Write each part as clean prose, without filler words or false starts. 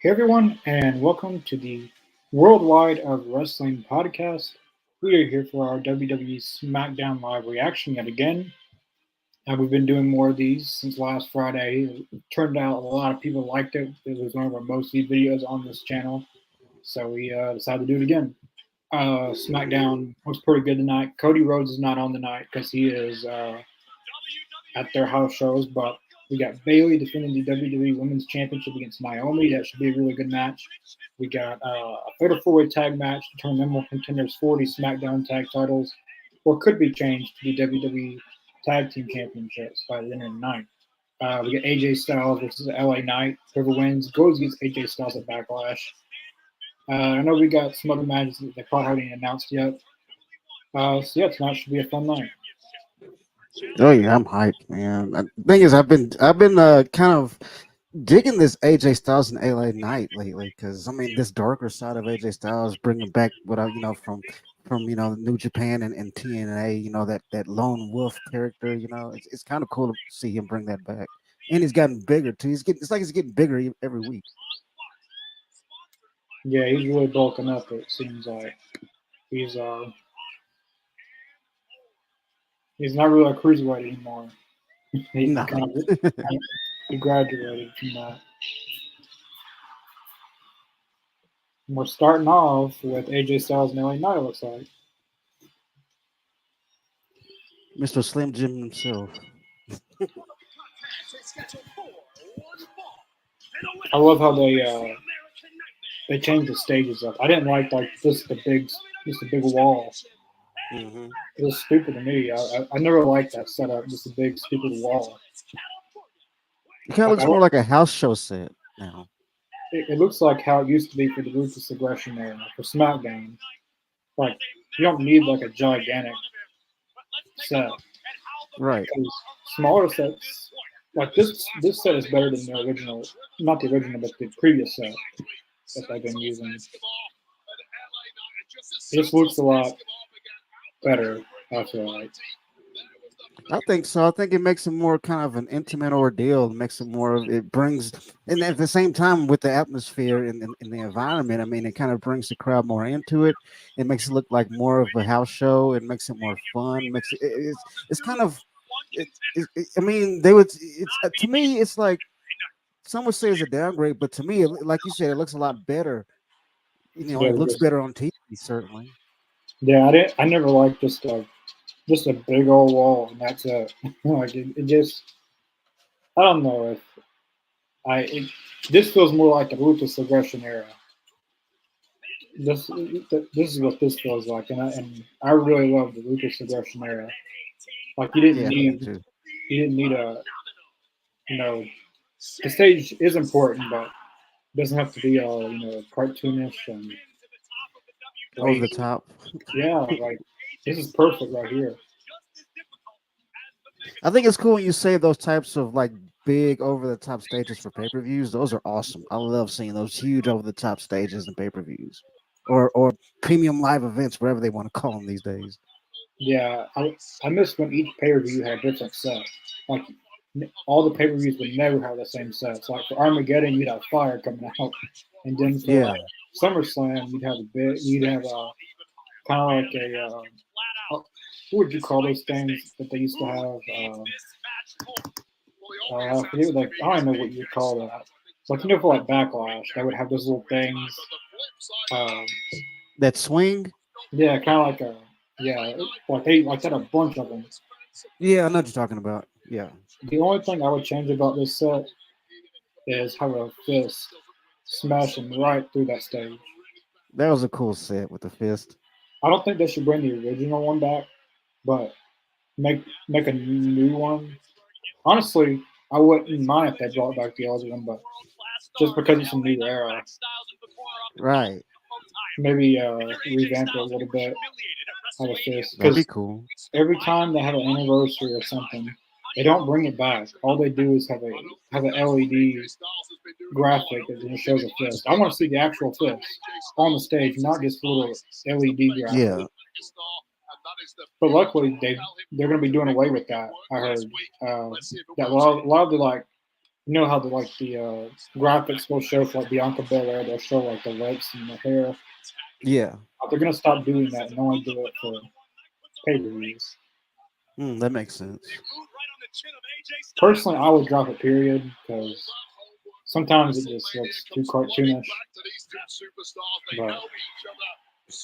Hey everyone, and welcome to the Worldwide of Wrestling podcast. We are here for our WWE SmackDown live reaction yet again. We've been doing more of these since last Friday. It turned out a lot of people liked it. It was one of our most viewed videos on this channel, so we decided to do it again. SmackDown was pretty good tonight. Cody Rhodes is not on tonight because he is at their house shows, but we got Bayley defending the WWE Women's Championship against Naomi. That should be a really good match. We got a fatal four-way tag match to turn number one contenders 40 SmackDown tag titles, or could be changed to the WWE Tag Team Championships by the end of the night. We got AJ Styles versus LA Knight. Whoever wins goes against AJ Styles at Backlash. I know we got some other matches that they probably haven't announced yet. So yeah, tonight should be a fun night. Oh yeah, I'm hyped, man. The thing is, I've been kind of digging this AJ Styles and LA Knight lately because I mean this darker side of AJ Styles, bringing back what I from New Japan and TNA, that lone wolf character. It's kind of cool to see him bring that back, and he's gotten bigger too. It's like he's getting bigger every week. Yeah, he's really bulking up. It seems like he's uh he's not really a cruiserweight anymore. He No, kind of he graduated from that. And we're starting off with AJ Styles and LA Knight. It looks like. Mr. Slim Jim himself. I love how they changed the stages up. I didn't like this the big wall. Hmm. It was stupid to me. I never liked that setup. Just a big stupid wall. It kind of Like looks more like a house show set now. it looks like how it used to be for the Ruthless Aggression era for SmackDown. Like you don't need like a gigantic set. Right. Because smaller sets like this set is better than the original, not the original, but the previous set that they've been using. It just looks a lot better. I feel like. I think so. I think it makes it more kind of an intimate ordeal. It makes it more of it brings, and at the same time with the atmosphere and the environment. I mean, it kind of brings the crowd more into it. It makes it look like more of a house show. It makes it more fun. It's kind of I mean, they would. It's to me, it's like some would say it's a downgrade, but to me, like you said, it looks a lot better. Yeah, It looks better on TV, certainly. yeah. I didn't. I never liked just a big old wall, and that's it. Like it just. I don't know if I. This feels more like the ruthless aggression era. This is what this feels like, and I really love the ruthless aggression era. Like Yeah, me too. you didn't need a you know the stage is important, but it doesn't have to be all cartoonish and Over the lazy. top. Yeah, like this is perfect right here. I think it's cool when you say those types of like big over the top stages for pay per views. Those are awesome. I love seeing those huge over the top stages and pay per views, or premium live events, whatever they want to call them these days. Yeah, I miss when each pay per view had a different set. Like all the pay per views would never have the same sets. Like for Armageddon, you'd have fire coming out, and then for Yeah, like SummerSlam, you'd have a kind of like a what would you call those things that they used to have? I forget, like I don't know what you call that. Like for like Backlash, they would have those little things. Um, that swing. yeah, kind of like a yeah, like they like had a bunch of them. Yeah, I know what you're talking about. Yeah, The only thing I would change about this set is how a fist smashing right through that stage. that was a cool set with the fist. I don't think they should bring the original one back, but make a new one. Honestly, I wouldn't mind if they brought back the old one, but just because it's a new era, Right, maybe revamp it a little bit. Have a fist that'd be because cool. every time they have an anniversary or something, they don't bring it back. All they do is have an LED graphic that shows a fist. I want to see the actual fist on the stage, not just a little LED graphic. Yeah, But luckily, they're going to be doing away with that. I heard that a lot of the like You know how the graphics will show for like Bianca Belair, they'll show like the lips and the hair. Yeah, They're gonna stop doing that and only do it for pay-per-views. that makes sense. Personally, I would drop it period because sometimes it just looks too cartoonish. But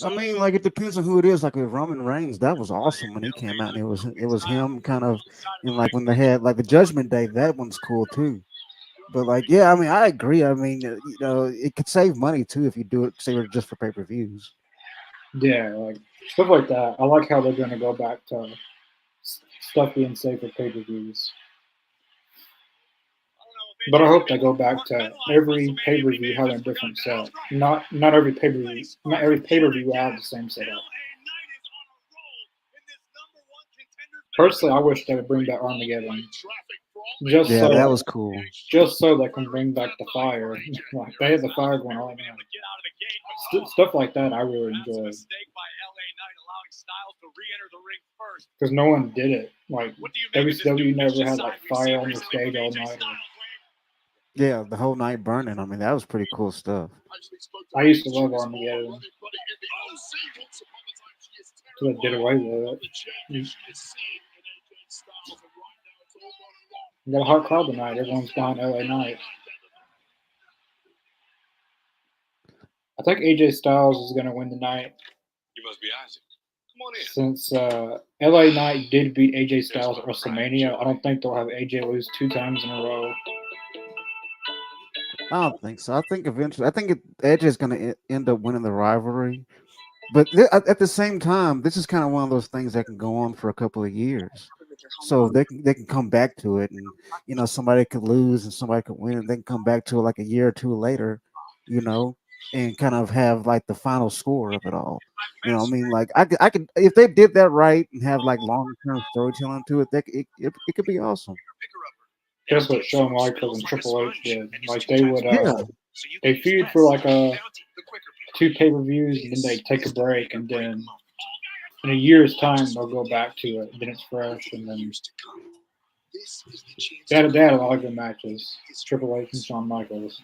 I mean, like it depends on who it is. Like with Roman Reigns, that was awesome when he came out, and it was him kind of, and like when they had like the Judgment Day, that one's cool too. But like, yeah, I mean, I agree. I mean, it could save money too if you do it, save it just for pay-per-views. yeah, like stuff like that. I like how they're gonna go back to stuff being safe for pay-per-views. But I hope they go back to every pay-per-view having a different set. Not every pay-per-view. Not every pay-per-view will have the same setup. Personally, I wish they would bring back Armageddon just Yeah, that was so cool. just so they can bring back the fire. Like they had the fire going on now. Stuff like that I really enjoyed because no one did it. Like WCW never had like fire on the stage all night. Yeah, the whole night burning. I mean, that was pretty cool stuff. I used to love Armageddon, so they did away with it. You got a hot crowd tonight. Everyone's behind LA Knight. I think AJ Styles is going to win the night since LA Knight did beat AJ Styles at WrestleMania. I don't think they'll have AJ lose 2 times in a row. I don't think so. I think eventually, Edge is going to end up winning the rivalry. But at the same time, this is kind of one of those things that can go on for a couple of years. So they can come back to it, and somebody could lose and somebody could win, and they can come back to it like a year or two later, you know, and kind of have like the final score of it all. I mean, like I could if they did that right and have like long term storytelling to it, it could be awesome. That's what Shawn Michaels and Triple H did. Like they would, Yeah, they feud for like two pay-per-views, and then they take a break, and then in a year's time they'll go back to it. And then it's fresh, and then they had a lot of good matches. Triple H and Shawn Michaels.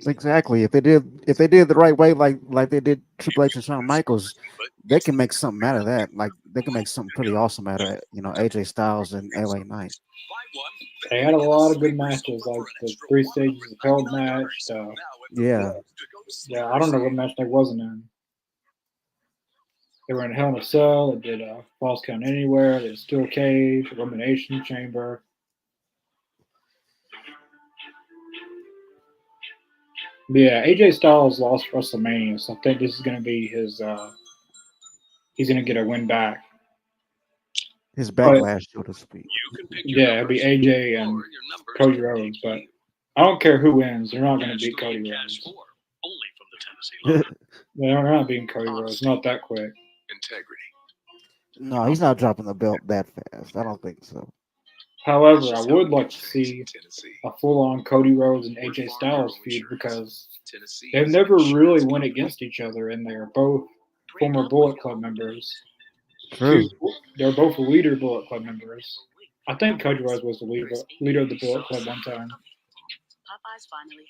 exactly. If they did the right way, like they did Triple H and Shawn Michaels, they can make something out of that. Like they can make something pretty awesome out of it. AJ Styles and LA Knight. They had a lot of good matches, like the three stages of hell match. Yeah. Yeah, I don't know what match they wasn't in. They were in Hell in a Cell. They did Falls Count Anywhere. They did Steel Cage, Elimination Chamber. But yeah, AJ Styles lost WrestleMania, so I think this is going to be his. He's going to get a win back. His But backlash, so to speak. yeah, it'll be AJ and Cody Rhodes. But I don't care who wins. They're not going to beat Cody Rhodes. They're not beating Cody Rhodes. Not that quick. No, he's not dropping the belt that fast. I don't think so. However, I would like to see a full-on Cody Rhodes and AJ Styles feud because they've never really went against each other, and they're both former Bullet Club members. True. They're both leader Bullet Club members. I think Cody Rhodes was the leader of the Bullet Club one time.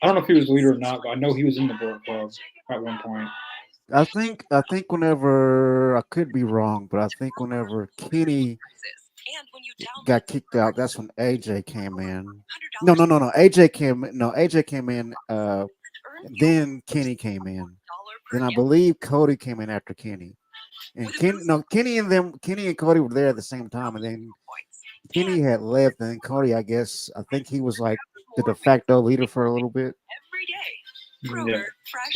I don't know if he was the leader or not, but I know he was in the Bullet Club at one point. I think whenever I could be wrong, but I think whenever Kenny got kicked out, that's when AJ came in. No. AJ came in. Then Kenny came in. Then I believe Cody came in after Kenny. And Kenny and Cody were there at the same time, and then Kenny had left, and then Cody, I think he was like the de facto leader for a little bit. Yeah,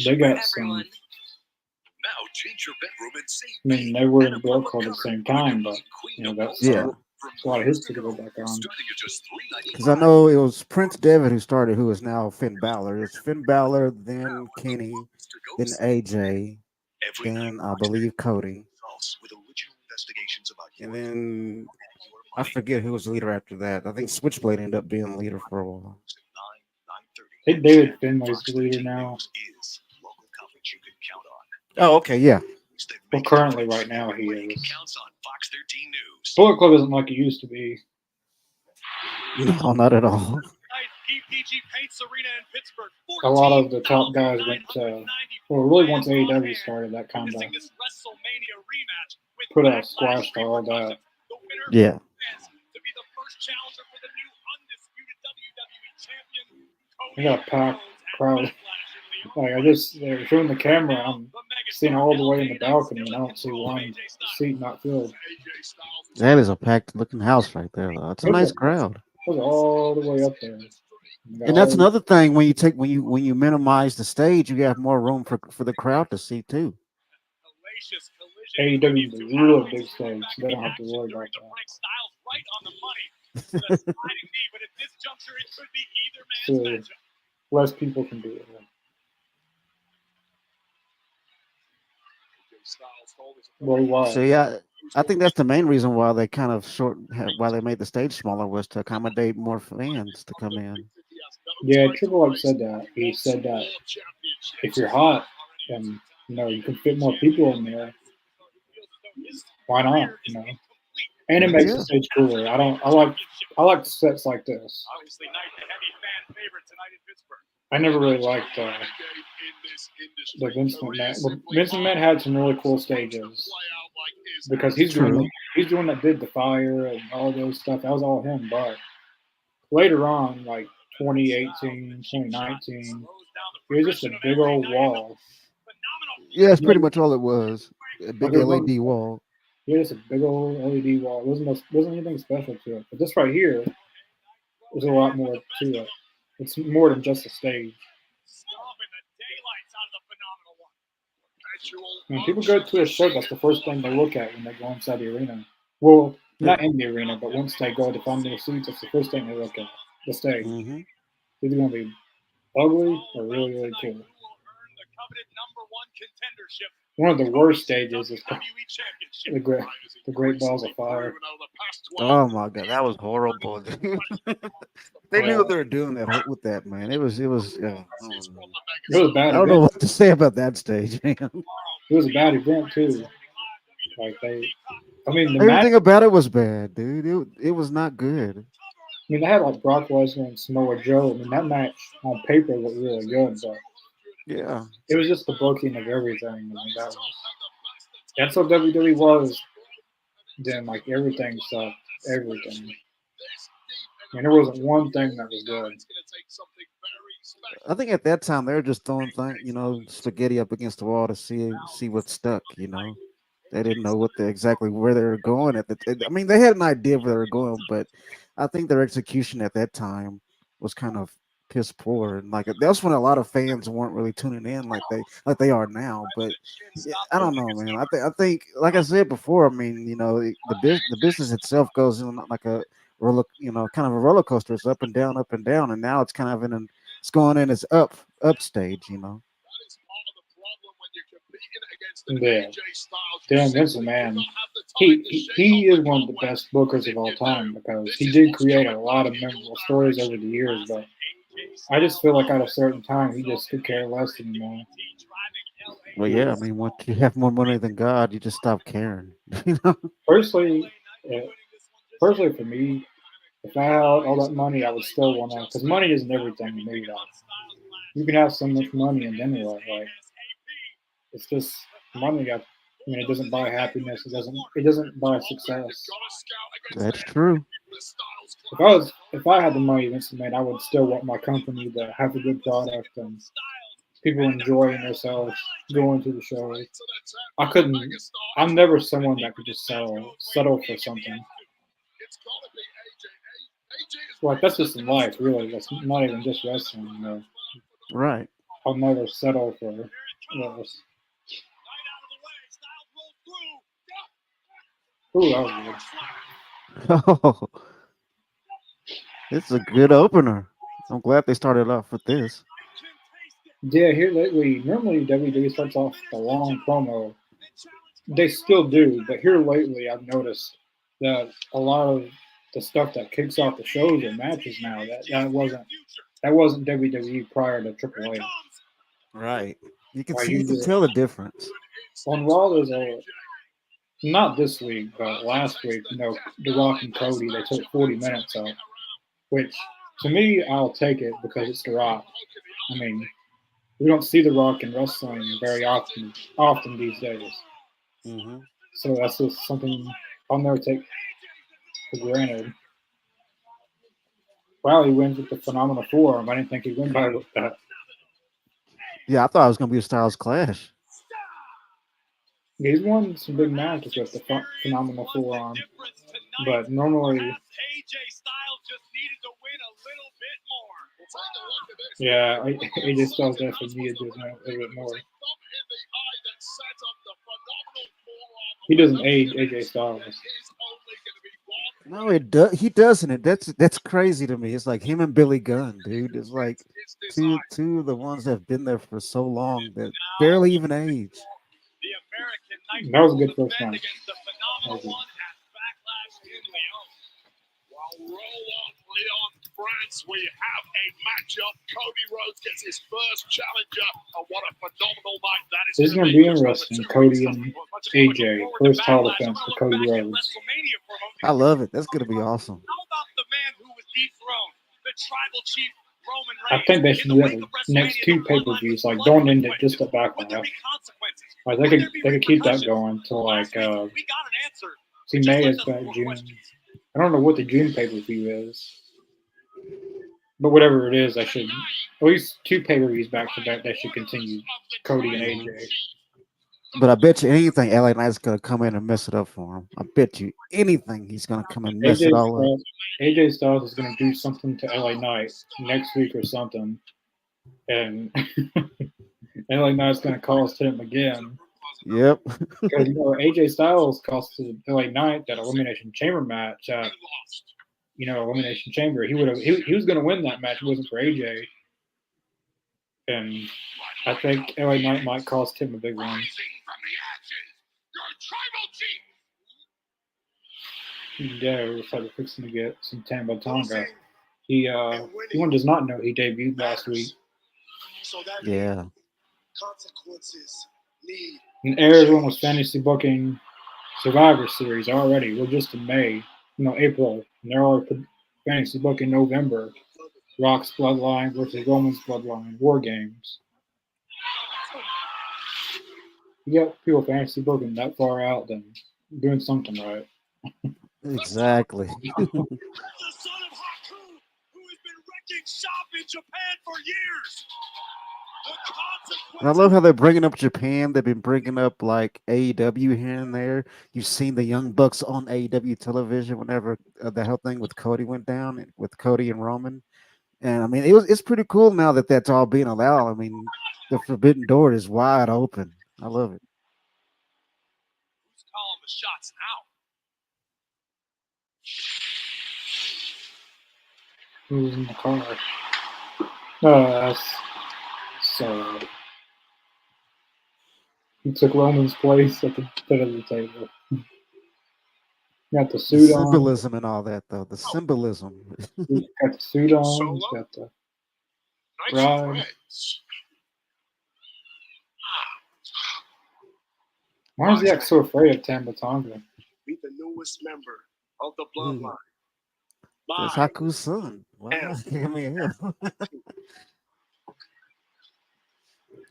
they got some. I mean, they were in the Bullet Club at the same time, but that's Yeah, a lot of history to go back on. because I know it was Prince Devitt who started, who is now Finn Balor. It's Finn Balor, then Kenny, then AJ, then I believe Cody, and then I forget who was the leader after that. I think Switchblade ended up being the leader for a while. I think David Finlay's the leader now. Oh, okay, yeah. Well, currently, right now, he is. Bullet Club isn't like it used to be. No, not at all. A lot of the top guys went to, well, really once AEW started, that kind of put a squash to all that. Yeah. I got a packed crowd. Like they're showing the camera. I'm seeing all the way in the balcony, and I don't see one seat not filled. That is a packed looking house right there, though. It's a It nice was, crowd. it was all the way up there. And that's another thing when you minimize the stage, you have more room for the crowd to see too. AEW is a really big stage, so they don't have to worry about that. So less people can do it. Worldwide. So yeah, I think that's the main reason why they kind of why they made the stage smaller was to accommodate more fans to come in. Yeah, Triple H said that. He said that if you're hot and you can fit more people in there, why not? And it makes the stage cooler. I like sets like this. I never really liked the Vince McMahon. Well, Vince McMahon had some really cool stages because he's the one that did the fire and all those stuff. That was all him. But later on, like 2018, 2019, it was just a big old wall. Yeah, that's pretty much all it was. A big LED wall. Yeah, it's a big old LED wall. It wasn't anything special to it. But this right here, there's a lot more to it. It's more than just a stage. When people go to a show, that's the first thing they look at when they go inside the arena. Well, not in the arena, but once they go to find their seats, that's the first thing they look at. The stage. Mm-hmm. It's going to be ugly or really, really cool. One of the worst stages is the Great Balls of Fire. Oh my god, that was horrible. They knew what they were doing with that, man. It was. It was bad. I don't know what to say about that stage, man. It was a bad event too. Like everything about it was bad, dude. It was not good. I mean, they had like Brock Lesnar and Samoa Joe. I mean, that match on paper looked really good, but yeah, it was just the booking of everything. I mean, that's what WWE was. Then like everything sucked. Everything. I mean, there wasn't one thing that was good. I think at that time they were just throwing spaghetti up against the wall to see what stuck. They didn't know exactly where they were going I mean, they had an idea where they were going, but I think their execution at that time was kind of piss poor, and like that's when a lot of fans weren't really tuning in like they are now. But yeah, I don't know, man. I think like I said before, I mean, the business itself goes in like a kind of a roller coaster. It's up and down, and now it's kind of it's going in its up stage. Yeah. Damn, Vince McMahon. He is one of the best bookers of all time because he did create a lot of memorable stories over the years, but I just feel like at a certain time he just could care less anymore. Well, yeah, I mean, once you have more money than God, you just stop caring. Personally, for me, if I had all that money, I would still want to, because money isn't everything to me. Though. You can have so much money and then what? Like, it's just money. I mean, it doesn't buy happiness. It doesn't buy success. That's true. If I had the money, man, I would still want my company to have a good product and people enjoying themselves going to the show. I couldn't. I'm never someone that could just settle for something. Like that's just in life, really. That's not even just wrestling. Right. I'll never settle for less. Ooh, that was good. Oh, it's a good opener. I'm glad they started off with this. Yeah, here lately, normally WWE starts off with a long promo. They still do, but here lately, I've noticed that a lot of the stuff that kicks off the shows or matches now that wasn't WWE prior to Triple H. Right. You can tell the difference. On Raw, there's not this week, but last week, The Rock and Cody, they took 40 minutes out, which To me, I'll take it because it's The Rock. I mean, we don't see The Rock in wrestling very often these days. Hmm. So that's just something I'll never take for granted. Wow, he wins with the phenomenal forearm. I didn't think he'd win by with that. Yeah, I thought it was gonna be a Styles Clash. He's won some big matches with the phenomenal forearm, but normally, yeah, AJ Styles definitely needed to do a little bit more. He doesn't age AJ Styles. No, it does. He doesn't. It that's crazy to me. It's like him and Billy Gunn, dude. It's like two of the ones that have been there for so long that barely even age. That was a good first match. This is going to be interesting. Cody and AJ, first title defense for Cody Rhodes. I love it. That's gonna be awesome. I think they should do that the next two pay-per-views. Like, don't end it just at Backlash. Like, they could keep that going till like see May is back June. I don't know what the June pay-per-view is, but whatever it is, I should at least two pay-per-views back to back. They should continue Cody and Hmm. AJ. But I bet you anything, LA Knight's gonna come in and mess it up for him. I bet you anything he's gonna come and mess it AJ all up. Styles, AJ Styles is going to do something to LA Knight next week or something, and LA Knight's going to cost him again. Yep. Because AJ Styles costed LA Knight that Elimination Chamber match at Elimination Chamber. He was going to win that match. If it wasn't for AJ, and I think LA Knight might cost him a big one. Yeah, we are fixing to get some Tamba Tonga. One does not know he debuted last week. Yeah. And everyone was fantasy booking Survivor Series already. We're just in May, April, and they're already fantasy booking November. Rock's Bloodline versus Roman's Bloodline, War Games. You got people fantasy booking that far out, then doing something right. Exactly. And I love how they're bringing up Japan. They've been bringing up like AEW here and there. You've seen the Young Bucks on AEW television whenever the whole thing with Cody went down, with Cody and Roman. And I mean, it's pretty cool now that that's all being allowed. I mean, the forbidden door is wide open. I love it. Who's in the car? That's so. He took Roman's place at the head of the table. Got the The suit on. symbolism and all that, though. The symbolism. He's got the suit on. He's got the ride. Why is he act so afraid of Tamba Tonga? Meet the newest member of the bloodline. That's Haku's son. Wow. I mean,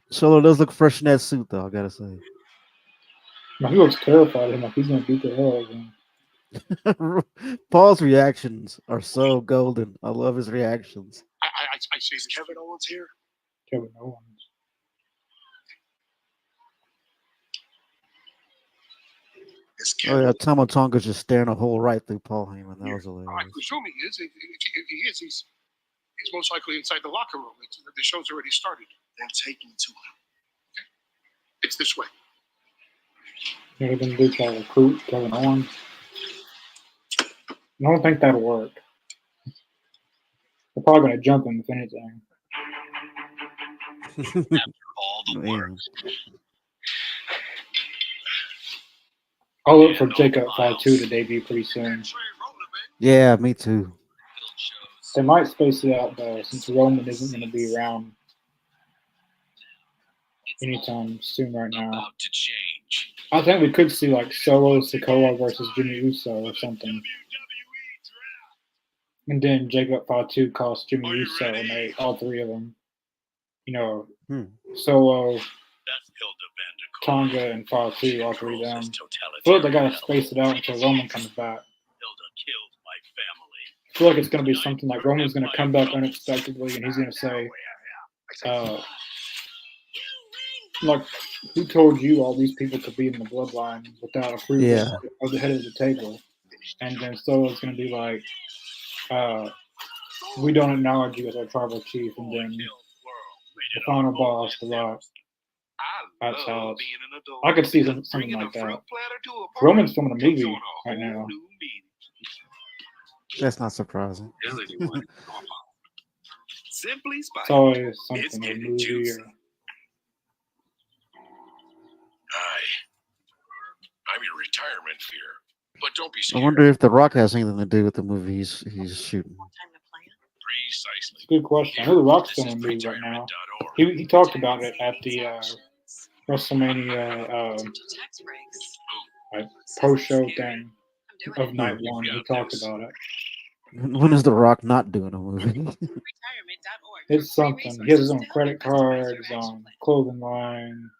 Solo does look fresh in that suit, though, I gotta say. Now, he looks terrified of him, like he's gonna beat the hell out of him. Paul's reactions are so golden. I love his reactions. I see Kevin Owens here. Kevin Owens. Oh yeah, Tama Tonga's just staring a hole right through Paul Heyman. That was hilarious. I presume he is. If he is, he's most likely inside the locker room. The show's already started. Then take me to him. Okay. It's this way. They're gonna do try to recruit Kevin Owens. I don't think that'll work. They're probably gonna jump him if anything. All the work. I'll look for Jacob 5-2 to debut pretty soon. Yeah, me too. They might space it out though, since Roman isn't going to be around anytime soon right now. I think we could see like Solo Sikoa versus Jimmy Uso or something. And then Jacob Fatu cost Jimmy Uso, and they all three of them, Solo, Tonga, and Fatu, all three of them. I feel like they gotta space it out until Roman comes back. I feel like it's gonna be something like Roman's gonna come back unexpectedly, and he's gonna say, like, who told you all these people could be in the bloodline without approval of the head of the table? And then Solo's gonna be like, we don't acknowledge you as our tribal chief, and then the final boss, The Rock. That's how I could see something like that. Roman's filming a movie right now. That's not surprising. It's always something in a movie. I'm your retirement fear, but don't be I scared. wonder if The Rock has anything to do with the movie he's shooting. Precisely. It's a good question. I know The Rock's filming a movie right now. He talked about it at the WrestleMania post-show thing of night one. He talked about it. When is The Rock not doing a movie? It's something. He has his own credit card, his own clothing line.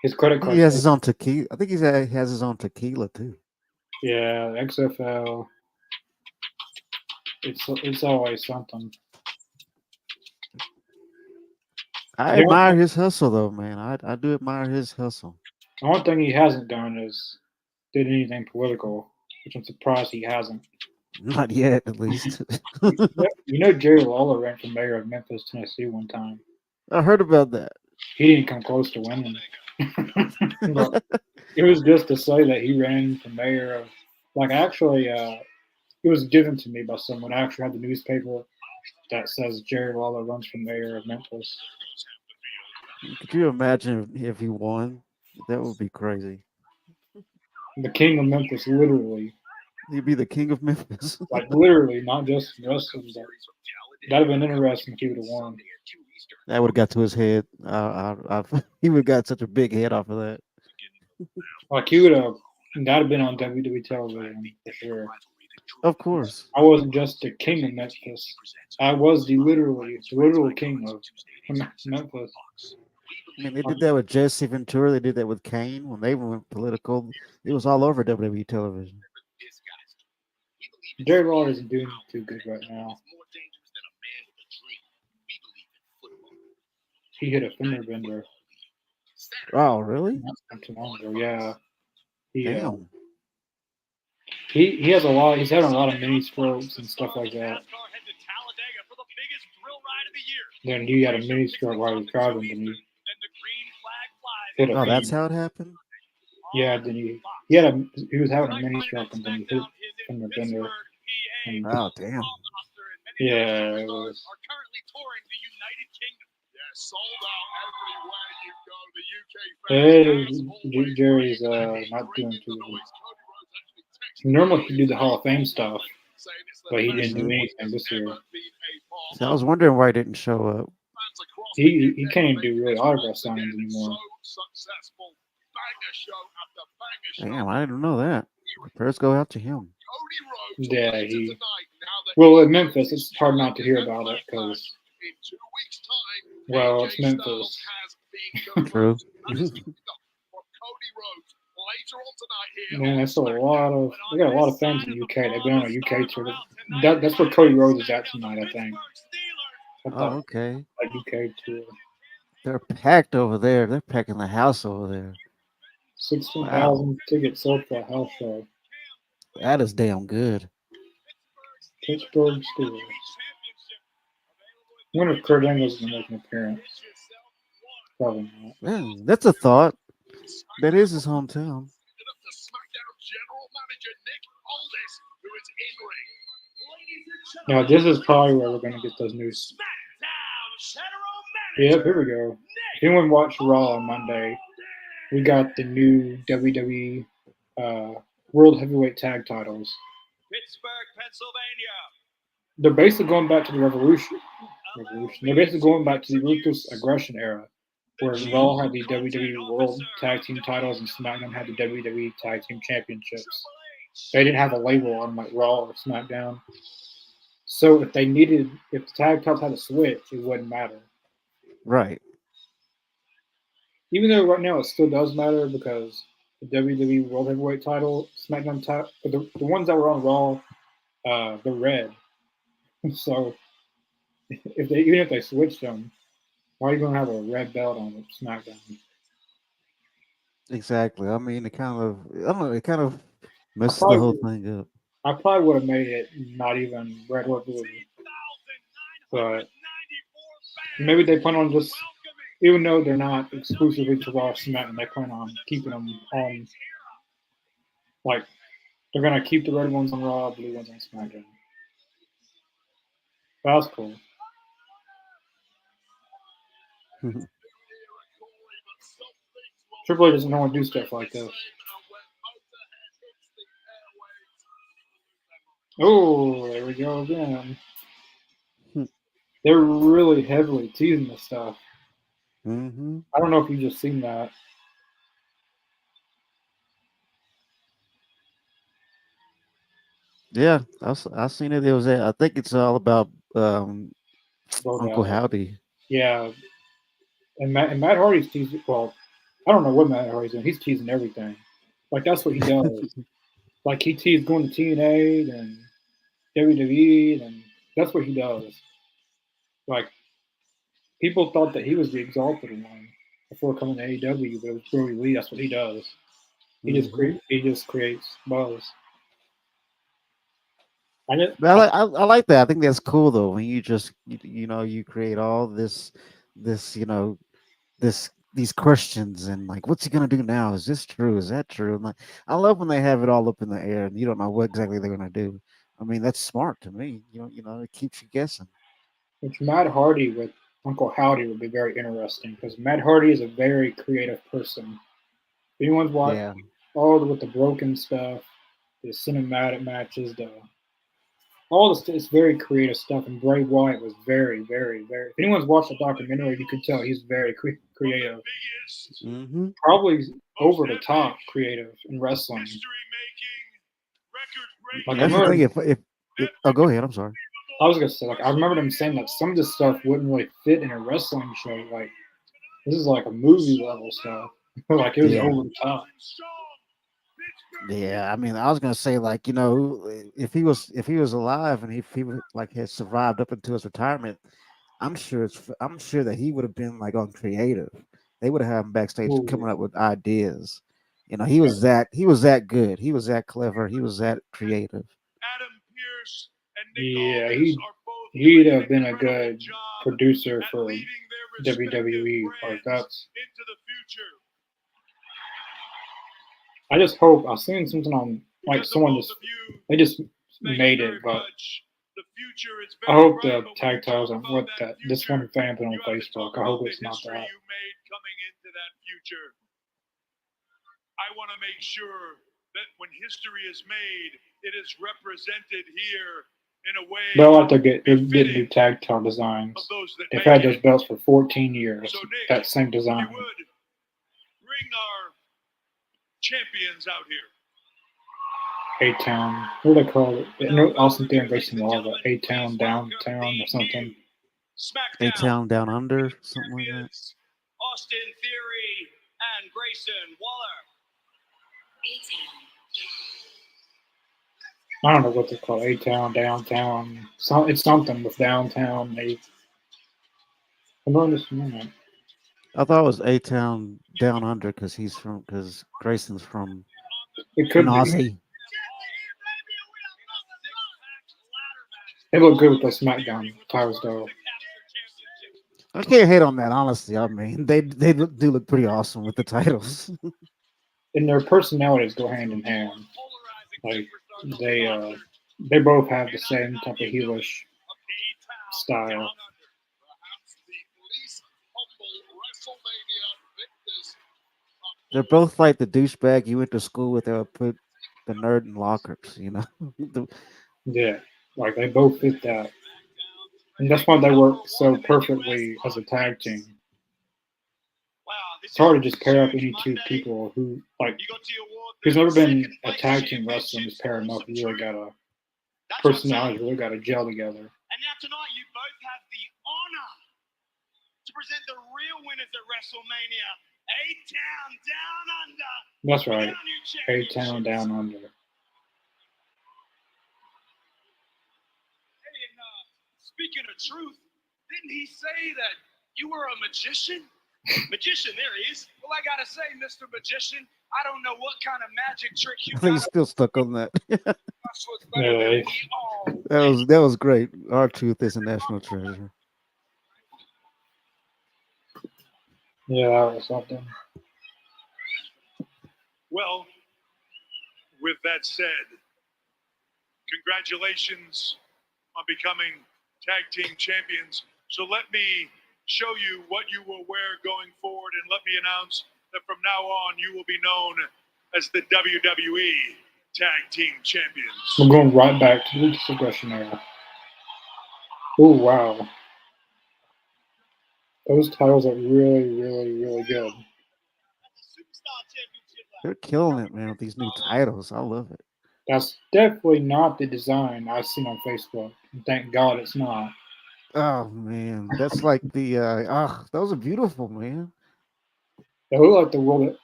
His credit card. He has his own tequila. I think he has his own tequila too. Yeah, XFL. It's always something. I admire his hustle, though, man. I do admire his hustle. The one thing he hasn't done is did anything political, which I'm surprised he hasn't. Not yet, at least. Jerry Lawler ran for mayor of Memphis, Tennessee one time. I heard about that. He didn't come close to winning. But it was just to say that he ran for mayor of, it was given to me by someone. I actually had the newspaper that says Jerry Lawler runs for mayor of Memphis. Could you imagine if he won? That would be crazy. The king of Memphis, literally. He'd be the king of Memphis. Like, literally, not just wrestling. That'd have been interesting if he would have won. That would have got to his head. He would have got such a big head off of that. Like, that'd have been on WWE television, for sure. Of course. I wasn't just the king of Memphis. I was the literal king of Memphis. I mean, they did that with Jesse Ventura. They did that with Kane when they went political. It was all over WWE television. Jerry Lawler isn't doing too good right now. He hit a fender bender. Oh, really? Not too long ago, yeah. Damn. He has a lot. He's having a lot of mini strokes and stuff like that. Then he had a mini stroke while he was driving, and he hit a. Oh, that's how it happened. Yeah, then he was having a mini stroke, and then he hit a fender bender. Oh, damn. Yeah, it was. Jerry's not doing too good. Normally he'd do the Hall of Fame stuff, but he didn't do anything this year. So I was wondering why he didn't show up. He can't even do really autograph signings anymore. Damn, I didn't know that. Prayers go out to him. Yeah, well, in Memphis, it's hard not to hear about it because, well, it's Memphis. True. Man, that's we got a lot of fans in the UK. They've been on a UK tour. That's where Cody Rhodes is at tonight, I think. Oh, okay. A UK tour. They're packed over there. They're packing the house over there. 16,000 tickets sold for a house show. That is damn good. Pittsburgh Steelers. I wonder if Kurt Angle's going to make an appearance. Probably not. Man, that's a thought. That is his hometown. Now, this is probably where we're going to get those news. Yep, here we go. If anyone watched Raw on Monday, we got the new WWE World Heavyweight Tag Titles. Pittsburgh, Pennsylvania. They're basically going back to the Revolution. They're basically going back to the Ruthless Aggression era, where Raw had the WWE World Tag Team titles and SmackDown had the WWE Tag Team Championships. They didn't have a label on like Raw or SmackDown. So if the tag titles had a switch, it wouldn't matter. Right. Even though right now it still does matter because the WWE World Heavyweight title, SmackDown title, the ones that were on Raw, they're red. So even if they switched them, why are you going to have a red belt on SmackDown? Exactly. I mean, it kind of, I don't know, it kind of I messes the whole probably thing up. I probably would have made it not even red or blue, but maybe they plan on just, even though they're not exclusively to Raw or SmackDown, they plan on keeping them on, like, they're going to keep the red ones on Raw, blue ones on SmackDown. That's cool. Triple H doesn't want to do stuff like this. Oh, there we go again. They're really heavily teasing this stuff. Mm-hmm. I don't know if you just seen that. Yeah, I seen it. It was, I think it's all about But, Uncle Howdy. yeah, and Matt Hardy's teasing. Well, I don't know what Matt Hardy's doing. He's teasing everything. Like that's what he does. Like he teased going to TNA and WWE, and that's what he does. Like people thought that he was the exalted one before coming to AEW, but it was Brody Lee. That's what he does. Mm-hmm. He just creates buzz. I just, But I like that. I think that's cool though. When you just you create all this these questions and like, what's he gonna do now? Is this true? Is that true? And like, I love when they have it all up in the air and you don't know what exactly they're gonna do. I mean, that's smart to me. It keeps you guessing. which Matt Hardy with Uncle Howdy would be very interesting because Matt Hardy is a very creative person. If anyone's watched Yeah. with the broken stuff, the cinematic matches, the all this is very creative stuff. And Bray Wyatt was very, very, very. If anyone's watched the documentary, you can tell he's very creative. Mm-hmm. Probably over the top creative in wrestling. Like I That's the remember, thing. If oh, go ahead. I'm sorry. I was gonna say, like I remember them saying that some of this stuff wouldn't really fit in a wrestling show. Like this is like a movie level stuff. Like it was Yeah. over the top. Yeah, I mean, I was gonna say like if he was alive and if he like had survived up until his retirement, I'm sure that he would have been like on creative. They would have had him backstage Ooh, coming up with ideas. He was that good. He was that clever. He was that creative. yeah, he'd have been a good producer for WWE. Like that's. I just hope I've seen something on like someone just they just made it, but I hope the tag titles are what that this one fan put on Facebook. I hope it's not that. I want to make sure that when history is made, it is represented here in a way. They'll have to get new tag title designs. They've had those belts for 14 years. So Nick, that same design. If you would bring our champions out here. A-Town. What do they call it? I know Austin Theory and Grayson Waller, but A-Town, Downtown, or something. A Town Down Under, something like that. Austin Theory and Grayson Waller. I don't know what they call it. A-Town, Downtown. It's something with Downtown. I'm on this minute. I thought it was A Town Down Under because Grayson's from It could be. Aussie. They look good with the SmackDown titles, though. I can't hate on that, honestly. I mean, they do look pretty awesome with the titles. And their personalities go hand in hand. Like they both have the same type of heelish style. They're both like the douchebag you went to school with that would put the nerd in lockers, Yeah, like they both fit that. And that's why they work so perfectly as a tag team. It's hard to just pair up any two people who like Who's never been a tag team wrestler in this pair enough, you really gotta personalities really gotta gel together. And now tonight, you both have the honor to present the real winners at WrestleMania, A-Town Down Under. That's right, A-Town Down Under. Hey, and speaking of truth, didn't he say that you were a magician? Magician, there he is. Well, I gotta say, Mr. Magician, I don't know what kind of magic trick you I think got. he's still stuck on that. Yeah, That was great. Our truth is a national treasure. yeah, that was something. Well, with that said, congratulations on becoming tag team champions. So let me show you what you will wear going forward, and let me announce that from now on you will be known as the WWE Tag Team Champions. We're going right back to the Ruthless Aggression era. Oh wow, those titles are really, really, really good. They're killing it, man, with these new titles. I love it. That's definitely not the design I've seen on Facebook. And thank God it's not. Oh man, that's like the those are beautiful, man. They look like the world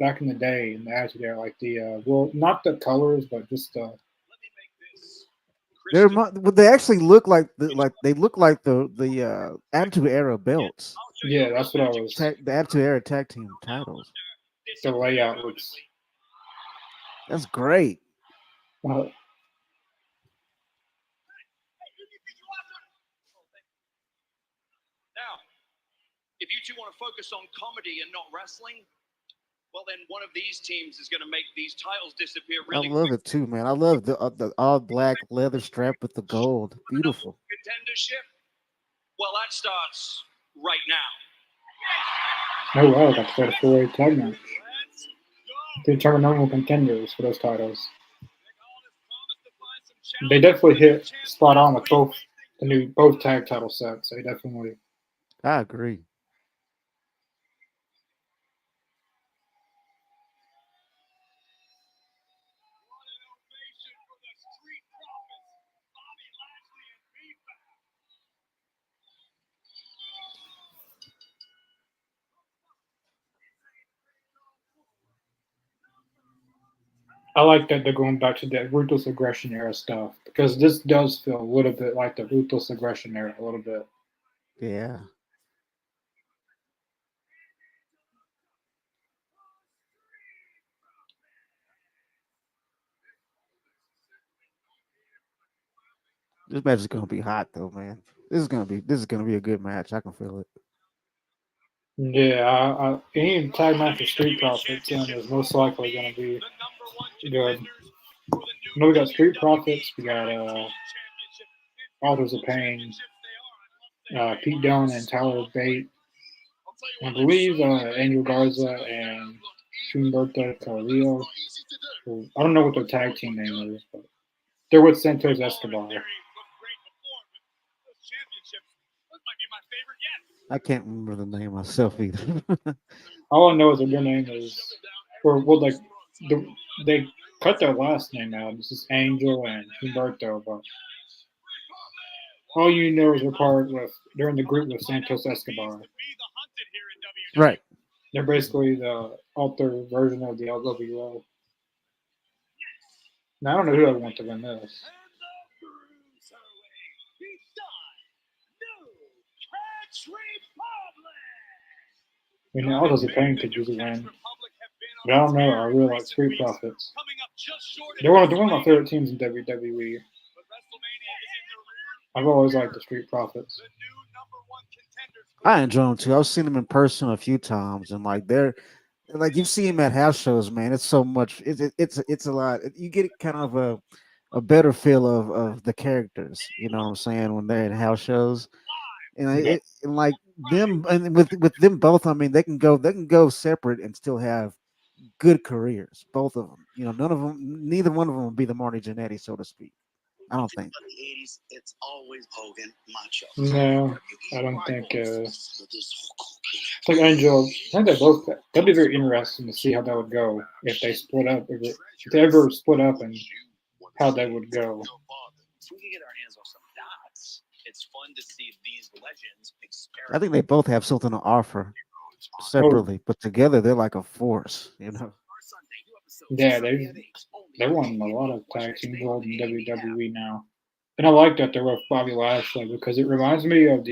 back in the day in the Attitude Era, like the well, not the colors, but just the. They actually look like they look like the Attitude Era belts. Yeah, that's what I was. The Attitude Era tag team titles. The layout looks. That's great. Uh, Now, if you two want to focus on comedy and not wrestling, well, then one of these teams is going to make these titles disappear really I love quick. it too, man. I love the all black leather strap with the gold. Beautiful. Contendership? Well, that starts right now. oh wow, that's quite a four-way tag match. To determine normal contenders for those titles. They definitely hit spot on with both tag title sets. They definitely. I agree. I like that they're going back to that ruthless aggression era stuff because this does feel a little bit like the ruthless aggression era, a little bit. Yeah. This match is gonna be hot though, man. This is gonna be a good match. I can feel it. Yeah, any tag match with Street Profits in is most likely going to be good. I know we got Street Profits, we got Authors of Pain, Pete Dunne and Tyler Bate. I believe Angel Garza and Humberto Carrillo. I don't know what their tag team name is, but they're with Santos Escobar. I can't remember the name myself either. All I know is that their name is, or well, like they cut their last name out. This is Angel and Humberto, but all you know is they're in the group with Santos Escobar. Right. They're basically the alter version of the LWO. Now I don't know who I want to win this. I mean, Autos of Pain could usually win. But I don't know. I really like Street Profits. They're one of my favorite teams in WWE. I've always liked the Street Profits. I enjoy them too. I've seen them in person a few times, and like they're like you see them at house shows, man. It's so much. It's a lot. You get kind of a better feel of the characters. You know what I'm saying when they're at house shows, and and like them and with them both. I mean, they can go separate and still have good careers. Both of them. You know, neither one of them will be the Marty Jannetty, so to speak. I don't think. From the 80s, it's always Hogan, Macho. No, I don't think. It's like Angel. I think they both. That'd be very interesting to see how that would go if they split up. If they ever split up and how they would go. If we can get our hands on some dots, it's fun to see these legends I experiment. think they both have something to offer Oh, separately, but together they're like a force. You know. yeah, they won a lot of tag team gold in WWE now, and I like that they're with Bobby Lashley because it reminds me of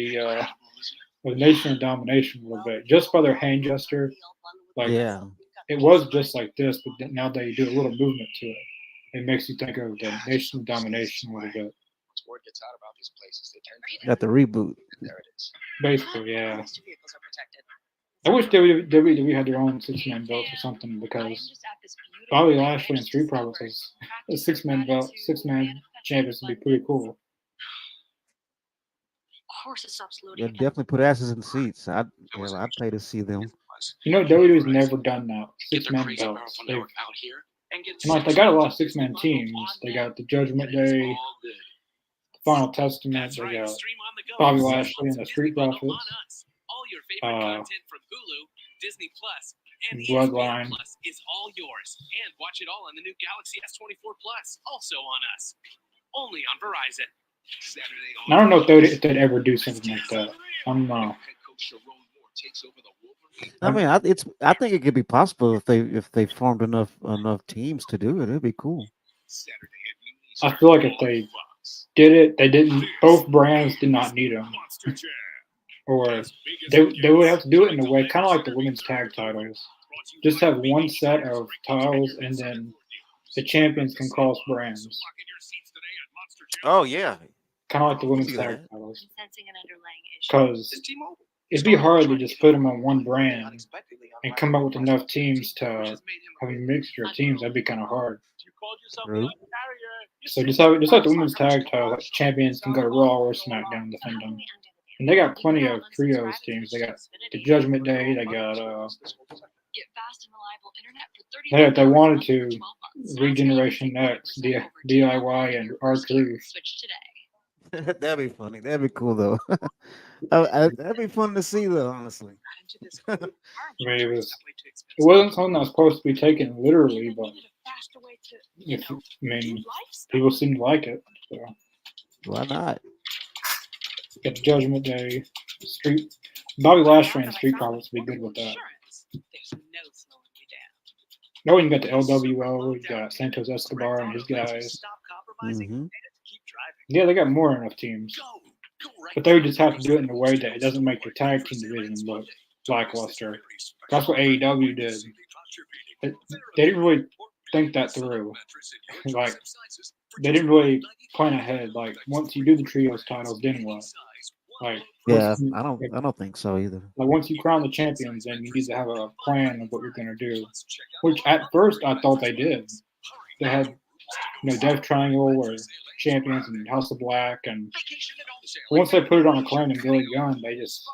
Nation of Domination a little bit, just by their hand gesture. Like Yeah. it was just like this, but now they do a little movement to it. It makes you think of the Nation of Domination a little bit. Once word gets out about these places, they turn to Got the reboot. there it is. Basically, yeah. These two vehicles are protected. I wish WWE had their own six-man belts or something because Bobby Lashley and Street Profits as a six-man belt, six-man champions would be pretty cool. Horses stop slowing Yeah, again. definitely put asses in seats. I'd pay to see them. You know, WWE's never done that. Get their Six-man crazy belts. marathon They, network out here and get like, they got a lot of six-man teams. They got the Judgment Day, all good. the Final Testament. That's They right. got Stream on the go. Bobby Lashley and the Disney Street Bundle Profits. on us. All your favorite content from Hulu, Disney Plus, and Bloodline. ESPN Plus is all yours. And watch it all on the new Galaxy S24 Plus, also on us. Only on Verizon. Saturday on I don't know if they'd ever do something like that. I don't know. Head coach Sharon Moore takes over the Wolverine. I mean, I think it could be possible if they formed enough teams to do it. It'd be cool. Saturday at noon I feel like if they did it, they didn't. Both brands did not need them, Monster Jam. or they would have to do it in a way, kind of like the women's tag titles. Just have one set of titles, and then the champions can cross brands, Oh yeah, kind of like the women's See tag that. titles. I'm sensing an underlying issue. Because It's T-Mobile. it'd be hard to just put them on one brand and come up with enough teams to have a mixture of teams. That'd be kind of hard. You called yourself True. a carrier. So just like the women's tag title, like champions can go to Raw or SmackDown and defend them. And they got plenty of trios teams. They got the Judgment Day. They got Get fast and reliable internet for 30 if they wanted to, 12 months. Regeneration X, DIY, and R2. Switch today. that'd be funny. That'd be cool though. That'd be fun to see though. Honestly, I mean, it wasn't something that was supposed to be taken literally, but if, I mean, people seem to like it. So, why not? got the Judgment Day, Street. Bobby Lashley and Street Profits would be good with that. There's no slowing you down. No, you got the LWO, you got Santos Escobar and his guys. Stop compromising. Mhm. Keep driving. Yeah, they got more than enough teams. Go right But they would just have to do it in a way that it doesn't make the tag team division look lackluster. That's what AEW did. They didn't really think that through. Like, they didn't really plan ahead. Like, once you do the trios titles, then what? Like, Yeah, once I don't think so either. like once you crown the champions, then you need to have a plan of what you're gonna do. Which at first I thought they did. They had, Death Triangle or champions and House of Black, and once they put it on a claim and Billy Gunn, they just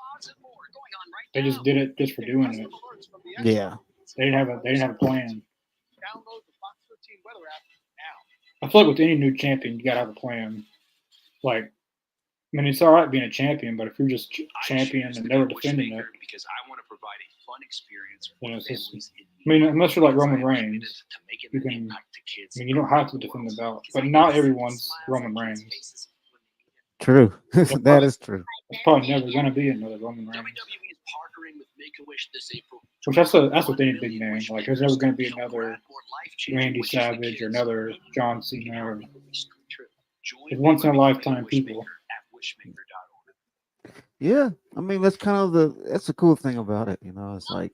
did it just for doing it. Yeah, They didn't have a plan. Download the Fox 13 weather app now. I feel like with any new champion, you gotta have a plan. Like, I mean, it's all right being a champion, but if you're just champion and never defending it, because I want to provide a fun experience for then it's just. families in I mean, need. unless you're like Roman Reigns, To make you an can. impact to kids. I mean, you don't have to defend the belt, but not everyone's Roman Reigns. true. That is true. There's probably never gonna be another Roman Reigns. WWE is partnering with Make-A-Wish this April. Which that's with any big name. Like, there's never gonna be another Randy Savage or another John Cena. Or, it's once in a lifetime people. Yeah, I mean that's kind of that's the cool thing about it. It's like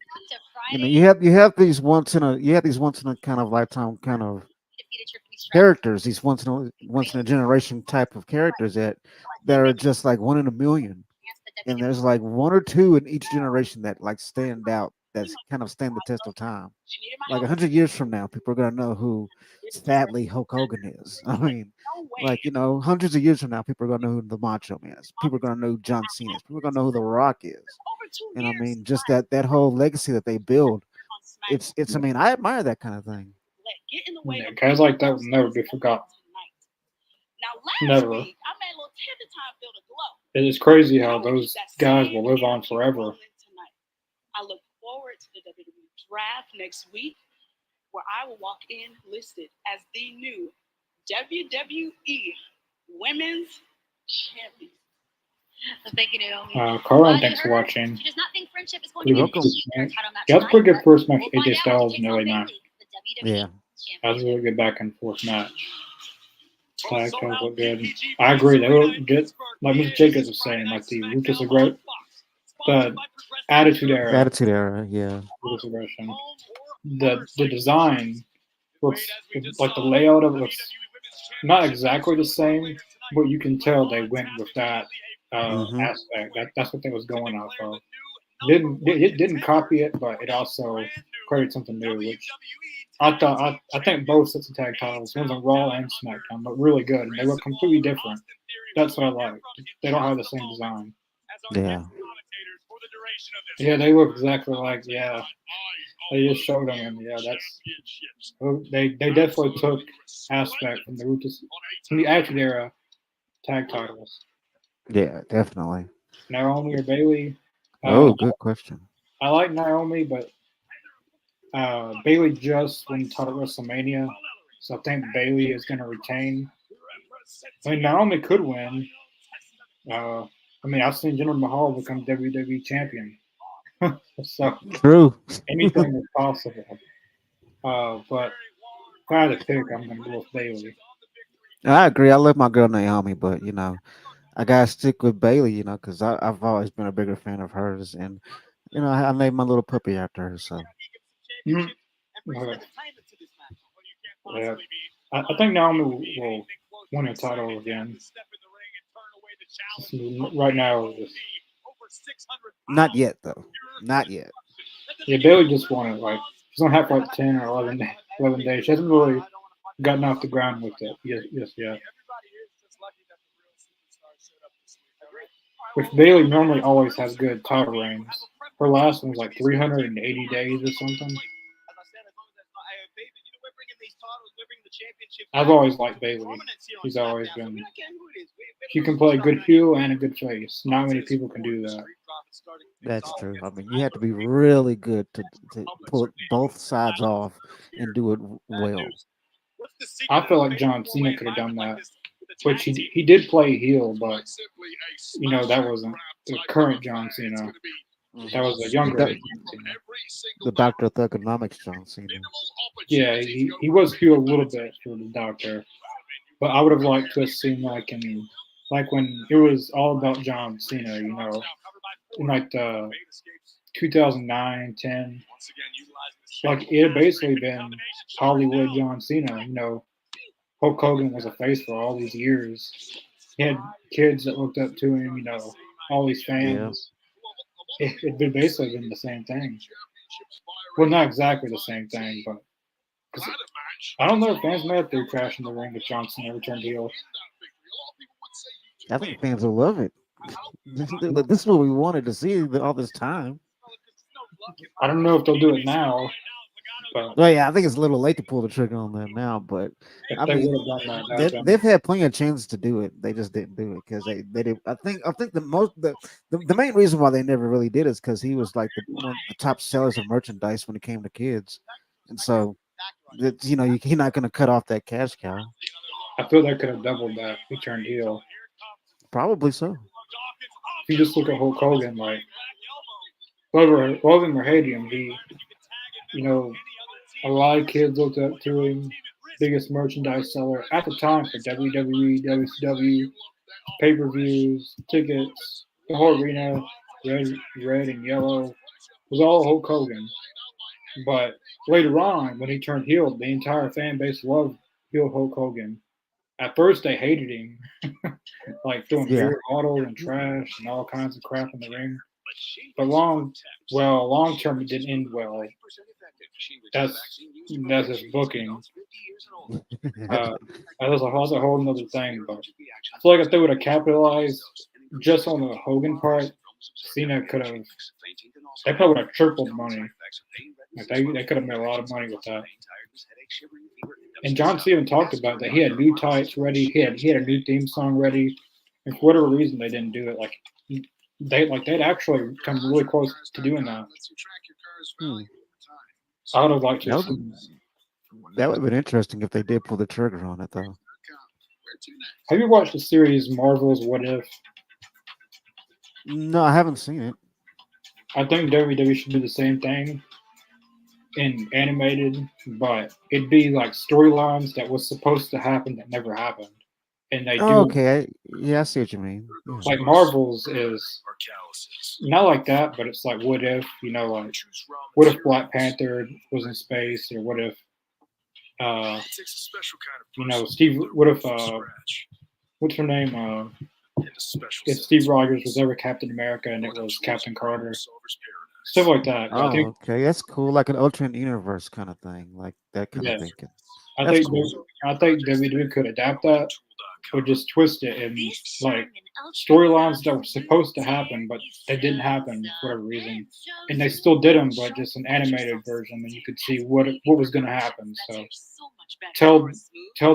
you have these once in a kind of lifetime kind of characters, these once in a generation type of characters that are just like one in a million, and there's like one or two in each generation that like stand out, that's kind of stand the test of time. Like 100 years from now, people are gonna know who sadly Hulk Hogan is. I mean, like hundreds of years from now, people are gonna know who the Macho Man is. People are gonna know who John Cena is. People are gonna know who the Rock is. And I mean, just that whole legacy that they build. It's. I mean, I admire that kind of thing. Yeah, guys like that will never be forgotten. Never. week, I made a little 10 time feel the glow. It is crazy how You don't those keep that guys same will live on energy forever. rolling tonight. I look forward to the WWE draft next week, where I will walk in listed as the new WWE Women's Champion. Thank you, Naomi. Carlin, To thanks for her, watching. She does not think friendship is going Pretty to good be Welcome. key in her title match Yeah, that's a tonight, pretty good but first match. we'll AJ find out Styles when and she LA takes on match. Bayley, the WWE Yeah. That was a Championship. really good back and forth match. Tag Sold teams out look good. PPG I agree. They look Arena in good. Pittsburgh, Like PA. Mr. Jacobs This was is Friday saying, Night like the SmackDown Lucha's on great. Fox. The Sponsored by Progressive Attitude Insurance. Era. Attitude Era. Yeah. Lucas aggression. Home or The motorcycle design insurance. looks Wait, as we like the decide layout of it WWE looks Women's not Championship exactly the match going same, later tonight. but you can tell they On went tap with is that Mm-hmm. aspect. That's what they was to going off declare of. the new number one It didn't copy it, contender but it for the also brand new created something new, which WWE I Tag thought Team I think both sets of tag titles, one's on Raw and SmackDown, but really good, and they look completely different. That's what I like. They don't have the same design. Yeah. Yeah, they look exactly like They just showed them, and that's they definitely took aspect from the Attitude Era tag titles. Yeah, definitely. Naomi or Bailey. Oh, good question. I like Naomi, but Bailey just won the title at WrestleMania, so I think Bailey is going to retain. I mean, Naomi could win. I've seen Jinder Mahal become WWE champion, so True. anything is possible. But if I had to pick, I'm going to go with Bailey. I agree. I love my girl Naomi, but I gotta stick with Bailey. Because I've always been a bigger fan of hers, and I named my little puppy after her. So Mhm. Yeah, I think Naomi will win the title again. Right now, not yet, though. Not yet. yeah, Bailey just won it. Like she's only had for like 10 or 11 days. She hasn't really gotten off the ground with it yet. Which Bailey normally always has good title reigns. Her last one was like 380 days or something. I've always liked Bailey. She's always been. She can play a good heel and a good face. Not many people can do that. That's true. I mean, you have to be really good to pull both sides off and do it well. I feel like John Cena could have done that, which he did play heel, but that wasn't the current John Cena. That was a younger John Cena. The Doctor of Thugonomics, John Cena. Yeah, he was heel a little bit for the Doctor, but I would have liked to have seen like when it was all about John Cena, in like the 2009, 10. Like it had basically been Hollywood John Cena. Hulk Hogan was a face for all these years. He had kids that looked up to him. All these fans. It'd basically been the same thing. Well, not exactly the same thing, but cause I don't know if fans may have to crash in the ring if John Cena returned heel. I think fans will love it. This is what we wanted to see all this time. I don't know if they'll do it now, but Well, yeah, I think it's a little late to pull the trigger on that now. But if I they mean, would have done that, they've had plenty of chances to do it. They just didn't do it because they did. I think the main reason why they never really did is because he was like one of the top sellers of merchandise when it came to kids, and so you're not going to cut off that cash cow. I feel they could have doubled that if he turned heel. Probably so. If you just look at Hulk Hogan, like love him or hate him, a lot of kids looked up to him. Biggest merchandise seller at the time for WWE, WCW, pay-per-views, tickets, the whole arena, red and yellow, was all Hulk Hogan. But later on, when he turned heel, the entire fan base loved heel Hulk Hogan. At first, they hated him, like throwing beer bottles and trash and all kinds of crap in the ring. But long term, it didn't end well. That's his booking. That's a whole nother thing. But I feel like if they would have capitalized just on the Hogan part, Cena could have. They probably would have tripled money. Like they could have made a lot of money with that. And John Cena talked about that he had new tights ready. He had a new theme song ready, and for whatever reason they didn't do it. They'd actually come really close to doing that. I would have liked to That have would seen that. that would have been interesting if they did pull the trigger on it, though. Have you watched the series Marvel's What If? No, I haven't seen it. I think WWE should do the same thing in animated, but it'd be like storylines that was supposed to happen that never happened, and they Oh, do okay. Yeah, I see what you mean. Yeah. like Marvel's is not like that, but it's like what if like what if Black Panther was in space, or what if Steve, what if what's her name if Steve Rogers was ever Captain America and it was Captain Carter, stuff like that. I think Oh, okay. That's cool. Like an alternate universe kind of thing, like that kind of yes, thinking. I That's think cool. I think WWE could adapt that or just twist it and like storylines that were supposed to happen but they didn't happen for whatever reason, and they still did them, but just an animated version, and you could see what was going to happen. So tell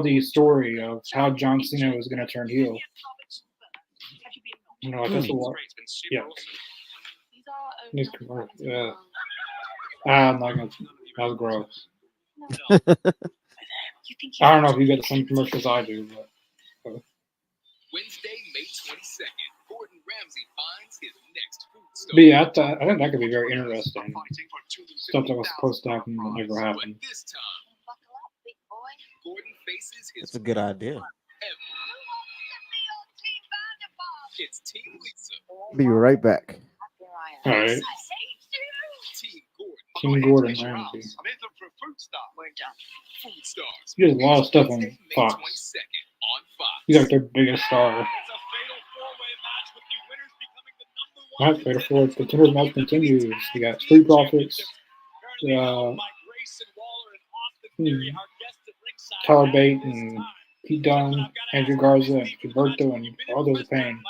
the story of how John Cena was going to turn heel. Like that's a lot. Yeah, these commercials. Yeah, I'm not gonna. That was gross. I don't know if you get the same commercials I do, but. Wednesday, May 22nd, Gordon Ramsay finds his next food store. But yeah, I think that could be very interesting. Stuff that was supposed to happen that never happened. But this time, Gordon faces his That's a good idea. It's Team Lisa. Be right back. All right, Team Gordon. Team Gordon Ramsay. I'm in for food stars. We're done. Food stars. He does a lot of stuff on Wednesday, May Fox. 22nd on Fox. He's like their biggest star. It's a fatal four-way match with the winners becoming the number one. All right, fatal four. Contenders match continues. You got Street Profits, Tyler Bate, and Pete Dunne, Andrew Garza, and Gilberto, and all those are paying.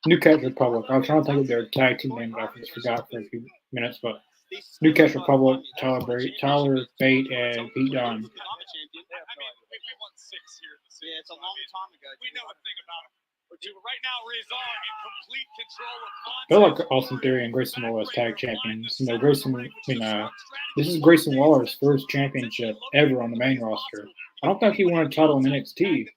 Newcastle Republic. I was trying to think of their tag team name, but I just forgot for a few minutes. But Newcastle Republic, Tyler Bate, and Pete Dunne. We won 6 here. Yeah, it's a long time ago. We know a thing about them. But right now, Rizal in complete control of They're like Austin Theory and Grayson Waller as tag champions. This is Grayson Waller's first championship ever on the main roster. I don't think he won a title in NXT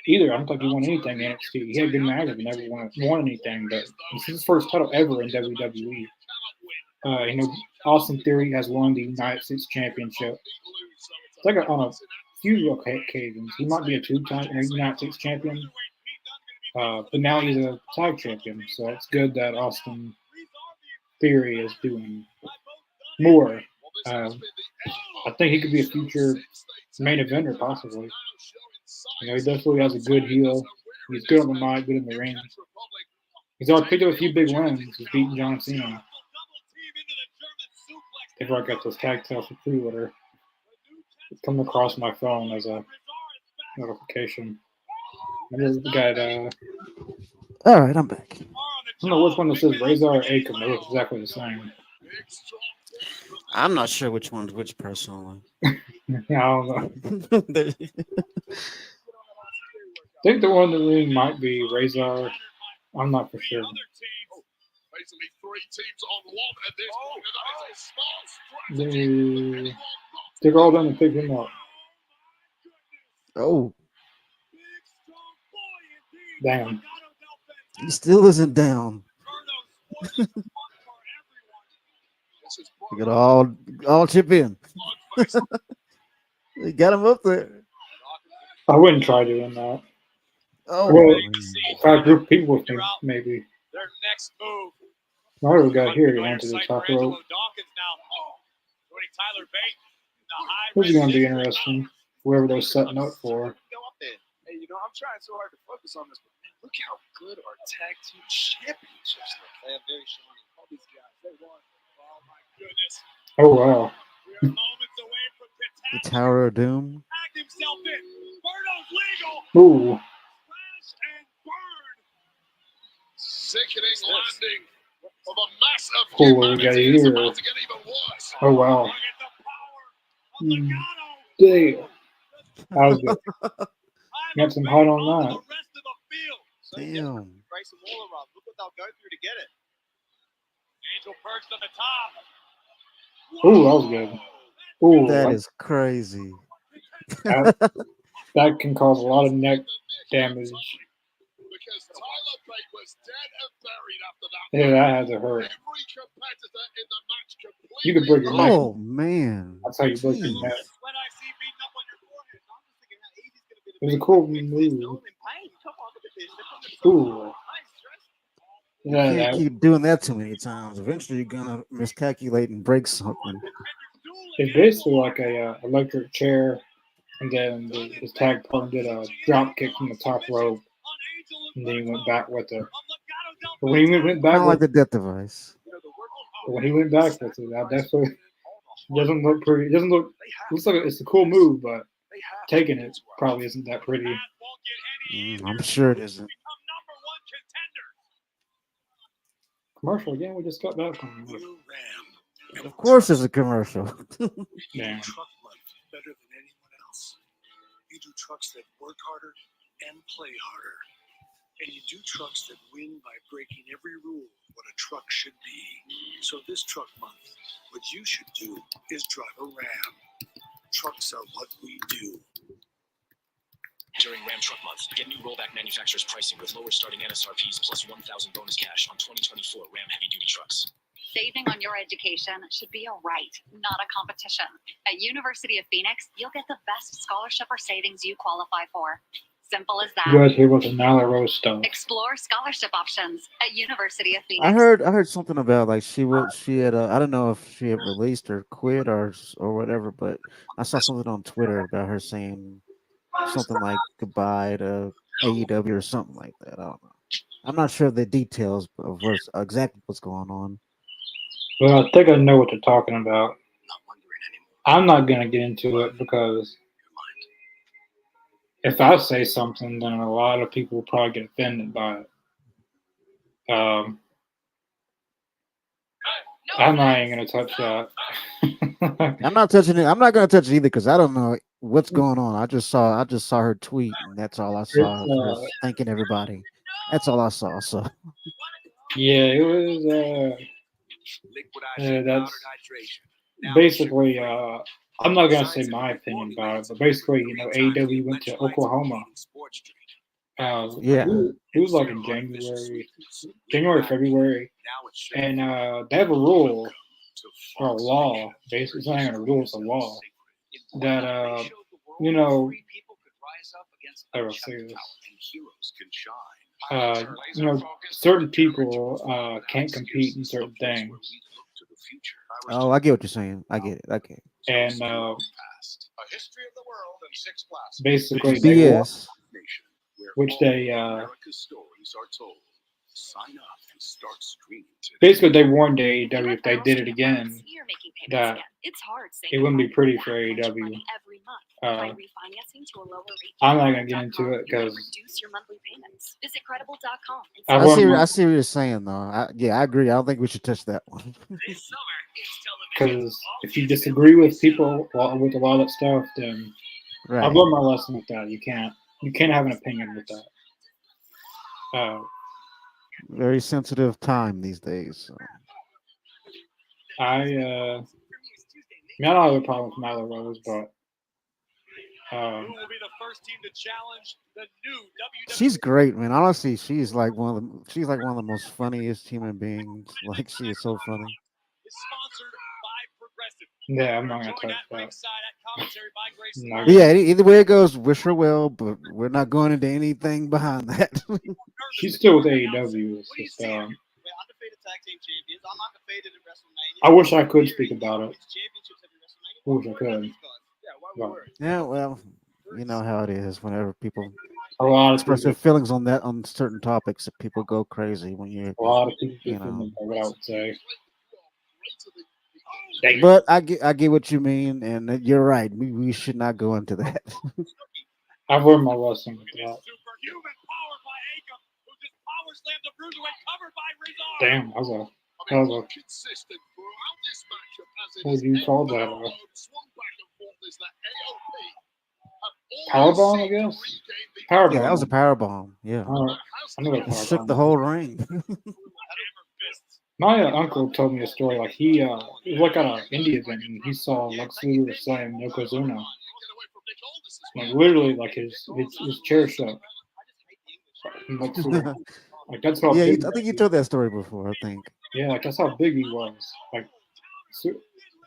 either. I don't think he won anything in NXT. He had good matches, but never won anything. But this is his first title ever in WWE. Austin Theory has won the United States Championship. It's like on a few occasions. He might be a two-time United States champion. But now he's a tag champion, so it's good that Austin Theory is doing more. I think he could be a future main eventer, possibly. He definitely has a good heel. He's good on the mic, good in the ring. He's already picked up a few big wins. He's beaten John Cena. Before I got this tag title for pre-order, it's coming across my phone as a notification. All right, I'm back. I don't know which one that says Razor or Akam. They look exactly the same. I'm not sure which one's which personally. I don't know. I think the one in the ring might be Razor. I'm not for sure. Basically, 3 teams on one at this point. They're all done to pick him up. Oh, Damn. he still isn't down. We got all chip in. They got him up there. I wouldn't try doing that. Oh, Well, if I group people with me, maybe. Their next move. What do we got here? He went to the top rope. This is going to be interesting. Whoever they're setting up for. Hey, I'm trying so hard to focus on this, but look how good our tag team championships look. They have very strong. All these guys, they won. Oh my goodness. Oh, wow. We are moments away from the Tower of Doom. tagged himself in. Birdo's legal. Ooh. Slash and burn. Sickening landing. of a massive Cool, what we got humanity is here. about to get even worse. Oh, wow. Look at the power of Legado. Damn. That was good. I'm Got some height on onto that. the rest of the field. Damn. Grayson Waller, Rob. Look what they'll go through to get it. Angel perched on the top. Ooh, that was good. Ooh, That is crazy. that can cause a lot of neck damage. Because Tyler Bate was dead and buried after that. Yeah, that had to hurt. Every competitor in the match completely. You could break your neck. Oh man. That's how you break your Jeez. neck. When I see beating up on your forehead, I'm just thinking how easy it's going to be to It was a beat cool you. It's move. no in pain. Come on, look at this. They're putting themselves Ooh. on high stress. You Yeah, can't that, keep doing that too many times. Eventually, you're gonna miscalculate and break something. it's basically like a electric chair, and then his tag partner did a drop kick from the top rope, and then he went back with it. But when he went back Kind of like with the death device. when he went back with it, that definitely doesn't look pretty. It doesn't look. Looks like it's a cool move, but taking it probably isn't that pretty. I'm sure it isn't. Commercial again. We just got back from. Of course, it's a commercial. Damn. Truck life better than anyone else. You do trucks that work harder and play harder. And you do trucks that win by breaking every rule of what a truck should be. So this truck month, what you should do is drive a Ram. Trucks are what we do. During Ram Truck Month, get new rollback manufacturer's pricing with lower starting NSRPs plus 1,000 bonus cash on 2024 Ram heavy-duty trucks. Saving on your education should be a right, not a competition. At University of Phoenix, you'll get the best scholarship or savings you qualify for. Simple as You that. guys hear about the Nyla Rose stuff? Explore scholarship options at University of Phoenix. I heard something about like she had I don't know if she had released or quit or whatever, but I saw something on Twitter about her saying something like goodbye to AEW or something like that. I don't know. I'm not sure the details of exactly what's going on. Well, I think I know what they're talking about. I'm not gonna get into it because if I say something, then a lot of people will probably get offended by it. I'm not even gonna touch that. I'm not touching it. I'm not gonna touch it either because I don't know what's going on. I just saw her tweet, and that's all I saw. Her thanking everybody. That's all I saw. So yeah, it was. That's basically. I'm not gonna say my opinion about it, but basically, AEW went to Oklahoma. Yeah. It was like in January, February, and they have a rule or a law. Basically, it's not even a rule; it's a law that how do I say this? Certain people can't compete in certain things. Oh, I get what you're saying. I get it. Okay. And basically, BS. Which they basically they warned AEW if they did it again that it wouldn't be pretty for AEW. I'm not gonna get into it because I see what you're saying though. I agree. I don't think we should touch that one. Because if you disagree with people with a lot of that stuff, then Right. I've learned my lesson with that. You can't have an opinion with that. Very sensitive time these days. So. I don't have a problem with Nyla Rose, but Who will be the first team to challenge the new WWE? She's great, man. Honestly, she's like one of the most funniest human beings. Like she is so funny. Is sponsored by Progressive. Yeah, I'm not gonna touch that. But yeah, either way it goes, wish her well, but we're not going into anything behind that. She's still with AEW. It's just, We're undefeated tag team champions. I'm undefeated in WrestleMania. I wish I could speak about it. I wish I could. Yeah, well, you know how it is. Whenever people A lot of express their people, feelings on certain topics, people go crazy when you're. a lot of people You know. what I would say. But I get what you mean, and you're right. We should not go into that. I've learned my lesson with that. Superhuman power by Akam, who just power slammed the Bruiserweight covered by Rizar. Damn, that was a That was a, consistent throughout this matchup as it what is do you call that? swung back and forth as the AOP Powerbomb, I guess? Power Yeah, that was a bomb. power bomb. Yeah, I know what a power shook bomb the is. whole ring. My uncle told me a story. Like he was like at an indie event and he saw Lex Luger slam Yokozuna. Like literally, like his chair shook. And Lex Luger. Like that's how Yeah, big. I think you told that story before. I think. Yeah, like that's how big he was. Like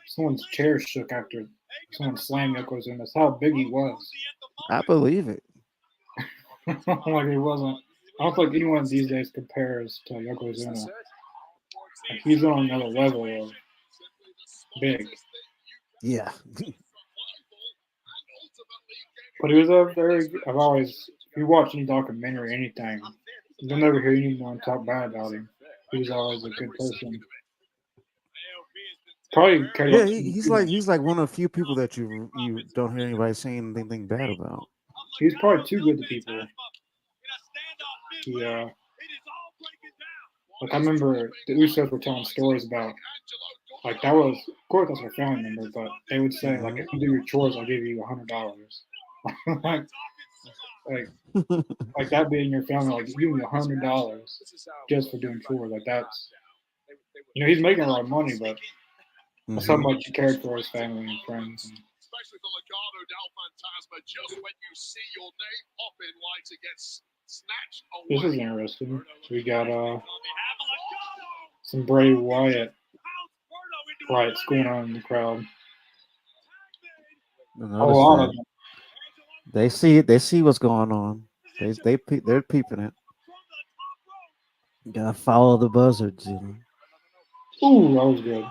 someone's chair shook after someone slammed Yokozuna. That's how big he was. I believe it. Like he wasn't. I don't think anyone these days compares to Yokozuna. Like he's on another level of big. Yeah. But he was a very. I've always, if you watch any documentary, anything, you'll never hear anyone talk bad about him. He was always a good person. Probably cared Yeah, about he's like one of the few people that you don't hear anybody saying anything bad about. He's probably too good to people. He like I remember the Usos were telling stories about like that was of course that's a family member, but they would say like if you do your chores, I'll give you $100. like that being your family, like give me $100 just for doing chores. Like that's he's making a lot of money, but that's how much he cared for his family and friends. And especially for Legado del Fantasma, just when you see your name pop in lights, it gets snatched away. this is interesting. So we got some Bray Wyatt riots going on in the crowd. They see it. They see what's going on. They're peeping it. You gotta follow the buzzards, Ooh, that was good.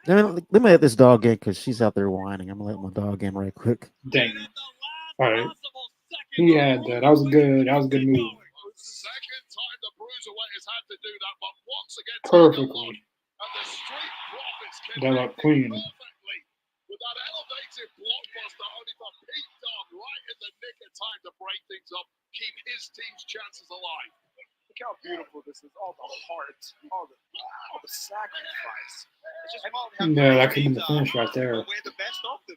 Let me let this dog in because she's out there whining. I'm gonna let my dog in right quick. Dang. All right. He had that. That was a good move. Second time the Bruiserweight has had to do that, but once again, Perfectly. and the Street Profits That looked clean. perfectly with that elevated blockbuster, only for Pete Dunne right in the nick of time to break things up, keep his team's chances alive. Look how beautiful this is. All the heart, all the sacrifice. No, that could have been the finish right there. We're the best of them.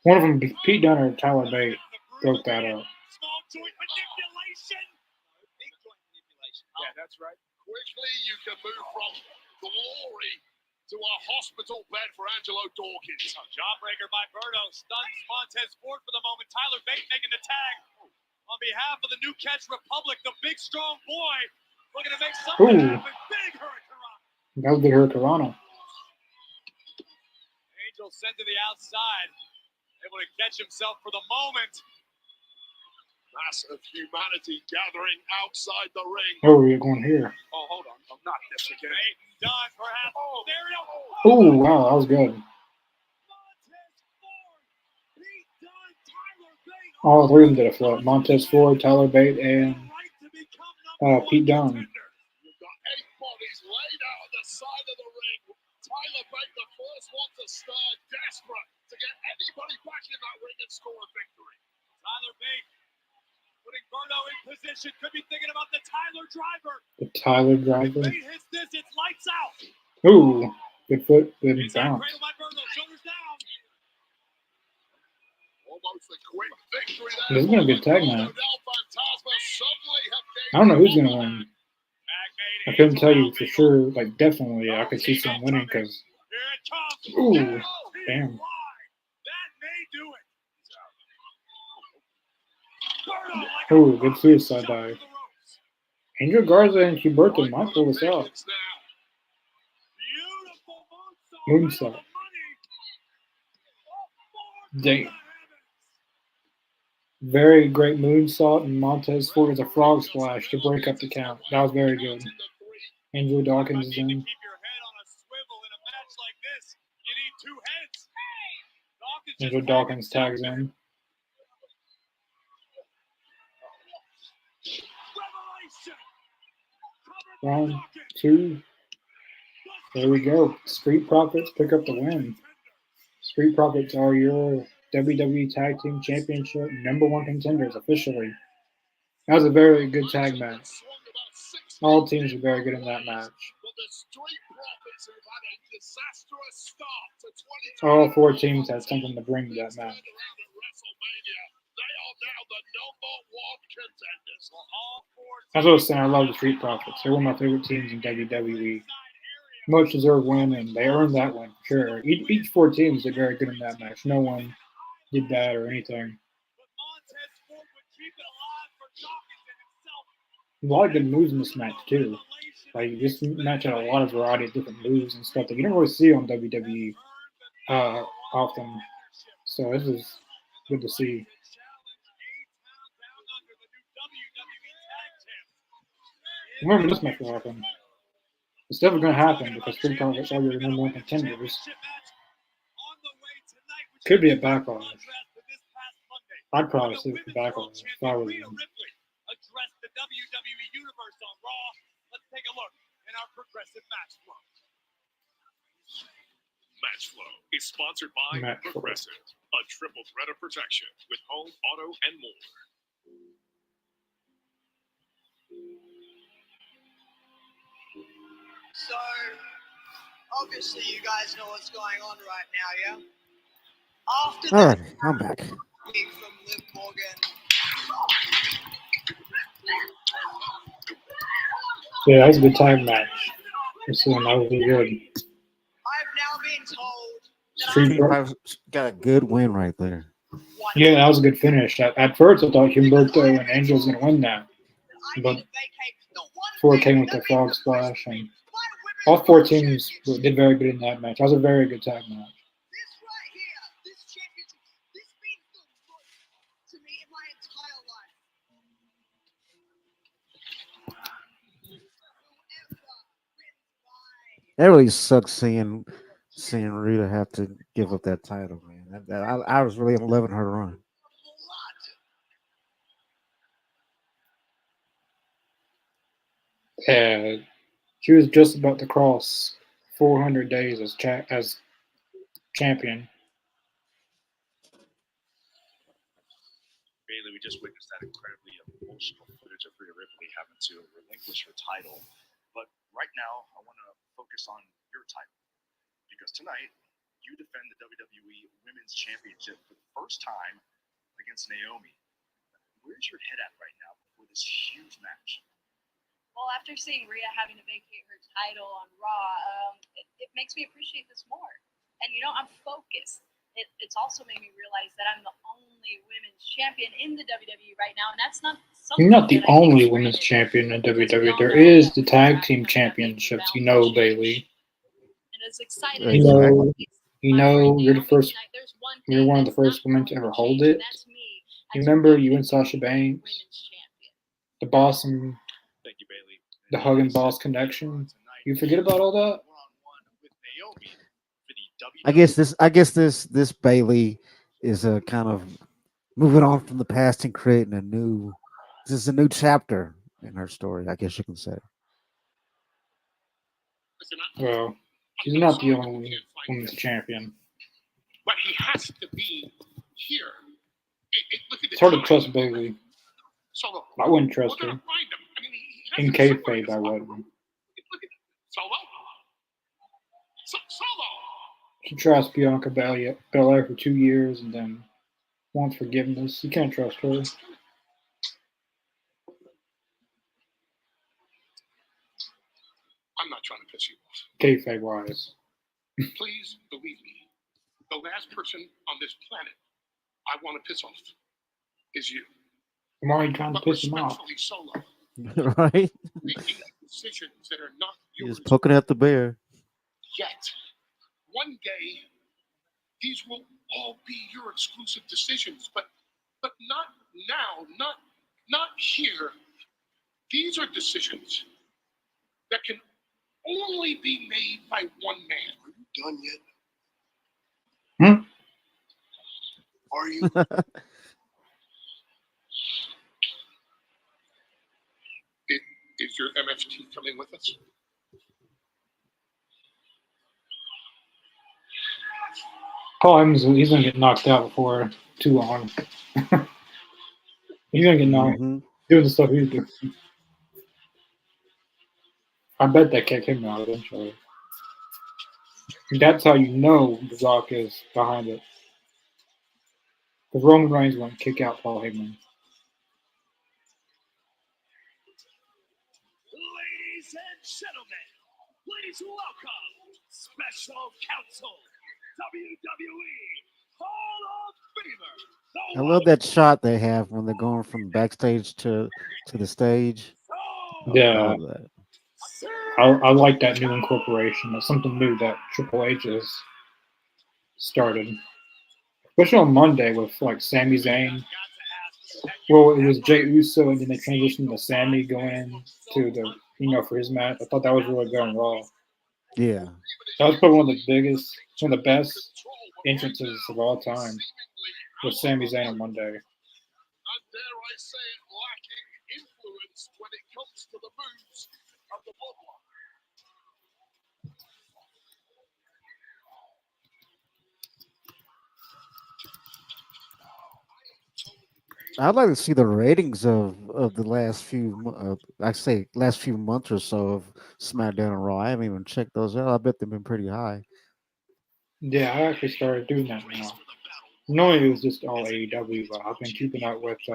One of them, Pete Dunne or Tyler Bate, broke that up. Small joint manipulation. Big joint manipulation. Yeah, that's right. Quickly, you can move from glory to a hospital bed for Angelo Dawkins. Jawbreaker by Berto stuns Montez Ford for the moment. Tyler Bate making the tag. On behalf of the New Catch Republic, the big strong boy looking to make something happen. Big Hurricanrana. That was the Hurricanrana. Angel sent to the outside, able to catch himself for the moment. Mass of humanity gathering outside the ring. Oh, we're going here. Oh, hold on. I'm not this again. Peyton Dunne, perhaps. There we go. Oh, wow, that was good. All three of them did a flip. Montez Ford, Tyler Bate, and Pete Dunne. You've got 8 bodies laid out on the side of the ring. Tyler Bate, the first one to stir, desperate to get anybody back in that ring and score a victory. Tyler Bate putting Berto in position. Could be thinking about the Tyler driver. The Tyler driver. Bate hits this, it's lights out. Ooh, good foot, good bounce. Cradle by Berto, shoulders down. Almost a quick victory there. This is going to be a tag match. I don't know who's going to win. I couldn't tell you for sure, like definitely. I could see some winning because. Ooh, damn. That may do it. Ooh, good suicide dive. Angel Garza and Huberto might pull this out. Moonsault. Dang. Very great moonsault, and Montez Ford is a frog splash to break up the count. That was very good. Angelo Dawkins is in. Keep your head on a swivel in a match like this. You need 2 heads. Angelo Dawkins tags in. Round 2. There we go. Street Profits pick up the win. Street Profits are your WWE Tag Team Championship #1 contenders officially. That was a very good tag match. All teams were very good in that match. But the Street Profits have had a disastrous start to 2020. All four teams had something to bring to that match. WrestleMania. They are now the #1 contenders. For all four As I was saying, I love the Street Profits. They're one of my favorite teams in WWE. Much deserved win, and they earned that win for sure. Each four teams did very good in that match. No one did bad or anything. But Montez Ford would keep it alive for Dawkins and himself. A lot of good moves in this match too. Like this match had a lot of variety of different moves and stuff that you don't really see on WWE often. So this is good to see. Remember this match will happen. It's definitely going to happen because Street Profits are your number one contenders. Could be a Backlash. I'd probably see it for Backlash if I was them. Address the WWE Universe on Raw. Let's take a look in our progressive match flow. Match Flow is sponsored by Match Flow. Progressive, a triple threat of protection with home, auto, and more. So, obviously, you guys know what's going on right now, yeah? After All the right, I'm back. week from Liv Morgan, Yeah, that was a good tag match. That was really good. I've now been told that Street I'm Profits got a good win right there. one Yeah, that was a good finish. At first, I thought Humberto and Angel was going to win that. I But need to vacate the one Ford thing came with the that frog means the splash, most to and me. My women's all four world teams championship. did very good in that match. That was a very good tag match. This right here, this championship, this means the most to me in my entire life. Whoever wins by That really sucks seeing Rita have to give up that title, man. I was really loving her run. blood. She was just about to cross 400 days as champion. Bailey, we just witnessed that incredibly emotional footage of Rhea Ripley having to relinquish her title. But right now, I want to focus on your title. Because tonight, you defend the WWE Women's Championship for the first time against Naomi. Where's your head at right now before this huge match? Well, after seeing Rhea having to vacate her title on Raw, it makes me appreciate this more. And, I'm focused. It's also made me realize that I'm the only women's champion in the WWE right now, and that's not something You're not the that I take only for women's granted, champion in because we WWE. all There know is that the tag women's team have been championships. bound to Bailey. And as excited Exactly. as You know, you're the first. You're one of the first women to ever hold it. You remember you and Sasha Banks, the boss and Thank you, Bailey. the hug and boss connection. You forget about all that? I guess this Bailey is a kind of moving on from the past and creating a new. This is a new chapter in her story. I guess you can say. Well, she's not the only women's champion. But he has to be here. Look at the It's hard to time. trust Bailey. Solo. I wouldn't trust We're her. gonna find him. I mean, he has In to be somewhere kayfabe, this I locker wouldn't. room. Look at Solo. Solo. She trusts Bianca Belair for 2 years and then wants forgiveness. You can't trust her. I'm not trying to piss you off. Kayfabe wise. Please believe me. The last person on this planet I want to piss off is you. Why are you trying to But piss him off? respectfully, Solo, Right? making decisions that are not You're yours just poking at the bear. yet. One day, these will all be your exclusive decisions, but not now, not here. These are decisions that can only be made by one man. Are you done yet? Hmm? Are you? Is your MFT coming with us? Paul Evans, he's going to get knocked out before too long. He's going to get knocked Mhm. doing the stuff he's doing. I bet they kick him out eventually. That's how you know The Rock is behind it. Because Roman Reigns won't kick out Paul Heyman. Ladies and gentlemen, please welcome Special Counsel, WWE Hall of Famer. I love that shot they have when they're going from backstage to the stage. I Yeah, love that. I like that new incorporation. That's something new that Triple H has started. Especially on Monday with like Sami Zayn. Well, it was Jey Uso, and then they transitioned to Sami going in to the for his match. I thought that was really good and Raw. Yeah. That was probably one of the best entrances of all time with Sami Zayn on Monday. And dare I say it, lacking influence when it comes to the moves of the bloodline. I'd like to see the ratings of the last last few months or so of SmackDown and Raw. I haven't even checked those out. I bet they've been pretty high. Yeah, I actually started doing that now. Normally it was just all AEW, but I've been keeping up with that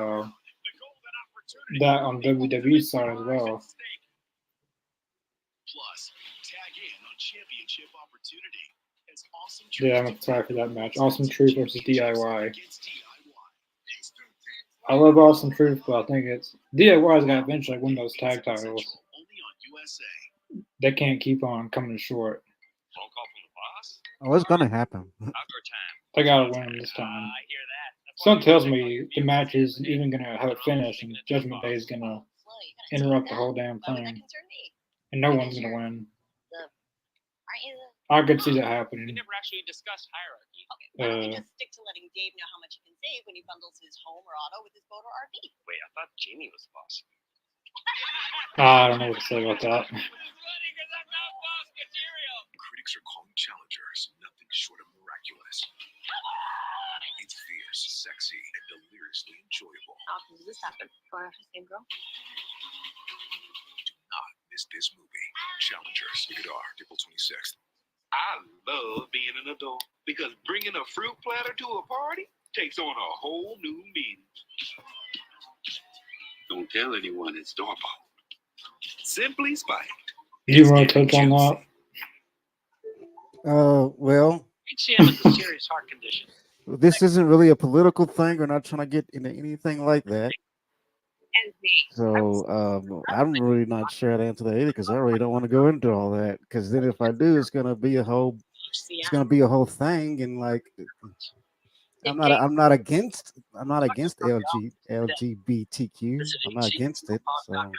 on WWE side as well. Plus, tag in on championship opportunity. As Awesome Yeah, I'm excited for that match. Awesome Truth versus DIY. I love Awesome Truth, but I think it's DIY's got to eventually win those tag titles. Only on USA. They can't keep on coming short. Phone call from the boss? Oh, it's gonna happen. Outdoor time. They gotta win them this time. I hear that. That's Something why tells they me call the you match Fuse. isn't even gonna have a finish, and Judgment Day is gonna interrupt the whole damn Why would that thing, concern me? and no one's gonna win. Aren't you the... I could see that We happening. never actually discussed hierarchy. Okay, why don't we Uh, just stick to letting Dave know how much he can save when he bundles his home or auto with his boat or RV? Wait, I thought Jamie was the boss. I don't know what to say about that. Critics are calling Challengers nothing short of miraculous. It's fierce, sexy, and deliriously enjoyable. How often does this happen? Going after the same girl? Do not miss this movie. Challengers, rated R, April 26th. I love being an adult because bringing a fruit platter to a party takes on a whole new meaning. Don't tell anyone it's store-bought. Simply spiked. You want to touch on that? Well, HCM is a serious heart condition. this isn't really a political thing. We're not trying to get into anything like that. And me. So I'm really not sure how to answer that either because I really don't want to go into all that. Because then if I do, it's gonna be a whole thing, and like I'm not against LGBTQ. I'm not against it. So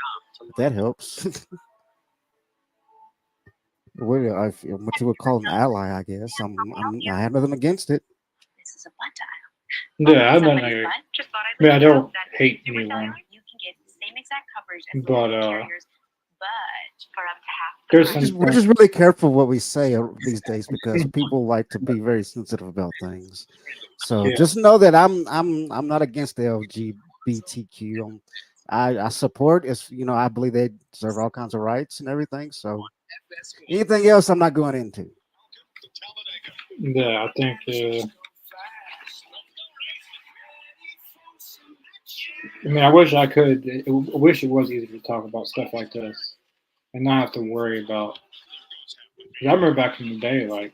if that helps. What you would call an ally, I guess. I have nothing against it. This is a butt dial. Yeah, I'm not. Just thought I mean, I don't that hate consumer anyone, dial, you can get the same exact coverage as but local carriers, but for up to half. there's We're just really careful what we say these days because people like to be very sensitive about things. So Yeah. just know that I'm not against the LGBTQ. I support it's I believe they deserve all kinds of rights and everything. So anything else I'm not going into. Yeah, I think. I mean, I wish I could. I wish it was easy to talk about stuff like this and not have to worry about. 'Cause I remember back in the day, like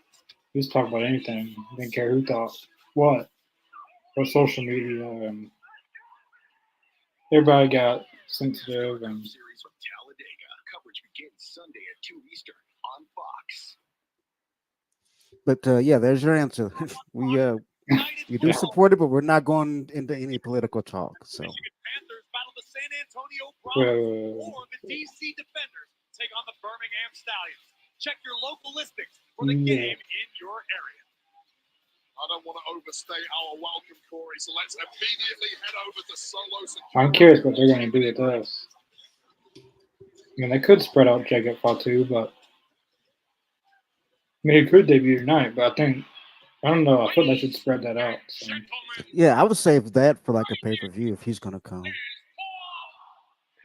we used to talk about anything. Didn't care who thought what. Or social media, and everybody got sensitive and. Series from Talladega. Coverage begins Sunday at 2 Eastern on Fox. But yeah, there's your answer. We do support it, but we're not going into any political talk. So. Panthers battle the San Antonio Browns, or the DC Defenders take on the Birmingham Stallions. Check your local listings for the game in your area. I don't want to overstay our welcome, Corey, so let's immediately head over to Solo Security. I'm curious what they're going to do with this. I mean, they could spread out Jacob Fatu, but I mean, he could debut tonight. But I don't know. I thought they should spread that out. So. Yeah, I would save that for like a pay-per-view if he's gonna come.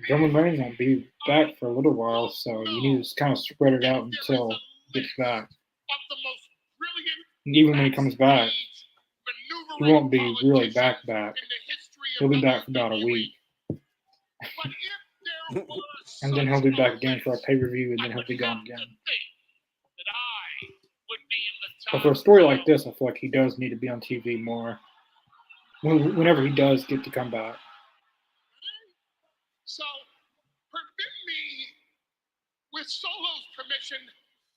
Roman Reigns won't be back for a little while, so you need to kind of spread it out until he gets back. And even when he comes back, he won't be really back. He'll be back for about a week. And then he'll be back again for a pay-per-view, and then he'll be gone again. But for a story like this, I feel like he does need to be on TV more. Whenever he does get to come back. So, permit me, with Solo's permission,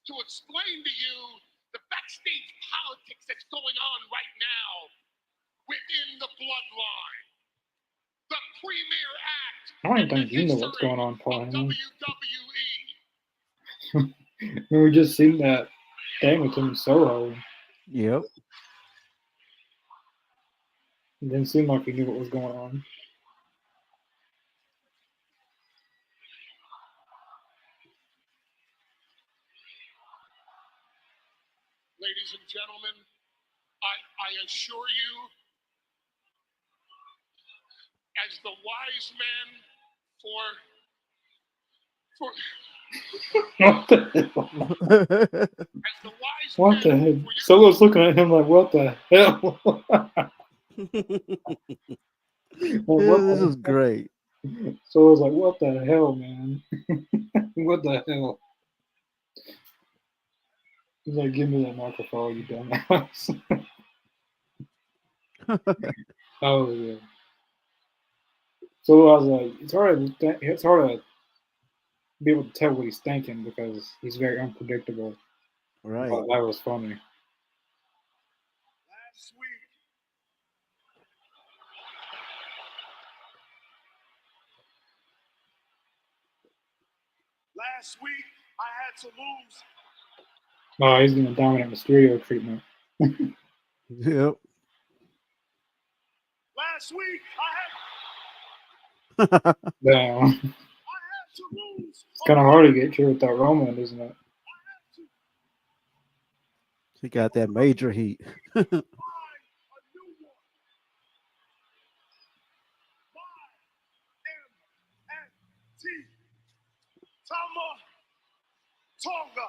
to explain to you the backstage politics that's going on right now within the bloodline. The premier act. I don't even think you know what's going on, Paul Heyman. WWE. We just seen that thing with him and Soho. Yep. It didn't seem like he knew what was going on. Ladies and gentlemen, I assure you, as the wise man What the hell? What the hell? Solo's looking at him like, what the hell? This is great. Solo's like, what the hell, man? What the hell? He's like, give me that microphone, you dumbass. Oh, yeah. So I was like, it's hard to be able to tell what he's thinking because he's very unpredictable. Right. But that was funny. Last week, I had to lose. Oh, he's gonna dominate Mysterio treatment. Yep. Last week, Damn. I had to lose. It's kind of hard to get through with that Roman, isn't it? He got that major heat. Tonga.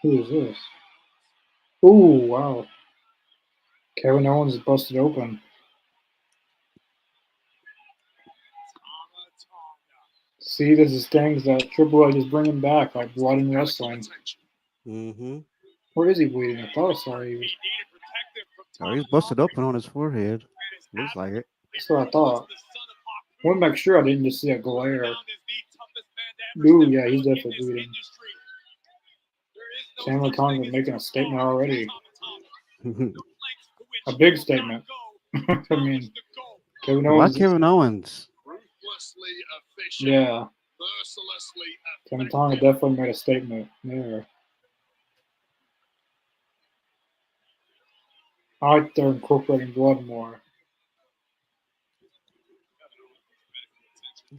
Who is this? Ooh, wow. Kevin Owens is busted open. See, this is things that Triple H is bringing back, like blood and wrestling. Mm-hmm. Where is he bleeding? I thought I saw he was. Oh, he's busted open on his forehead. Looks like it. That's what I thought. I want to make sure I didn't just see a glare. Ooh, yeah, he's definitely bleeding. Samuel Tonga making a statement already. A big statement. I mean, Kevin Owens. Why Kevin Owens? Yeah. Kevin Tonga definitely made a statement there. I like they're incorporating blood more.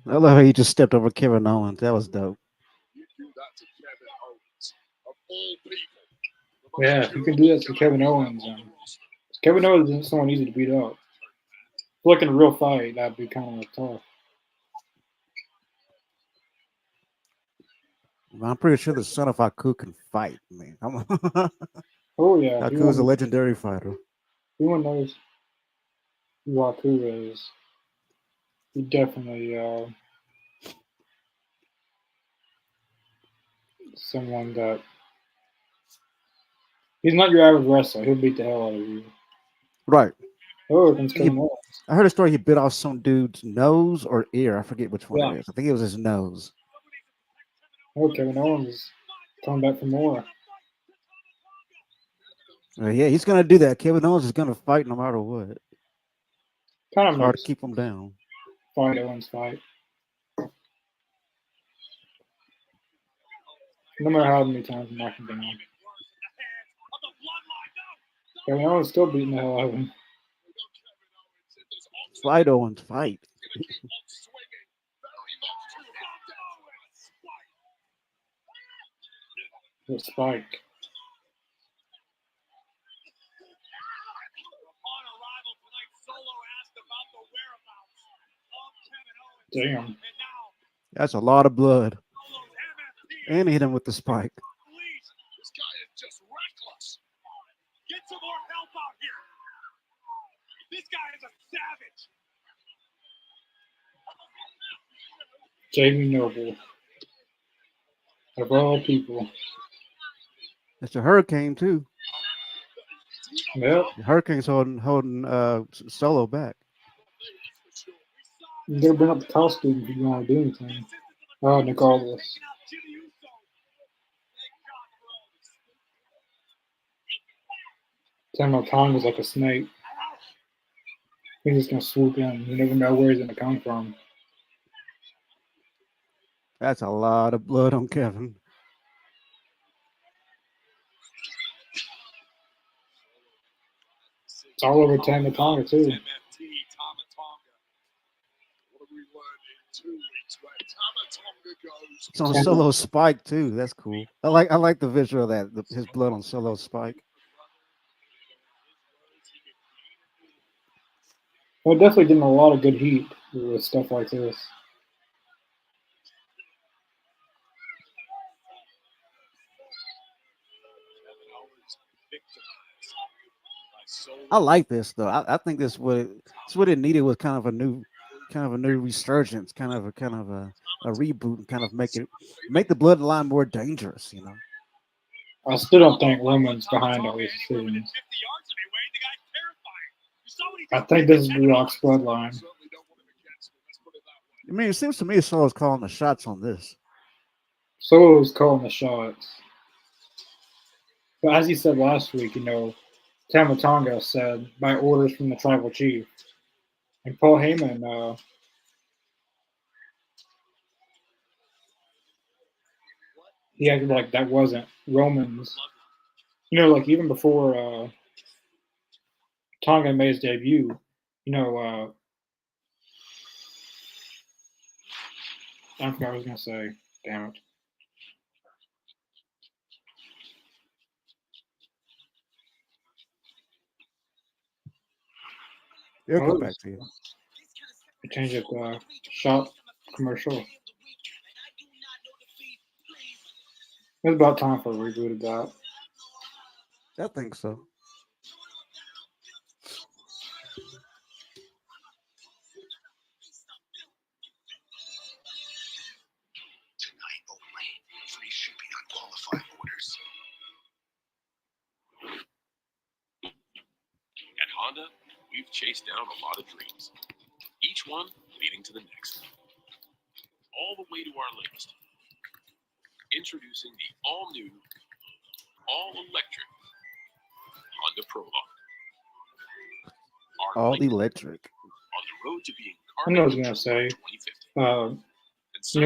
I love how he just stepped over Kevin Owens. That was dope. Yeah, if you can do that to Kevin Owens, Kevin Owens isn't someone easy to beat up. Like in a real fight, that'd be kind of tough. I'm pretty sure the son of Aku can fight, man. Oh yeah, Aku is a legendary fighter. Everyone knows who Aku is. He definitely someone that he's not your average wrestler. He'll beat the hell out of you. Right. Oh, against Kevin Owens. I heard a story he bit off some dude's nose or ear. I forget which one it is. I think it was his nose. Oh, Kevin Owens is coming back for more. Yeah, he's gonna do that. Kevin Owens is gonna fight no matter what. Kind of hard to keep him down. Fight Owens fight. No matter how many times I'm knocking down. Kevin Owens still beating the hell out of him. Fight Owens, fight. The spike. Damn. That's a lot of blood. And he hit him with the spike. This guy is just reckless. Get some more help out here. This guy is a savage. Jamie Noble. Of all people. It's a hurricane too. Yep. The Hurricane's holding Solo back. You gotta bring up the costume if you want to do anything. Oh, Nicholas. Tong is like a snake. He's just gonna swoop in. You never know where he's gonna come from. That's a lot of blood on Kevin. It's all over Tonga too. It's on Solo's spike too. That's cool. I like the visual of that. His blood on Solo's spike. We're definitely getting a lot of good heat with stuff like this. I like this though. I think this what it needed was kind of a new resurgence, kind of a reboot, and kind of make the bloodline more dangerous. You know. I still don't think Roman's behind all these decisions. I think this is Rock's bloodline. I mean, it seems to me Solo's calling the shots on this. Solo's calling the shots. But as he said last week, Tama Tonga said by orders from the tribal chief. And Paul Heyman, he acted like that wasn't Roman's. Like even before Tonga made his debut, I forgot what I was going to say. Damn it. It'll come back to you. Change of shop commercial. It's about time for a reboot of that. I think so. Tonight only, free shipping on qualified orders. At Honda, we've chased down a lot of dreams, each one leading to the next. All the way to our latest. Introducing the all-new, all-electric Honda Prologue. All electric. On the road to being I know what I was going to say.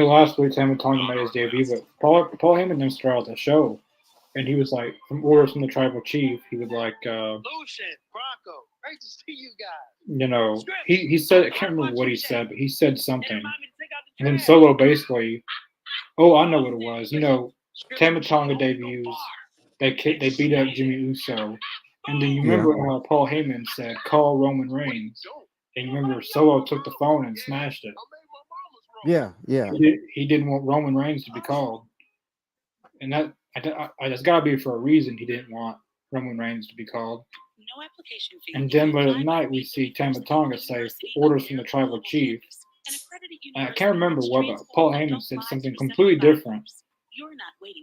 Last week Tama Tonga made his debut, but Paul Heyman didn't start out the show. And he was like, from orders from the tribal chief, he was like, Lucian, Bronco, great to see you guys. He said, I can't remember what he said, but he said something. And then Solo basically, I know what it was. Tama Tonga debuts, they beat up Jimmy Uso. And then you remember how Paul Heyman said, call Roman Reigns. And you remember Solo took the phone and smashed it. Yeah. He didn't want Roman Reigns to be called. And that it's got to be for a reason he didn't want Roman Reigns to be called. No application fee. And then but at night we see Tama Tonga say orders from the tribal chief. And I can't remember what, but Paul Heyman said something completely different.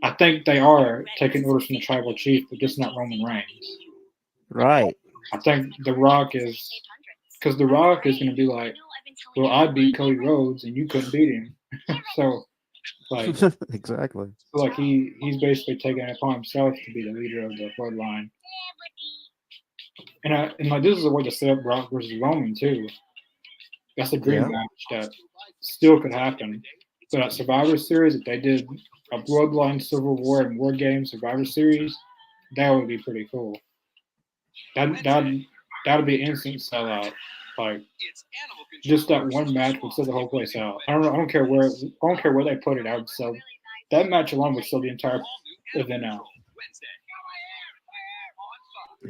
I think they are taking orders from the tribal chief, but just not Roman Reigns. Right. I think The Rock is, because The Rock is going to be like, well, I beat Cody Rhodes and you couldn't beat him. So, like, exactly. Like he's basically taking it upon himself to be the leader of the bloodline. And like this is a way to set up Brock versus Roman too. That's a dream match that still could happen. But at Survivor Series, if they did a Bloodline Civil War and War Games Survivor Series, that would be pretty cool. That'd be an instant sellout. Like just that one match would sell the whole place out. I don't care where they put it. I would sell that match alone would sell the entire event out.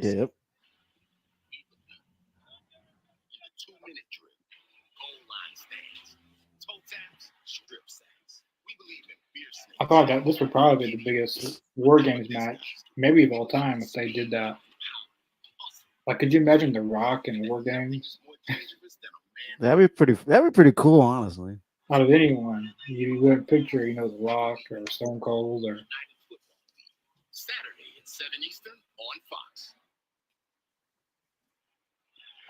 Yep. I thought that this would probably be the biggest War Games match, maybe of all time, if they did that. Like, could you imagine The Rock in War Games? That'd be pretty cool, honestly. Out of anyone, you wouldn't picture, The Rock or Stone Cold or. Saturday at 7 Eastern on Fox.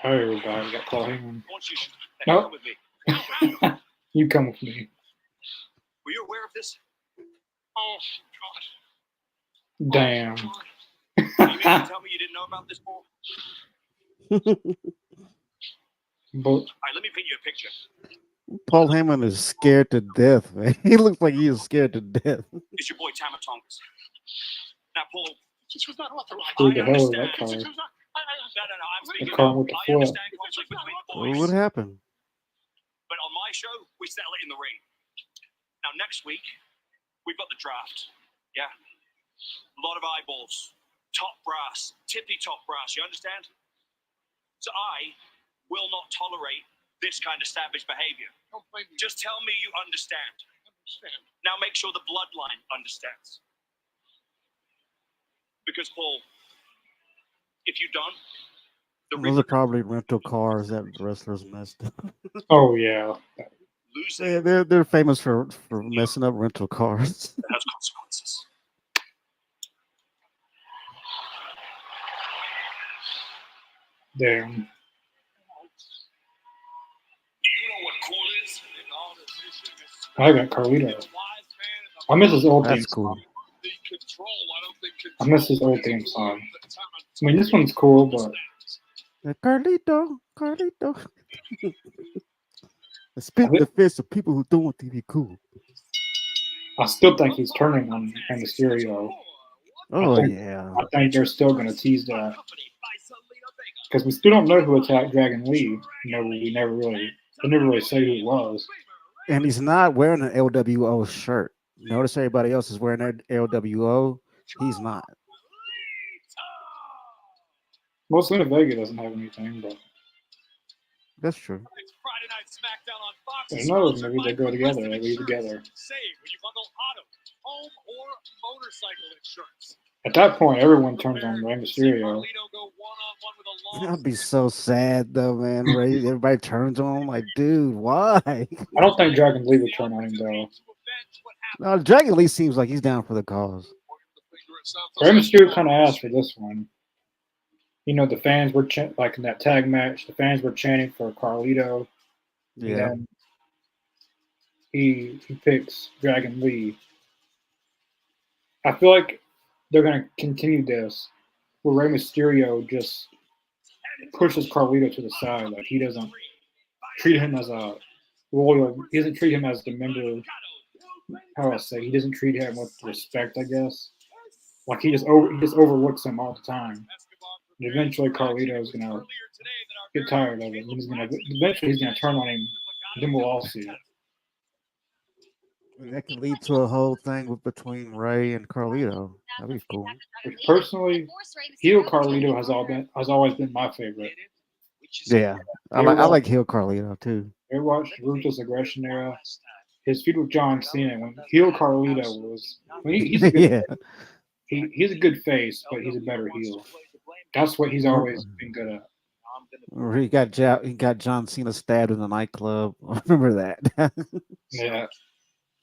Hi, everybody. Got Paul Heyman. I want you to Nope. come with me. You come with me. Were you aware of this? Oh, God. Damn. You mean to tell me you didn't know about this, Paul? But All right, let me paint you a picture. Paul Heyman is scared to death, man. He looks like he is scared to death. It's your boy Tamatongas. Now, Paul, This was not authorized. who the hell is that understand. card? This was not. No, I'm The speaking. card with the I foot. understand conflict between boys, What happened? but on my show, we settle it in the ring. Now, next week, we've got the draft. Yeah. A lot of eyeballs. Top brass. Tippy top brass. You understand? So I will not tolerate this kind of savage behavior. Don't blame me. Just tell me you understand. Understand. Now make sure the bloodline understands. Because, Paul, if you don't, Those are probably rental cars that wrestlers messed up. Oh, yeah. losing They're famous for messing up rental cars. has consequences. Damn. Do you know what cool is? I got Carlito. I miss his old theme That's cool. song. I miss his old theme song. I mean, this one's cool, but Carlito. Spit the fist of people who don't want to be cool. I still think he's turning on Rey Mysterio. Oh, I think, yeah. I think they're still going to tease that. Because we still don't know who attacked Dragon Lee. They never really say who it was. And he's not wearing an LWO shirt. Notice everybody else is wearing their LWO. He's not. Well, Selena Vega doesn't have anything, but That's true. It's Friday Night SmackDown on Fox. who knows? Maybe they go together. They leave together. Save when you bundle auto, home, or motorcycle insurance. At that point, everyone turns on Rey Mysterio. That'd be so sad, though, man. Ray, everybody turns on him. Like, dude, why? I don't think Dragon Lee would turn on him, though. No, Dragon Lee seems like he's down for the cause. Rey Mysterio kind of asked for this one. The fans were like in that tag match. The fans were chanting for Carlito. Yeah. And he picks Dragon Lee. I feel like they're gonna continue this, where Rey Mysterio just pushes Carlito to the side. Like he doesn't treat him as a loyal. He doesn't treat him as the member. How do I say? He doesn't treat him with respect, I guess. Like he just overlooks him all the time. And eventually, Carlito is gonna get tired of it. He's gonna turn on him. Then we'll all see it. That could lead to a whole thing between Ray and Carlito. That'd be cool. Personally, heel Carlito has always been my favorite. Yeah, I like heel Carlito too. Ever watched Ruthless Aggression era? His feud with John Cena when heel Carlito was. He's a good, he's a good face, but he's a better heel. That's what he's always been good at. He got John Cena stabbed in the nightclub. I remember that. Yeah.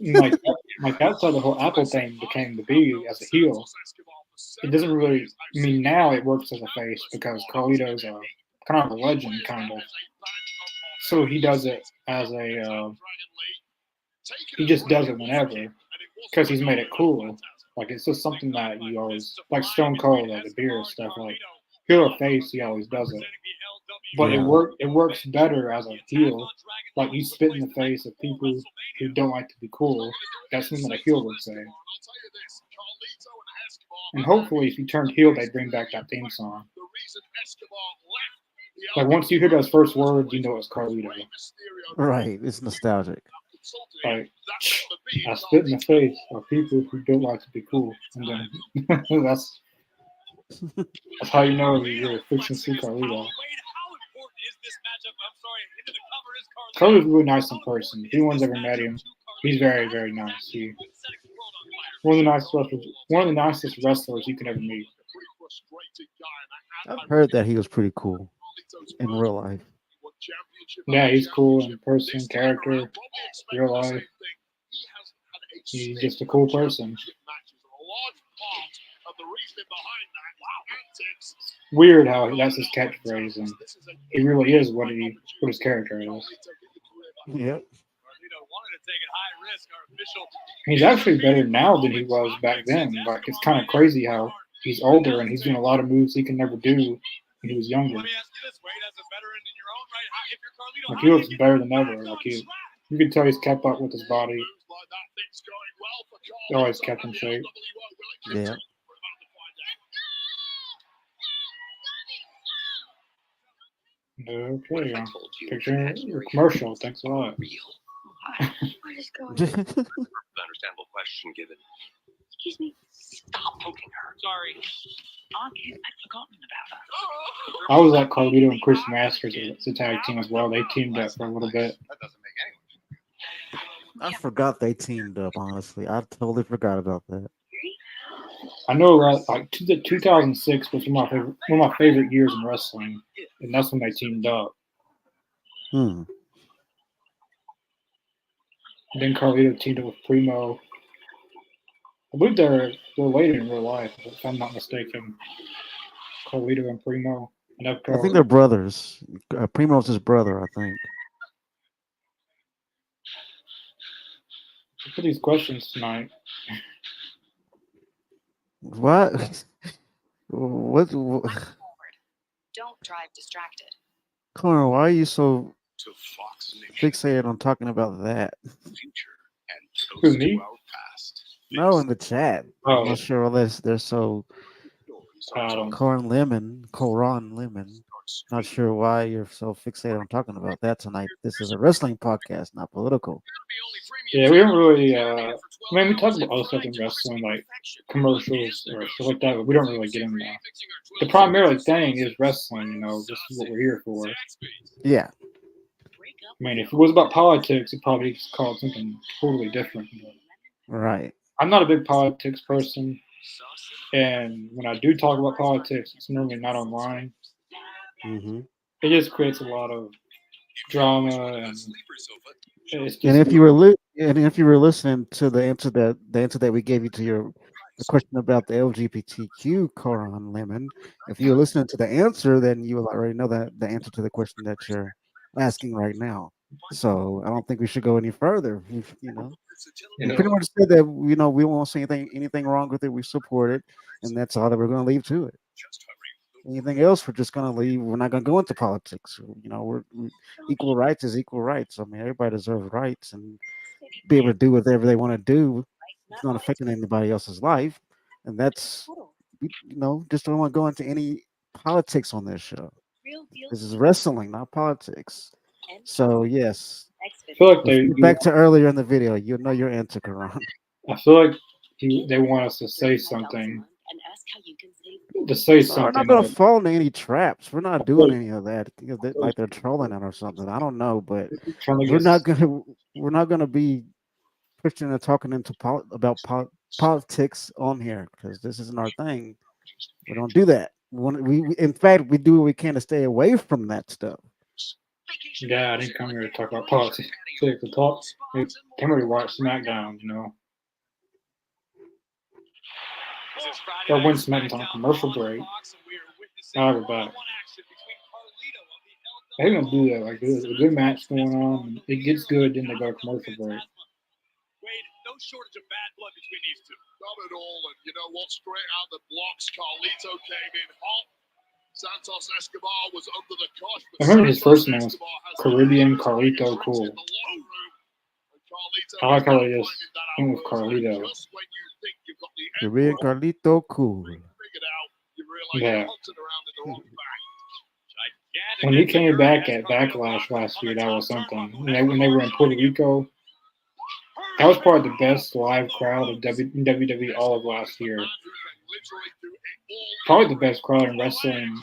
Like that's how the whole Apple thing became to be as a heel. It doesn't really. I mean, now it works as a face because Carlito's a kind of a legend, kind of. So he does it as a. He just does it whenever, because he's made it cool. Like it's just something that you always like Stone Cold, like the beer stuff. Like heel or face, he always does it. But it works better as a heel. Like you spit in the face of people who don't like to be cool. That's something that a heel would say. And hopefully, if you turned heel, they'd bring back that theme song. Like once you hear those first words, you know it's Carlito. Right, it's nostalgic. Like I spit in the face of people who don't like to be cool, and then that's how you know you're a fiction see Carlito. Carlito's really nice in person. If anyone's ever met him, he's very, very nice. one of the nicest wrestlers you can ever meet. I've heard that he was pretty cool in real life. Yeah, he's cool in person, character, real life. He's just a cool person. Weird how that's his catchphrase, and he really is what his character is. Yep. He's actually better now than he was back then. Like, it's kind of crazy how he's older and he's doing a lot of moves he can never do when he was younger. Like, he looks better than ever. Like, you can tell he's kept up with his body. He always kept in shape. Yeah. Okay, picture commercial. Thanks a lot. Understandable question given. Excuse me. Stop poking her. Sorry. I'd forgotten about her. I was like Carlito and Chris Masters as a tag team as well. They teamed up for a little bit. That doesn't make any. I forgot they teamed up, honestly. I totally forgot about that. I know, like 2006 was one of my favorite years in wrestling, and that's when they teamed up. Hmm. And then Carlito teamed up with Primo. I believe they're related in real life, if I'm not mistaken. Carlito and Primo. I think they're brothers. Primo's his brother, I think. Look at these questions tonight. What? What? Don't drive distracted. Connor, why are you so To Fox Nation, fixated on talking about that? future and Who, toast me? to our past. No, in the chat. Oh. I'm not sure unless they're so I don't. Coron Lemon. Not sure why you're so fixated on talking about that tonight. This is a wrestling podcast, not political. Yeah, we don't really. I mean, we talk about other stuff in wrestling, like commercials or stuff like that, but we don't really get into that. The primary thing is wrestling. You know, this is what we're here for. Yeah. I mean, if it was about politics, it'd probably be called something totally different. But Right. I'm not a big politics person, and when I do talk about politics, it's normally not online. Mm-hmm. It just creates a lot of drama, and it's just. And if you were listening to the answer that we gave you to the question about the LGBTQ Coron Lemon, if you were listening to the answer, then you will already know that the answer to the question that you're asking right now. So I don't think we should go any further. We pretty much said that we won't see anything wrong with it. We support it, and that's all that we're going to leave to it. Anything else, we're just going to leave. We're not going to go into politics. We're equal rights is equal rights. I mean, everybody deserves rights and be able to do whatever they want to do. It's not affecting anybody else's life, and that's just don't want to go into any politics on this show. This is wrestling, not politics. So yes, I feel like back to earlier in the video. You know your answer, Karan. I feel like they want us to say something. To say something. We're not going to fall into any traps. We're not doing any of that. Like they're trolling it or something. I don't know, but we're not gonna be pushing and talking about politics on here because this isn't our thing. We don't do that. In fact, we do what we can to stay away from that stuff. Yeah, I didn't come here to talk about politics. I came here to watch SmackDown, Or when SmackDown's on a commercial break. I'll go back. They're going to do that. Like, there's a good match going on, and it gets good, then they go to commercial break. No shortage of bad blood between these two. Not at all, and you know what? Straight out the blocks, Carlito came in hot. Santos Escobar was under the cosh. I remember his first name was Caribbean Carlito Cool. I like how they just went with Carlito. Caribbean Carlito Cool. Yeah. When he came back at Backlash last year, that was something. When they were in Puerto Rico, that was probably the best live crowd of WWE all of last year. Probably the best crowd in wrestling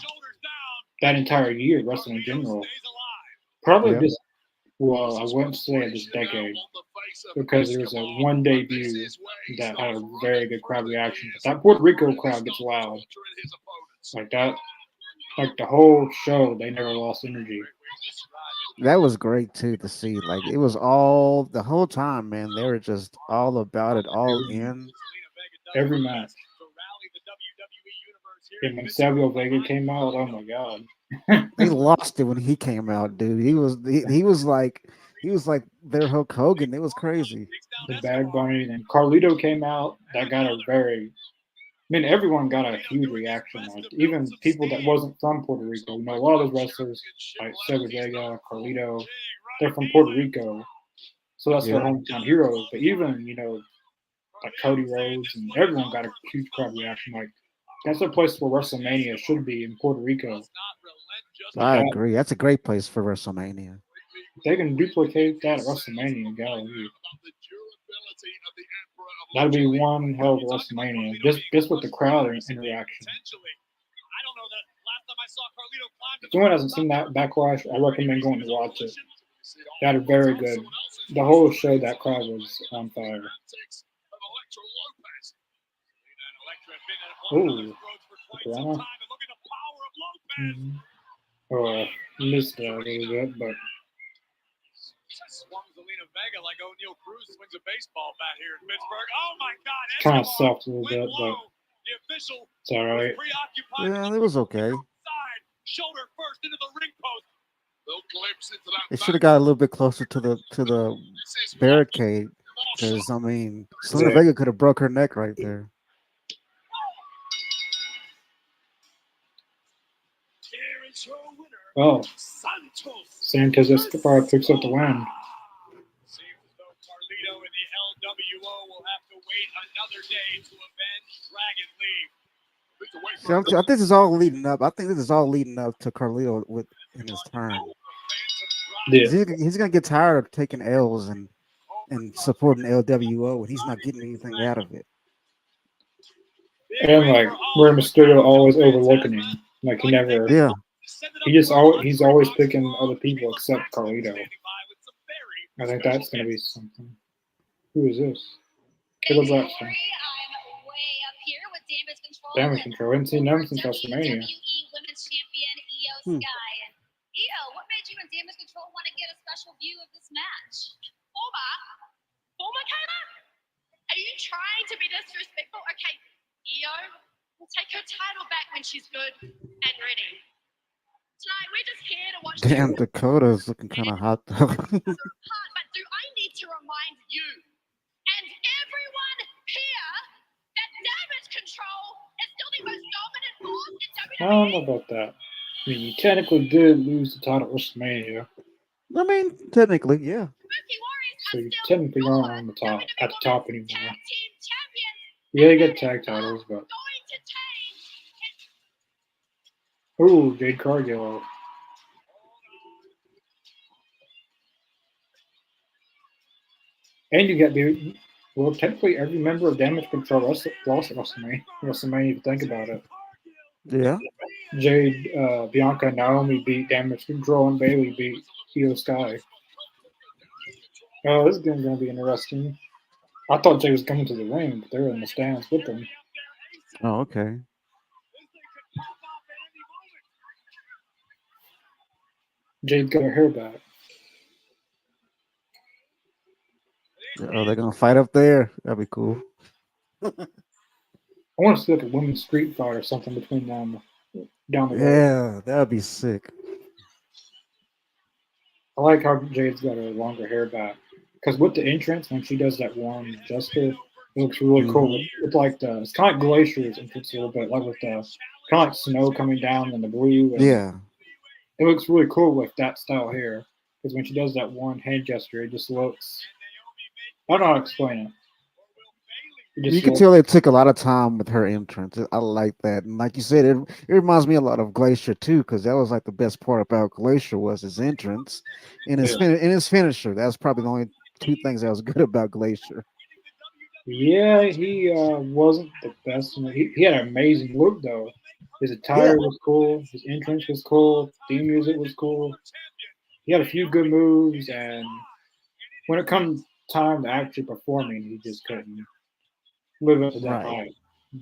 that entire year, wrestling in general. Probably I wouldn't say this decade. because there was a one debut that had a very good crowd reaction. But that Puerto Rico crowd gets loud like that. Like the whole show, they never lost energy. That was great too to see. Like it was all the whole time, man. They were just all about it, all in. Every match. And when Savio Vega came out, oh my god. They lost it when he came out, dude. He was like their Hulk Hogan. It was crazy. The Bad Bunny and Carlito came out. That got a very I mean, everyone got a huge reaction. Like even people that wasn't from Puerto Rico. You know, a lot of those wrestlers, like Savio Vega, Carlito, they're from Puerto Rico, so that's their Yeah. hometown heroes. But even like Cody Rhodes and everyone got a huge crowd reaction. Like that's a place where WrestleMania should be in Puerto Rico. Like I that, agree. That's a great place for WrestleMania. if they can duplicate that at WrestleMania, golly, that'd be one hell of a WrestleMania. Just with the crowd interaction. If anyone hasn't seen that Backlash, I recommend going to watch it. That is very good. The whole show, that crowd was on fire. Ooh, Corona. Mm-hmm. Oh, missed that a little bit, but Swung Zelina Vega like O'Neal Cruz swings a baseball bat here in Pittsburgh. Oh my God! kind of soft a little bit, but it's all right. Yeah, it was okay. Shoulder first into the ring post. They should have got a little bit closer to the barricade because I mean, Selena Vega could have broke her neck right there. Oh, Santos Escobar picks up the win. Seems as though Carlito and the LWO will have to wait another day to avenge Dragon League. See, I think this is all leading up. I think this is all leading up to Carlito in his turn. Yeah. He's gonna get tired of taking L's and supporting LWO, and he's not getting anything out of it. And like Rey Mysterio always overlooking him, like he never. Yeah. He's always picking other people except Carlito. I think that's gonna be something. Who is this? Caleb Blackstone. Damage Control. I haven't seen them since WrestleMania. EO, what made you and Damage Control want to get a special view of this match? Former Kayla? Are you trying to be disrespectful? Okay, EO will take her title back when she's good and ready. Tonight, we're just here to watch. Damn, Dakota's looking kind of hot though. But do I need to remind you and everyone here that Damage Control is still the most dominant force in WWE? I don't know about that. I mean, you technically did lose the title at WrestleMania. I mean, technically, yeah. So you technically aren't on the top at the top anymore. Yeah, you got tag titles, but ooh, Jade Cargill. And you got technically every member of Damage Control lost at WrestleMania. WrestleMania, if you think about it. Yeah. Jade, Bianca, and Naomi beat Damage Control, and Bayley beat Io Sky. Oh, this is going to be interesting. I thought Jay was coming to the ring, but they're in the stands with them. Oh, okay. Jade got her hair back. Oh, they're gonna fight up there. That'd be cool. I want to see like a women's street fight or something between them down the road. Yeah, that'd be sick. I like how Jade's got her longer hair back. Because with the entrance, when she does that one gesture, it looks really cool. It's like it's kind of like Glacier's entrance a little bit, like with the kind of like snow coming down in the blue. And yeah. It looks really cool with that style hair. Because when she does that one hand gesture, it just looks. I don't know how to explain it. You can tell it took a lot of time with her entrance. I like that, and like you said, it reminds me a lot of Glacier too, because that was like the best part about Glacier was his entrance and his finisher. That's probably the only two things that was good about Glacier. Yeah, he wasn't the best. He had an amazing look though. His attire was cool. His entrance was cool. Theme music was cool. He had a few good moves, and when it comes time to actually performing, he just couldn't live up to that Right. hype.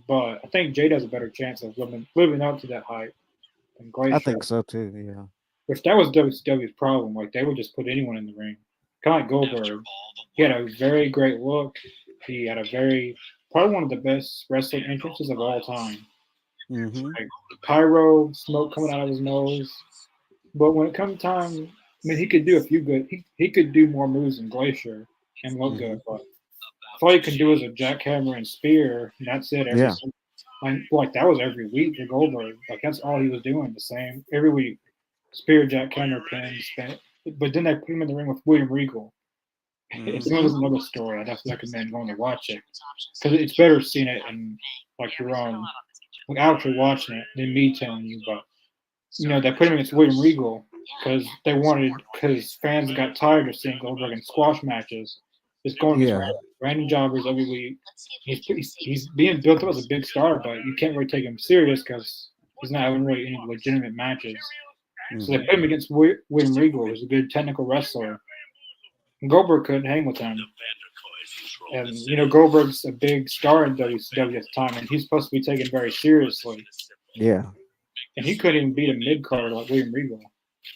But I think Jade has a better chance of living up to that hype than I Glacier, think so too. Yeah. which that was WCW's problem. Like they would just put anyone in the ring, kind of like Goldberg. He had a very great look. He had a very probably one of the best wrestling entrances of all time. Mm-hmm. Like pyro, smoke coming out of his nose. But when it comes time, I mean, he could do a few good. He could do more moves than Glacier and look Mm-hmm. good. But all he can do is a jackhammer and spear, and that's it. Yeah. Like that was every week for Goldberg. Like that's all he was doing, the same every week. Spear, jackhammer, pin, spin. But then they put him in the ring with William Regal. If Mm-hmm. it was another story, I'd definitely recommend going to watch it because it's better seeing it in like your own, like actually watching it than me telling you. But they put him against William Regal because fans got tired of seeing Goldberg in squash matches. Just going against Yeah. random jobbers every week. He's being built up as a big star, but you can't really take him serious because he's not having really any legitimate matches. So they Mm-hmm. put him against William Regal, who's a good technical wrestler. And Goldberg couldn't hang with him. And Goldberg's a big star in WCW at the time, and he's supposed to be taken very seriously. Yeah. And he couldn't even beat a mid card like William Regal.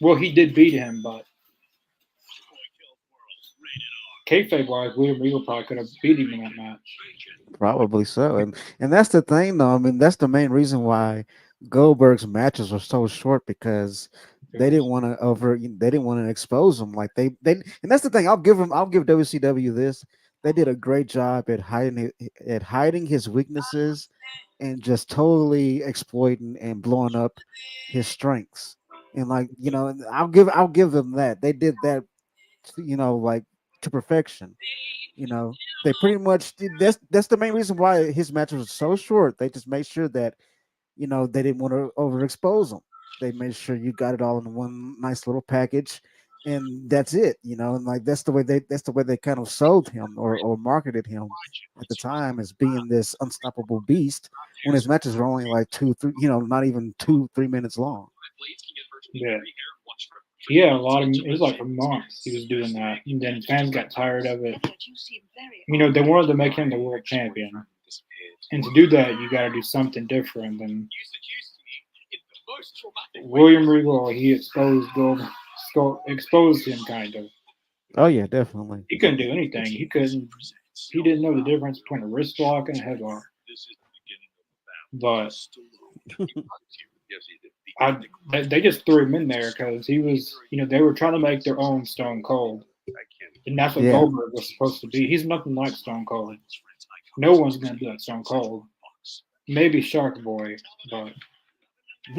Well, he did beat him, but kayfabe wise, William Regal probably could have beat him in that match. Probably so. And that's the thing though. I mean, that's the main reason why Goldberg's matches were so short because they didn't want to they didn't want to expose him like they and that's the thing. I'll give WCW this. They did a great job at hiding his weaknesses and just totally exploiting and blowing up his strengths. And like, I'll give them that. They did that, like to perfection. They pretty much that's the main reason why his matches were so short. They just made sure that they didn't want to overexpose him. They made sure you got it all in one nice little package, and that's it. And like that's the way they kind of sold him or marketed him at the time as being this unstoppable beast when his matches were only like 2 3, not even 2 3 minutes long. Yeah. Yeah, a lot of it was like for months he was doing that, and then fans got tired of it. They wanted to make him the world champion, and to do that, you got to do something different than William Regal. He exposed him kind of. Oh yeah, definitely. He couldn't do anything. He couldn't. He didn't know the difference between a wrist lock and a headlock. But they just threw him in there because he was, they were trying to make their own Stone Cold. And that's what Yeah. Goldberg was supposed to be. He's nothing like Stone Cold. No one's going to be like Stone Cold. Maybe Shark Boy, but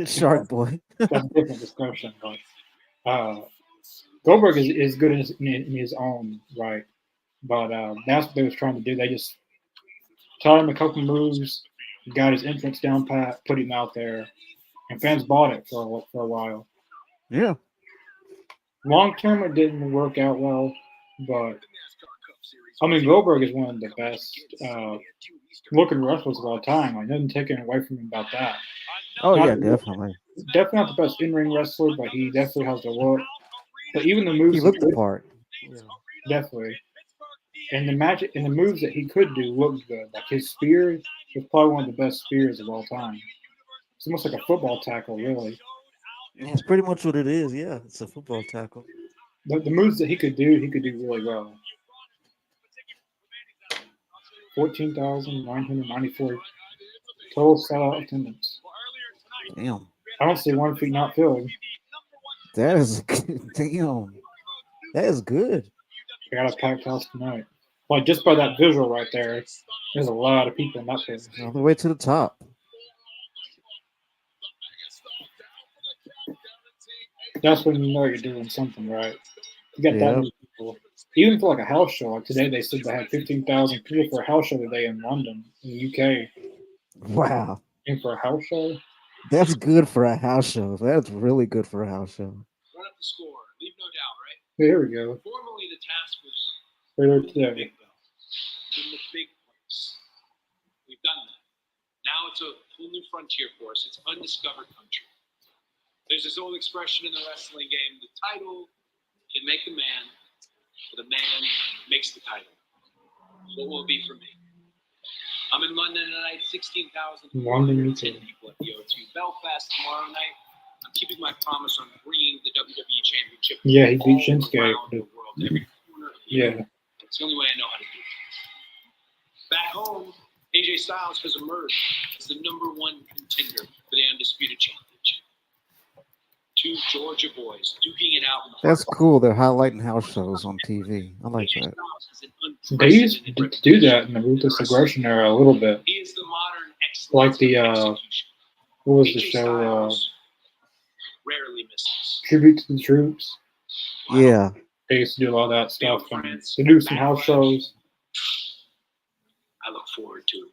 Shark Boy. that's a different discussion. But Goldberg is good in his own right. But that's what they was trying to do. They just taught him a couple moves, got his entrance down pat, put him out there, and fans bought it for a while. Yeah. Long term, it didn't work out well, but I mean, Goldberg is one of the best looking wrestlers of all time. Like, nothing taken away from him about that. Oh Not yeah, the- definitely. Definitely not the best in ring wrestler, but he definitely has the look. But even the moves He looked the part. Yeah. definitely, and the moves that he could do looked good. Like his spear was probably one of the best spears of all time. It's almost like a football tackle, really. That's pretty much what it is. Yeah, it's a football tackle. The moves that he could do really well. 14,994 total sellout attendance. Damn. I don't see 1 feet not filled. That is damn. That is good. I got a packed house tonight. Like just by that visual right there, there's a lot of people in that place. All the way to the top. That's when you know you're doing something right. You got that Yeah. many people. Even for like a house show, like today they said they had 15,000 people for a house show today in London, in the UK. Wow. And for a house show, That's good for a house show. That's really good for a house show. Run up the score. Leave no doubt, right? here we go. Formerly, the task was Later the today. big bell. In the big place. We've done that. Now it's a whole new frontier for us. It's undiscovered country. There's this old expression in the wrestling game: the title can make the man, The man makes the title. What will it be for me? I'm in London tonight, 16,000 London, people at the O2. Belfast tomorrow night. I'm keeping my promise on bringing the WWE Championship. Yeah, he beat all Shinsuke. around the world, every corner of the Yeah. internet. It's the only way I know how to do it. Back home, AJ Styles has emerged as the #1 contender for the Undisputed Championship. Two Georgia boys duking it out. That's cool. They're highlighting house shows on TV. I like that. They used to do that in the Ruthless Aggression era a little bit. He is the modern Like the, execution. what was the AJ show? Styles rarely misses. Tribute to the Troops. Yeah. They used to do a lot of that stuff. And they do some house shows. I look forward to it.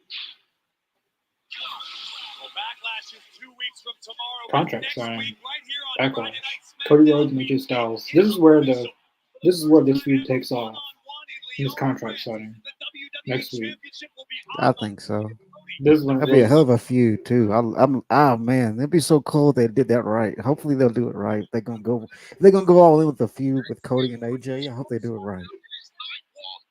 Well, Backlash is 2 weeks from tomorrow. Contract Next signing. week, right here on Friday Backlash. Night Cody SmackDown, Rhodes and AJ Styles. This is where this feud takes off. This contract signing next week. I think so. This one That'd be a really, hell of a feud too. Man, it'd be so cool if they did that right. Hopefully they'll do it right. They're gonna go all in with the feud with Cody and AJ. I hope they do it right.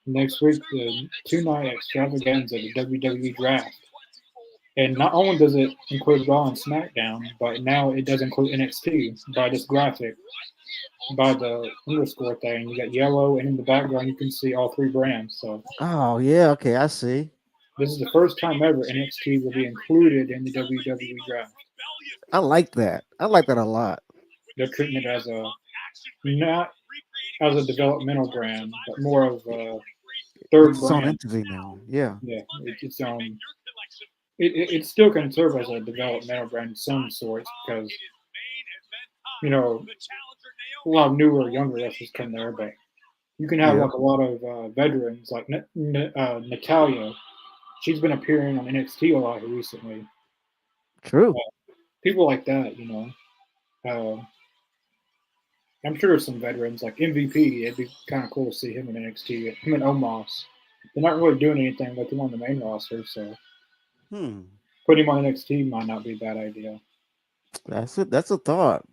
next week, the 2-night extravaganza, the WWE draft. And not only does it include Raw and SmackDown, but now it does include NXT by this graphic, by the underscore thing. You got yellow, and in the background you can see all 3 brands. So Oh yeah, okay, I see. this is the first time ever NXT will be included in the WWE draft. I like that. I like that a lot. They're treating it as not as a developmental brand, but more of a third It's its own brand. entity now. Yeah. Yeah, it's it still can serve as a developmental brand of some sorts because a lot of newer, younger wrestlers come there, but you can have Yeah. like a lot of veterans like Natalia. She's been appearing on NXT a lot recently. True. People like that, I'm sure some veterans like MVP. It'd be kind of cool to see him in NXT. Him and Omos. They're not really doing anything with him on the main roster, so putting him on NXT might not be a bad idea. That's it. That's a thought.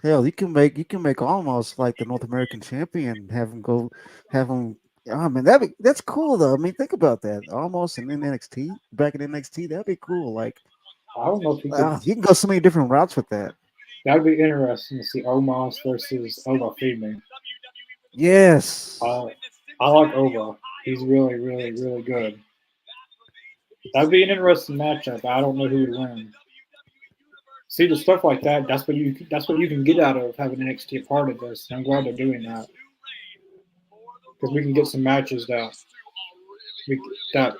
Hell, you can make almost like the North American champion. Have him. I mean, that's cool though. I mean, think about that. Almost in NXT, back in NXT, that'd be cool. Like, I don't know if he could. you can go so many different routes with that. That'd be interesting to see Omos versus Ova Female. Yes. I like Ova. He's really, really, really good. That'd be an interesting matchup. I don't know who would win. See, the stuff like that, that's what you can get out of having NXT a part of this. And I'm glad they're doing that. Because we can get some matches that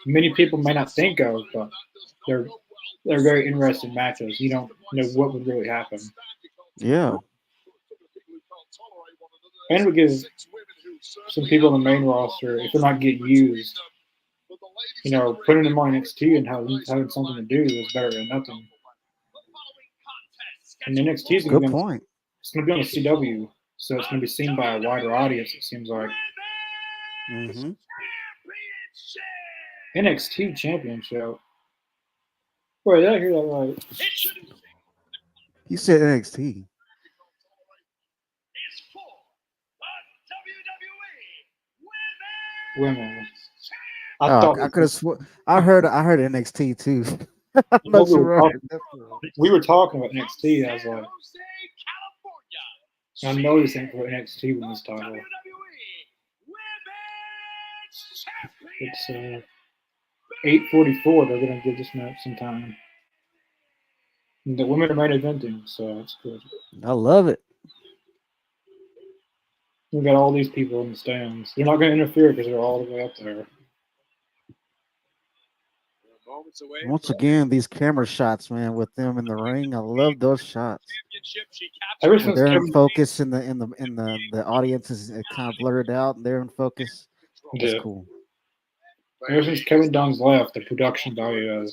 many people may not think of, but they're very interesting matches. You don't know what would really happen. Yeah. And we give some people on the main roster, if they're not getting used, putting them on NXT and having something to do is better than nothing. And NXT is good point. It's going to be on the CW, so it's going to be seen by a wider audience. It seems like. Mm-hmm. NXT Championship. Wait, did I hear that right? You said NXT. Women. I could have I heard NXT too. I'm not sure. We were talking about NXT. I was like, I know this ain't for NXT with this title. It's 8:44. They're gonna give this match some time. And the women are main eventing, so that's good. I love it. We got all these people in the stands. They're not going to interfere because they're all the way up there. Once again, these camera shots, man, with them in the ring, I love those shots. Ever When since they're in Kevin, focus, and the audience is kind of blurred out, and they're in focus. That's cool. Ever since Kevin Dunn's left, the production value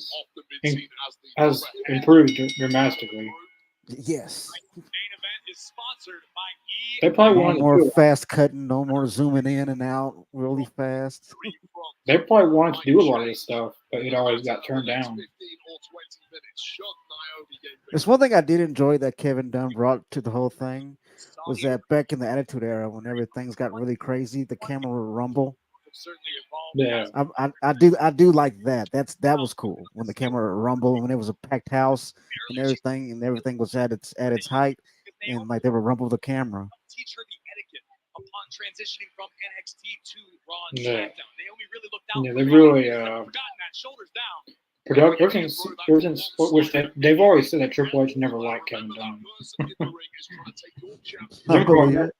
has improved dramatically. Yes. is sponsored by E. They probably No wanted to more do it. fast cutting, no more zooming in and out really fast. They probably wanted to do a lot of this stuff, but it always got turned down. There's one thing I did enjoy that Kevin Dunn brought to the whole thing was that back in the Attitude Era, when everything's got really crazy, the camera would rumble. Yeah. I do like that. That was cool when the camera would rumble, when it was a packed house and everything was at its height, and like they would rumble the camera. Teach her the etiquette upon transitioning from NXT to Raw and Yeah. SmackDown. Naomi really looked out. Yeah, for they her. really Forgotten that. Shoulders down. Ever since which they've always said that Triple H never liked Kevin Dunn. I believe it.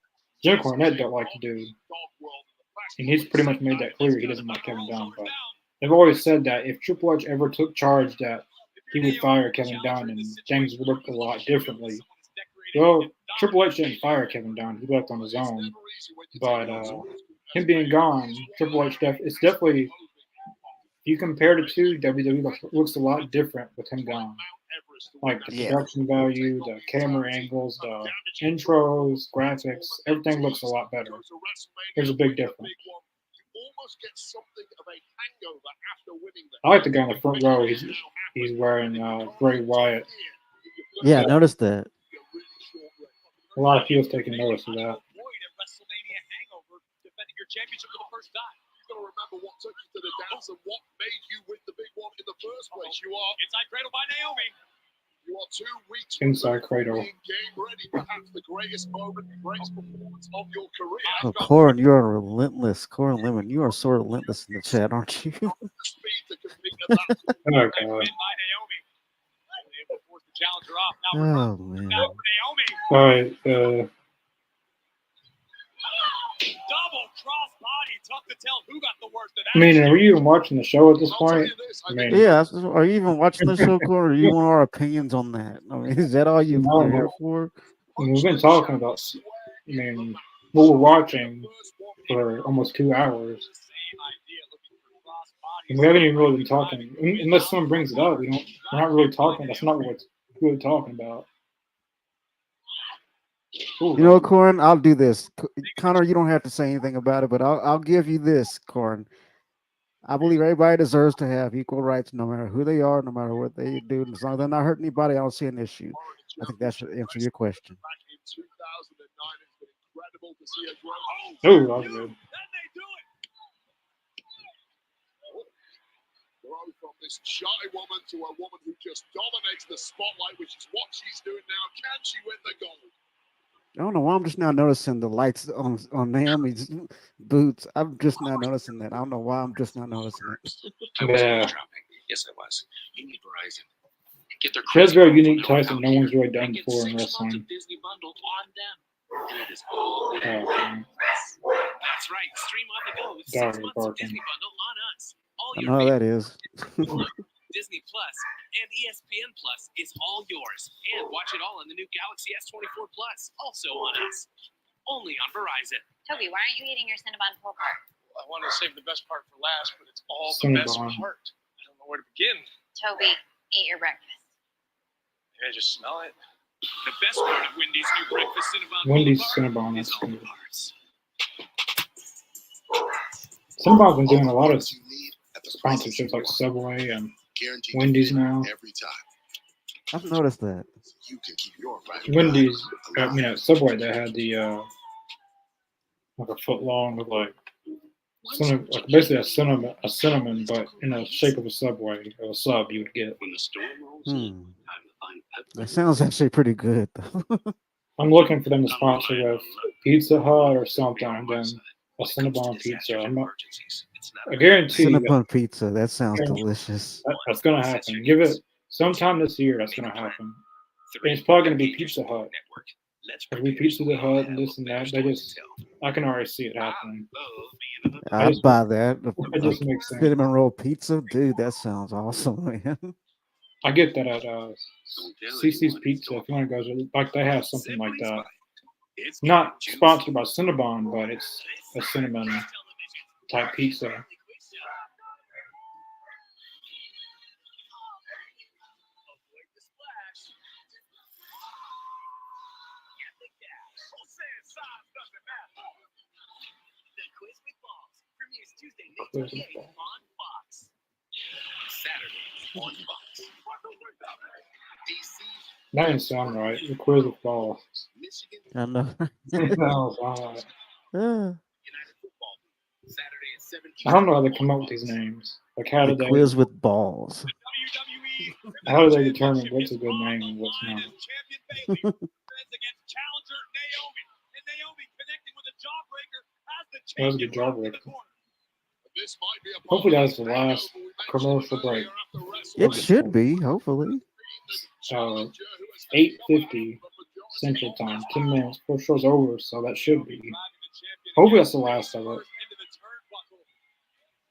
Jim Cornette don't like the dude, and he's pretty much made that clear he doesn't like Kevin Dunn. But they've always said that if Triple H ever took charge, that he would fire Kevin Dunn and things would look a lot differently. Well, Triple H didn't fire Kevin Dunn; he left on his own. But him being gone, Triple H it's definitely. If you compare the two, WWE looks a lot different with him gone. Like the production value, the camera angles, the intros, graphics, everything looks a lot better. There's a big difference. I like the guy in the front row. He's wearing Bray Wyatt. Yeah, I noticed that. A lot of people's taking notice of that. Gonna remember what took you to the dance and what made you win the big one in the first place. You are Inside Cradle by Naomi. You are 2 weeks Inside Cradle. being game ready, perhaps the greatest moment, the greatest performance of your career. Oh, Corin, you are relentless. Corin Lemon, you are so relentless in the chat, aren't you? Oh, God. Oh, man. All right. Double cross body. Tough to tell who got the worst of that. I mean, are you even watching the show at this point? I mean, Yeah, are you even watching the show, Corin, or do you want our opinions on that? I mean, is that all you're here for? I mean, we've been talking about, what we're watching for almost 2 hours. And we haven't even really been talking, unless someone brings it up. We're not really talking. That's not what we're really talking about. Ooh, You know, Corin, I'll do this. Connor, you don't have to say anything about it, but I'll give you this, Corin. I believe everybody deserves to have equal rights, no matter who they are, no matter what they do. As long as they're not hurting anybody, I don't see an issue. I think that should answer your question. Oh, that was good. From this shy woman to a woman who just dominates the spotlight, which is what she's doing now. Can she win the gold? I don't know why I'm just now noticing the lights on Naomi's boots. I'm just now noticing that. I don't know why I'm just now noticing it. Yeah. Yes, I was. You need Verizon. Get their She has very unique types that no one's really done before in wrestling. Disney bundle on them. And it is all Oh, man. That's right. Stream on the go with 6 Dog months of barking. Disney bundle on us. All I your know how that is. Disney Plus and ESPN Plus is all yours. And watch it all on the new Galaxy S24 Plus, also on us. Only on Verizon. Toby, why aren't you eating your Cinnabon pull part? I wanted to save the best part for last, but it's all the Cinnabon. best part. I don't know where to begin. Toby, eat your breakfast. Maybe I just smell it. The best part of Wendy's new breakfast Cinnabon Wendy's Boulevard Cinnabon. is That's all good. ours. Cinnabon's been doing a lot of sponsorships like Subway and Wendy's now. I've noticed that. Wendy's, Subway, they had the like a foot long of like basically a cinnamon, but in the shape of a Subway or a sub you would get. When the storm rolls in, time to find That sounds actually pretty good, though. I'm looking for them to sponsor with Pizza Hut or something, and then a Cinnabon pizza. I guarantee you Cinnabon pizza. That sounds delicious. that's going to happen. Give it sometime this year. That's going to happen. And it's probably going to be Pizza Hut. It'll be Pizza Hut and this and that. I can already see it happening. I'd buy that. It just makes sense. Cinnamon roll pizza, dude. That sounds awesome, man. I get that at CC's Pizza. If you want to go, like they have something like that. Not sponsored by Cinnabon, but it's a cinnamon type pizza. The Quiz with Balls premieres Tuesday, May Quiz with 28th Balls. on Fox. Saturday on Fox. DC, That didn't sound right. The quiz with balls. Michigan, I know. No, God. United Football. Saturday at 7 I don't know how they come up with these names. Like, how The do they? quiz with balls. WWE How do they determine what's a good name and what's not? Champion Bailey defends against challenger Naomi. And Naomi connecting with a jawbreaker has the That was a champion good brought to the jawbreaker. corner. This might be a Hopefully that's the last commercial break. It should be, hopefully. 8:50 Central Time, 10 minutes before the show's over, so that should be. Hopefully that's the last of it. Into the turnbuckle.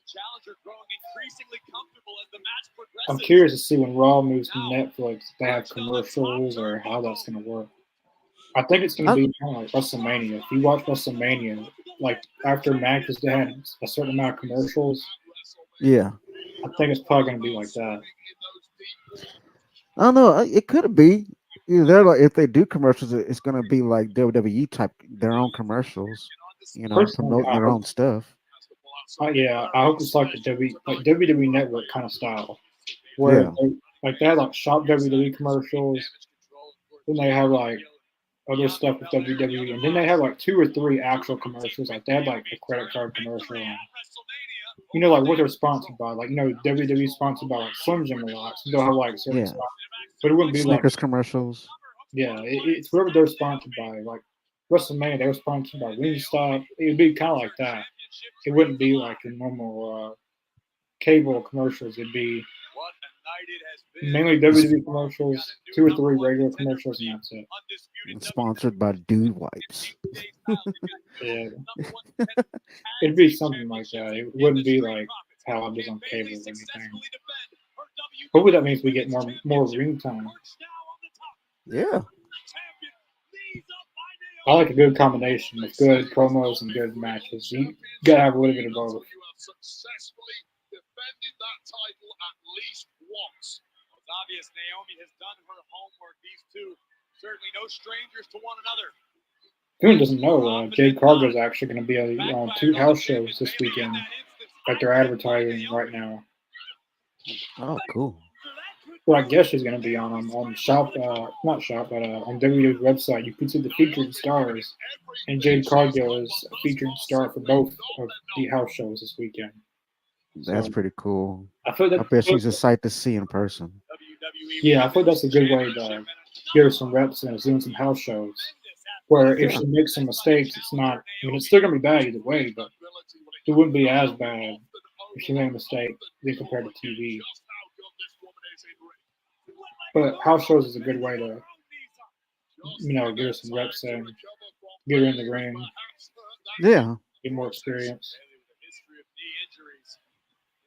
Challenger growing increasingly comfortable as the match progresses. I'm curious to see when Raw moves to Netflix, if they have commercials or how that's going to work. I think it's going to be kind of like WrestleMania. If you watch WrestleMania, like after matches, they had a certain amount of commercials. Yeah. I think it's probably going to be like that. I don't know. It could be. You know, they're like, if they do commercials, it's going to be like WWE type, their own commercials. You know, Personally, promoting their own stuff. Yeah, I hope it's like the WWE Network kind of style, where Yeah. they have like shop WWE commercials, then they have like other stuff with WWE, and then they have like 2 or 3 actual commercials. Like they had like a credit card commercial, and, you know, like what they're sponsored by. Like, you know, WWE sponsored by like Slim Jim a lot, so they'll have like certain Yeah. stuff, but it wouldn't be like, Snickers commercials. yeah, it's whoever they're sponsored by. Like WrestleMania, they were sponsored by Wingstop. It would be kind of like that. It wouldn't be like a normal cable commercials. It'd be What a night it has been. mainly WWE commercials, 2 or 3 regular commercials, and that's it. Sponsored by Dude Wipes. Yeah. It'd be something like that. It wouldn't be like how it is on cable or anything. Hopefully that means we get more ring time. Yeah. I like a good combination of good promos and good matches. You gotta have a little bit of both. Successfully defended that title at least once. It's obvious Naomi has done her homework. These two certainly no strangers to one another. Who doesn't know? Jade Cargill's actually going to be on 2 house shows this weekend that they're advertising right now. Oh, cool. Well, I guess she's going to be on Shop, not Shop, but on WWE's website. You can see the featured stars, and Jade Cargill is a featured star for both of the house shows this weekend. That's pretty cool. I bet she's a sight to see in person. Yeah, I thought that's a good way to get her some reps and doing some house shows. Where if she makes some mistakes, it's not. I mean, it's still gonna be bad either way, but it wouldn't be as bad if she made a mistake than compared to TV. But house shows is a good way to, you know, get her some reps in, get her in the ring. Yeah. Get more experience.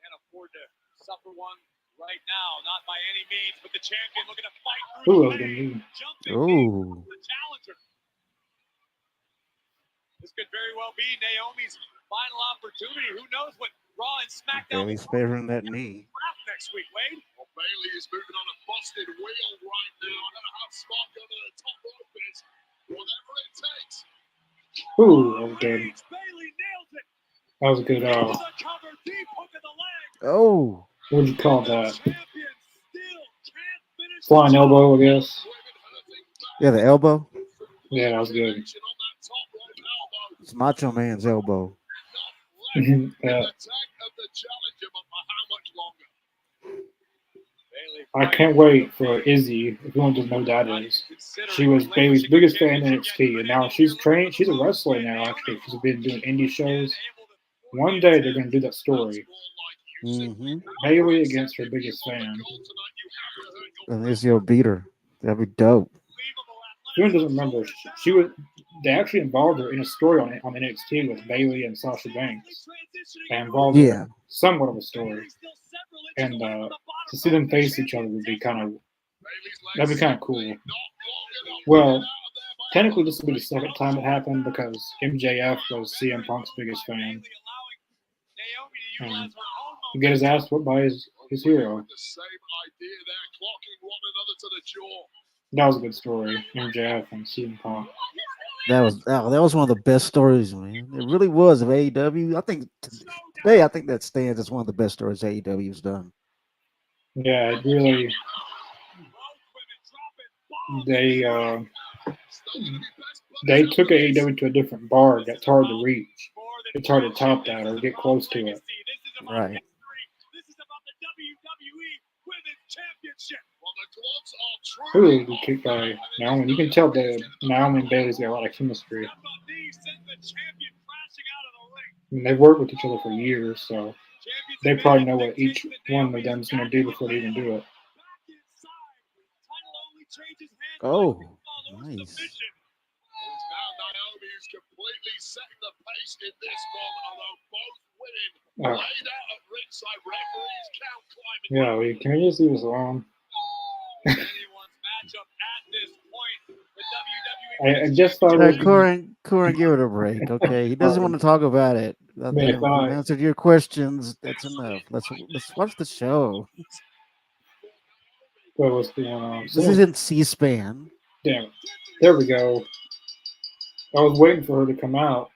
Can't afford to suffer one right now, not by any means, but the champion looking to fight Ooh, through that was the pain, good. jumping Ooh. the challenger. This could very well be Naomi's final opportunity. Who knows what Raw and SmackDown Bailey's favoring that knee. next week, Wade? Well, Bailey is moving on a busted wheel right now. I don't know how smart going to the top rope is. Whatever it takes. Ooh, that was good. Bailey nails it. That was a good. It was a cover, deep hook in the leg. Oh. What would you call that? Champion still can't finish Flying elbow, I guess. Yeah, the elbow. Yeah, that was good. It's Macho Man's elbow. Yeah. I can't wait for Izzy. If you want to know who that is, she was Bailey's biggest fan in NXT, and now she's trained. She's a wrestler now. Actually, she's been doing indie shows. One day they're going to do that story. Mm-hmm. Bailey against her biggest fan. And Izzy will beat her. That'd be dope. Who doesn't remember? She was. They actually involved her in a story on NXT with Bailey and Sasha Banks. They involved her in somewhat of a story, and to see them face each other would be that'd be kind of cool. Well, technically this will be the second time it happened because MJF was CM Punk's biggest fan. He get his ass whooped by his hero. That was a good story, MJF and CM Punk. That was one of the best stories, man. It really was of AEW. I think today, I think that stands as one of the best stories AEW's done. Yeah, it really. They they took AEW to a different bar that's hard to reach. It's hard to top that or get close to it. Right. This is about the WWE Women's Championship. Well, the gloves are Ooh, the kick by Naomi. You can tell that Naomi and Bailey's got a lot of chemistry. How about these? Send the champion crashing out of the ring. I mean, they've worked with each other for years, so Champions they have been probably able know to what kick each the one of Naomi them is going to back do in the before they even land. do it. Back inside. Title only changes hands like Oh, pinfall or nice. submission. It's now Naomi who's completely setting the pace in this one, although both women Oh, laid out at ringside. Referees count climbing. yeah, can we just leave us alone? Anyone's matchup at this point. The WWE I Women's just thought it Hey, would be. Corin, give it a break. Okay, he doesn't want to talk about it. I Man, think if we've I, answered your questions. That's enough. Let's watch the show. what was going on? This Someone, isn't C-SPAN. damn it. There we go. I was waiting for her to come out.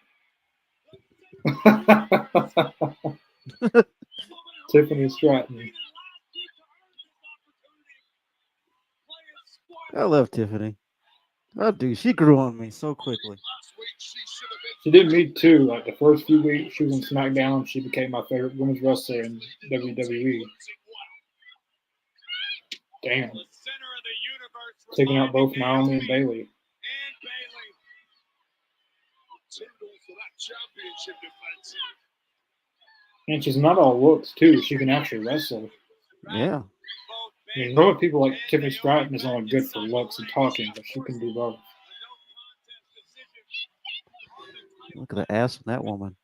Tiffany Stratton. I love Tiffany. I do. She grew on me so quickly. She did me too. Like the first few weeks she was on SmackDown, she became my favorite women's wrestler in WWE. Damn. Taking out both Naomi and Bailey. And she's not all looks too. She can actually wrestle. Yeah. I mean, normally people like Tiffany Stratton is only good for looks and talking, but she can do both. Look at the ass on that woman.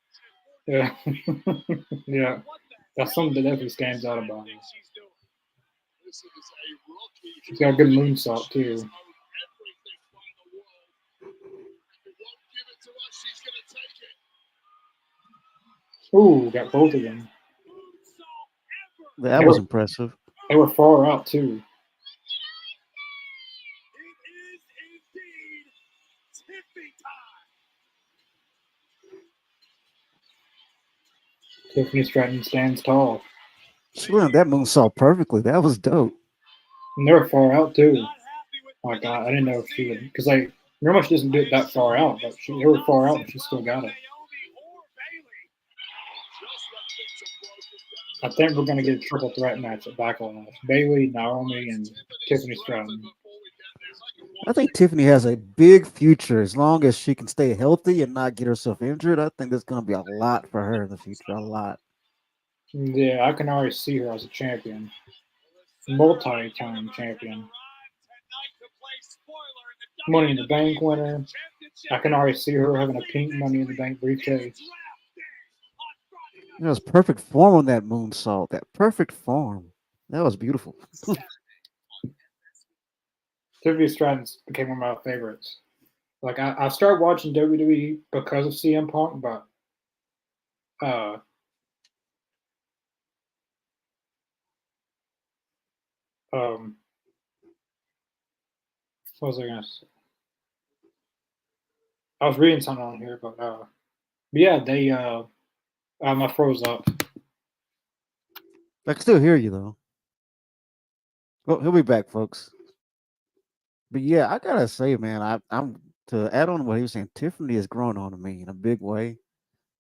Yeah. Yeah. That's something that definitely stands out about her. She's got a good moonsault too. Ooh, got both of them. That They was were, impressive. they were far out too. Tiffany Stratton stands tall. She learned that moonsault perfectly. That was dope. And they were far out too. Like I didn't know if she would, because like normally she doesn't do it that far out, but they were far out and she still got it. I think we're gonna get a triple threat match at Backlash: Bailey, Naomi, and Tiffany Stratton. I think Tiffany has a big future as long as she can stay healthy and not get herself injured. I think there's going to be a lot for her in the future. A lot. Yeah, I can already see her as a champion, multi-time champion, Money in the Bank winner. I can already see her having a pink Money in the Bank briefcase. It was perfect form on that moonsault. That perfect form. That was beautiful. Tiffany Stratton became one of my favorites. Like I started watching WWE because of CM Punk, but uh, um, what was I gonna say? I was reading something on here, but yeah, they my froze up. I can still hear you though. Well, he'll be back, folks. But yeah, I gotta say, man, I'm to add on to what he was saying. Tiffany has grown on me in a big way.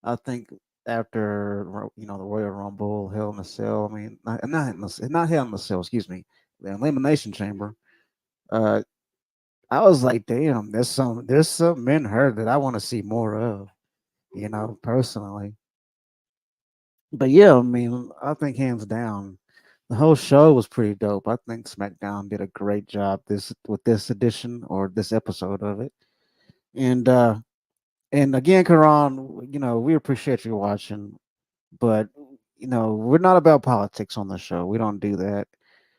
I think after the Royal Rumble, Hell in a Cell. I mean, not Hell in a Cell. Excuse me, the Elimination Chamber. Uh, I was like, damn, there's some in her that I want to see more of. Personally. But yeah, I mean, I think hands down, the whole show was pretty dope. I think SmackDown did a great job this edition or this episode of it. And again, Karan, we appreciate you watching, but we're not about politics on the show. We don't do that.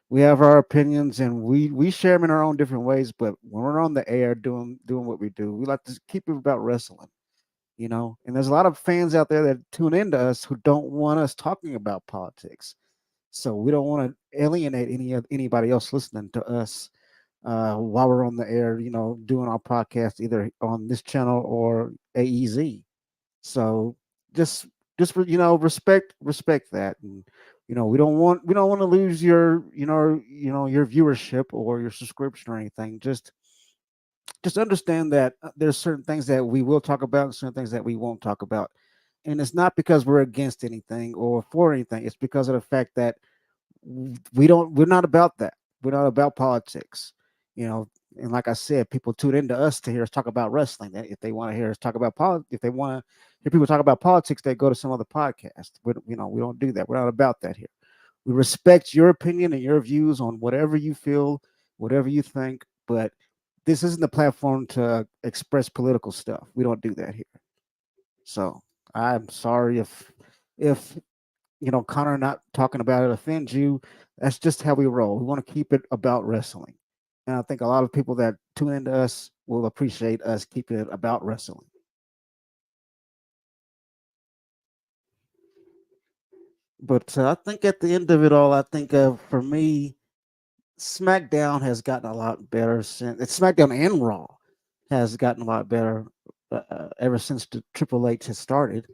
We have our opinions and we share them in our own different ways. But when we're on the air doing what we do, we like to keep it about wrestling. And there's a lot of fans out there that tune into us who don't want us talking about politics. So we don't want to alienate anybody else listening to us while we're on the air, doing our podcast either on this channel or AEZ. So just respect that, and we don't want to lose your viewership or your subscription or anything. Just understand that there's certain things that we will talk about and certain things that we won't talk about, and it's not because we're against anything or for anything. It's because of the fact that we're not about that. We're not about politics, you know. And like I said, people tune into us to hear us talk about wrestling. That if they want to hear us talk about if they want to hear people talk about politics, they go to some other podcast. We don't do that. We're not about that here. We respect your opinion and your views on whatever you feel, whatever you think, but this isn't the platform to express political stuff. We don't do that here. So I'm sorry if Connor not talking about it offends you. That's just how we roll. We want to keep it about wrestling. And I think a lot of people that tune into us will appreciate us keeping it about wrestling. But I think at the end of it all, I think for me, SmackDown has gotten a lot better since SmackDown and Raw has gotten a lot better ever since the Triple H has started.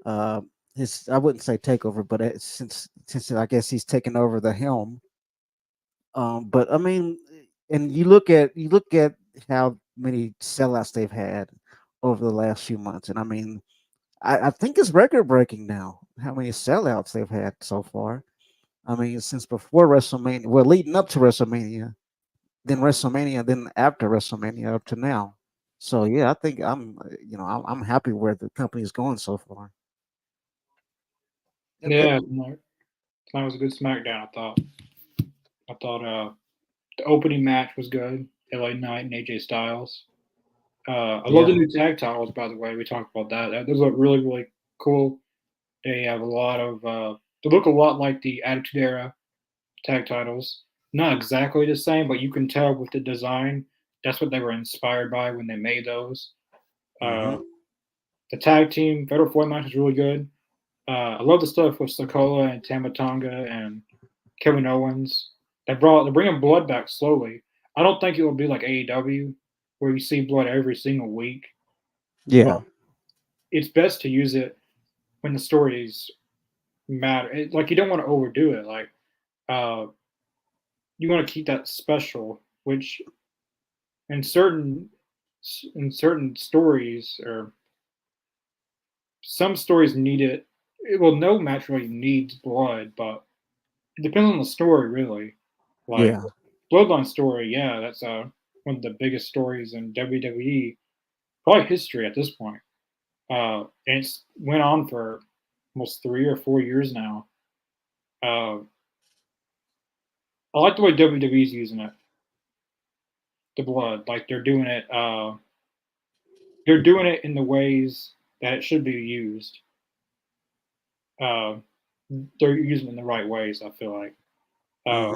Uh, his I wouldn't say takeover, but since I guess he's taken over the helm. But I mean, and you look at how many sellouts they've had over the last few months, and I mean, I think it's record breaking now how many sellouts they've had so far. I mean, since before WrestleMania, well, leading up to WrestleMania, then after WrestleMania, up to now. So yeah, I think I'm happy where the company is going so far. Yeah, tonight was a good SmackDown. I thought the opening match was good. LA Knight and AJ Styles. I love the Yeah. new tag titles, by the way. We talked about that. Those look really, really cool. They have a lot of. They look a lot like the Attitude Era tag titles. Not exactly the same, but you can tell with the design. That's what they were inspired by when they made those. Uh, Hmm. the tag team Fatal 4 match is really good. I love the stuff with Sokola and Tamatonga and Kevin Owens. They're bringing blood back slowly. I don't think it will be like AEW where you see blood every single week, but Yeah. it's best to use it when the stories matter. Like you don't want to overdo it. Like uh, you want to keep that special, which in certain stories or some stories need it. Well, no match really needs blood, but it depends on the story, really. Like Yeah. Bloodline story, yeah, that's one of the biggest stories in WWE, probably history at this point. And it's went on for almost 3 or 4 years now. Uh, I like the way WWE's using it, the blood. Like they're doing it in the ways that it should be used. Uh, they're using it in the right ways. I feel like. Hmm.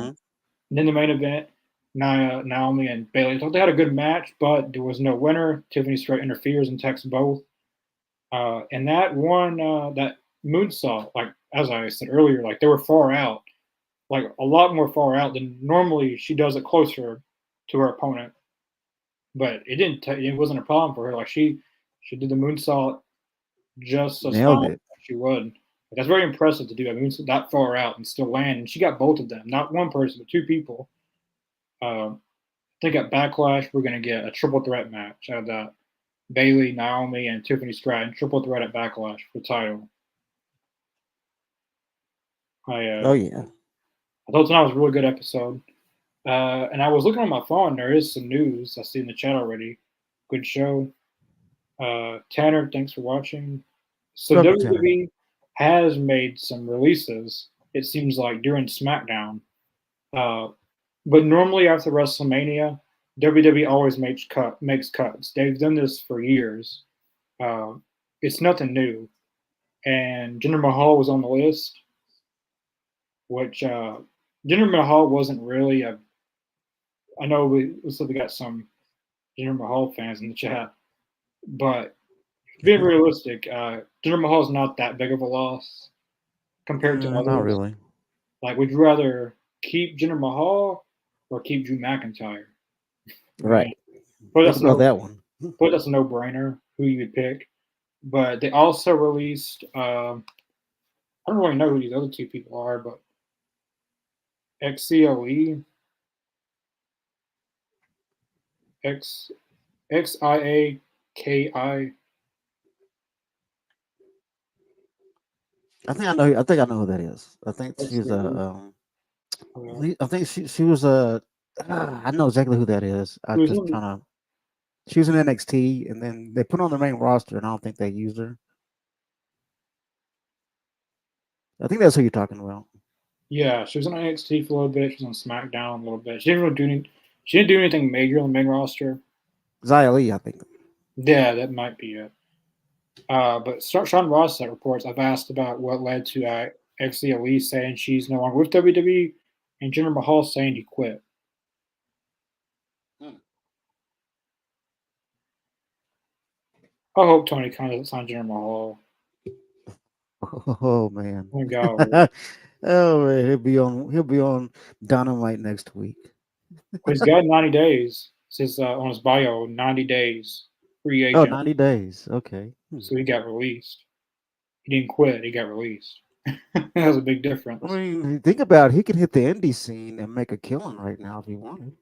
And then the main event, Naomi and Bailey. I thought they had a good match, but there was no winner. Tiffany Strait interferes and attacks both. And that one, that moonsault, like as I said earlier, like they were far out, like a lot more far out than normally. She does it closer to her opponent, but it wasn't a problem for her. Like she did the moonsault just as fine Nailed as it. she would. That's very impressive to do a moonsault that far out and still land. And she got both of them, not one person, but two people. I think at Backlash we're gonna get a triple threat match out of that. Bailey, Naomi, and Tiffany Stratton triple threat at Backlash for the title. I Oh yeah. I thought tonight was a really good episode. And I was looking on my phone. There is some news I see in the chat already. Good show. Tanner, thanks for watching. So Welcome, Tanner. WWE has made some releases. It seems like during SmackDown, uh, but normally after WrestleMania, WWE always makes cuts. They've done this for years. Uh, it's nothing new. And Jinder Mahal was on the list, which Jinder Mahal wasn't really a. I know we got some Jinder Mahal fans in the chat, but being realistic, Jinder Mahal's not that big of a loss compared to Not others. really. Like, would you rather keep Jinder Mahal or keep Drew McIntyre? I Right. mean, but Think that's about no, that one. but that's a no-brainer who you would pick. But they also released. I don't really know who these other two people are, but XCLE, X XIAKI. I think I know. I think I know who that is. I think she's a. XCLE. I think she was a. I know exactly who that is. I Who was just in? trying to. She was in NXT, and then they put her on the main roster, and I don't think they used her. I think that's who you're talking about. Yeah, she was on NXT for a little bit. She was on SmackDown a little bit. She didn't really do any, She didn't do anything major on the main roster. Xia Li, I think. Yeah, that might be it. But Sean Ross that reports. I've asked about what led to XCLE saying she's no longer with WWE, and Jinder Mahal saying he quit. I hope Tony Khan doesn't sign Jinder Mahal. Oh man. Oh my God. Oh man, he'll be on Dynamite next week. He's got 90 days. It says on his bio, 90 days, free Oh, agent. 90 days. Okay. So he got released. He didn't quit. He got released. That was a big difference. I mean, think about it. He can hit the indie scene and make a killing right now if he wanted.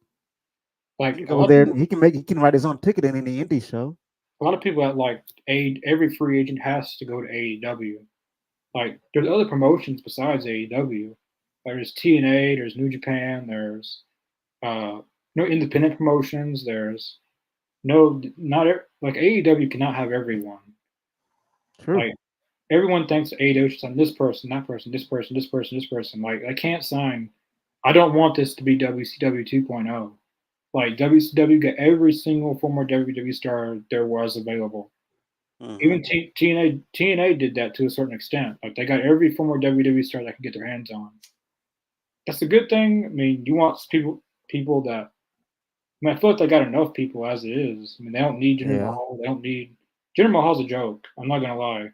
Like He can go there and he can write his own ticket in any indie show. a lot of people that like every free agent has to go to AEW. Like there's other promotions besides AEW. There's TNA, there's New Japan, there's no independent promotions. There's no not like AEW cannot have everyone. True. Like everyone thinks AEW should sign this person, that person, this person, this person, this person. Like I can't sign. I don't want this to be WCW 2.0. Like WCW got every single former WWE star there was available. Even TNA did that to a certain extent. Like they got every former WWE star that could get their hands on. That's a good thing. I mean, you want people that. I mean, I feel like they got enough people as it is. I mean, they don't need Jinder Yeah. Mahal. They don't need Jinder Mahal's a joke. I'm not gonna lie.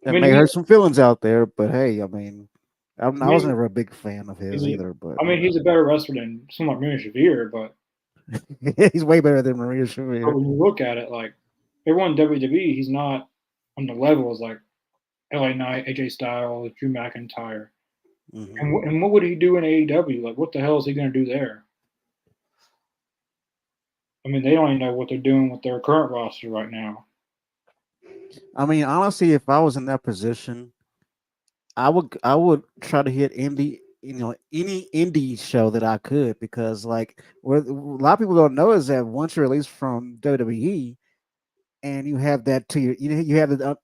That may hurt some feelings out there, but hey, I mean, I was never a big fan of his either. But I mean, he's a better wrestler than someone like Maria Shavir, but he's way better than Maria Shavir. But when you look at it, like everyone in WWE, he's not on the level as like LA Knight, AJ Styles, Drew McIntyre. And what would he do in AEW? Like, what the hell is he going to do there? I mean, they don't even know what they're doing with their current roster right now. I mean, honestly, if I was in that position, I would try to hit any indie show that I could, because like what a lot of people don't know is that once you're released from WWE and you have that to your you have the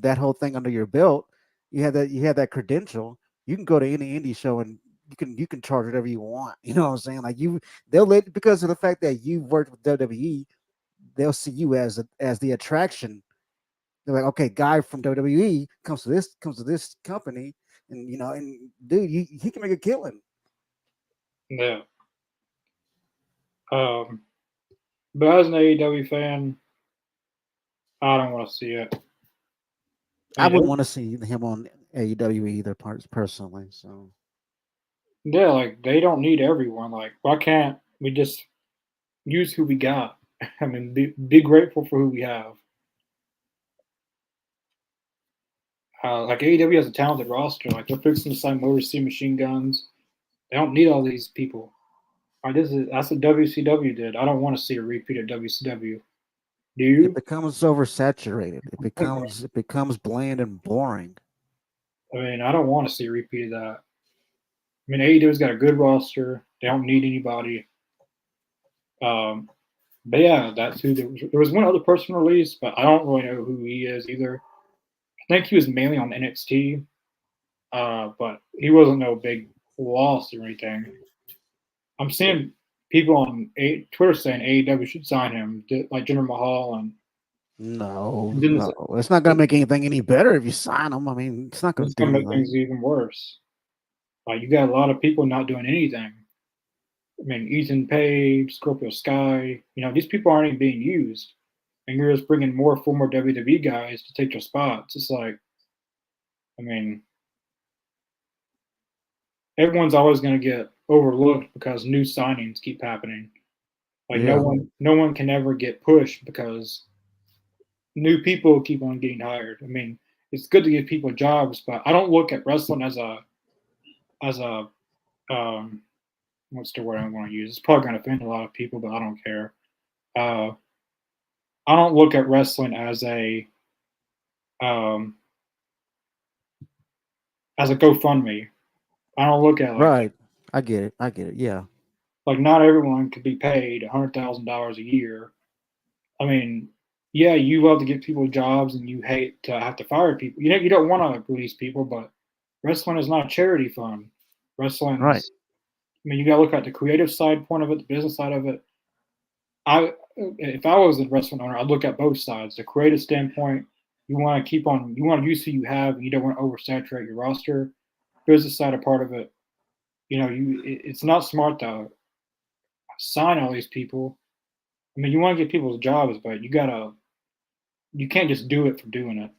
that whole thing under your belt, you have that credential, you can go to any indie show and you can charge whatever you want. You know what I'm saying? Like they'll let, because of the fact that you've worked with WWE, they'll see you as the attraction. They're like, okay, guy from WWE comes to this company, and and dude, he can make a killing. Yeah. But as an AEW fan, I don't want to see it. I wouldn't want to see him on AEW either, personally. So yeah, like they don't need everyone. Like, why can't we just use who we got? I mean, be grateful for who we have. Like AEW has a talented roster. Like they're fixing to sign Motor City Machine Guns. They don't need all these people. That's what WCW did. I don't want to see a repeat of WCW. Do you? it becomes oversaturated. It becomes bland and boring. I mean, I don't want to see a repeat of that. I mean, AEW's got a good roster. They don't need anybody. But yeah, that's who there was one other person released, but I don't really know who he is either. I think he was mainly on NXT, but he wasn't no big loss or anything. I'm seeing people on Twitter saying AEW should sign him, like Jinder Mahal and. No, it's not gonna make anything any better if you sign him. I mean, it's not gonna It's do gonna make anything. things even worse. Like you got a lot of people not doing anything. I mean, Ethan Page, Scorpio Sky, these people aren't even being used, and you're just bringing more former WWE guys to take their spots. It's like, I mean, everyone's always going to get overlooked because new signings keep happening. Like Yeah. no one can ever get pushed because new people keep on getting hired. I mean, it's good to give people jobs, but I don't look at wrestling as a what's the word I want to use? It's probably going to offend a lot of people, but I don't care. Uh, I don't look at wrestling um, as a GoFundMe. I don't look at Right. I get it. I get it. Yeah. like not everyone could be paid $100,000 a year. I mean, yeah, you love to give people jobs and you hate to have to fire people. You don't want to release people, but wrestling is not a charity fund. Right. Wrestling's, I mean, you got to look at the creative side point of it, the business side of it. If I was a wrestling owner, I'd look at both sides. The creative standpoint, you want to use who you have, and you don't want to oversaturate your roster. Business side of part of it, it's not smart to sign all these people. I mean, you want to get people's jobs, but you can't just do it for doing it.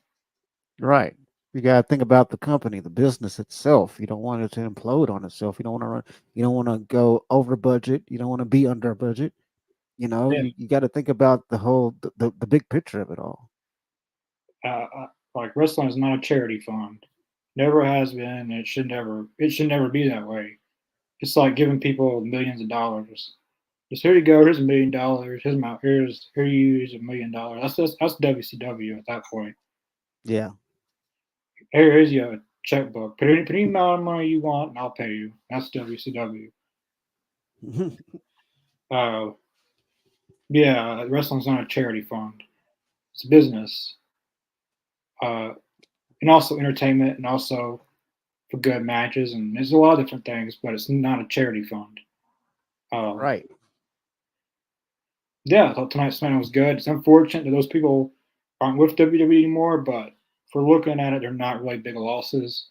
Right. You got to think about the company, the business itself. You don't want it to implode on itself. You don't want to run. You don't want to go over budget. You don't want to be under budget. Yeah. You got to think about the whole the big picture of it all. Like wrestling is not a charity fund. Never has been, and it should never be that way. It's like giving people millions of dollars. Just here you go. Here's $1 million. Here's $1 million. That's WCW at that point. Yeah. Here's your checkbook. Put any amount of money you want, and I'll pay you. That's WCW. Yeah, wrestling's not a charity fund. It's a business, and also entertainment, and also for good matches, and there's a lot of different things. But it's not a charity fund. Right. Yeah, I thought tonight's SmackDown was good. It's unfortunate that those people aren't with WWE anymore, but if we're looking at it, they're not really big losses.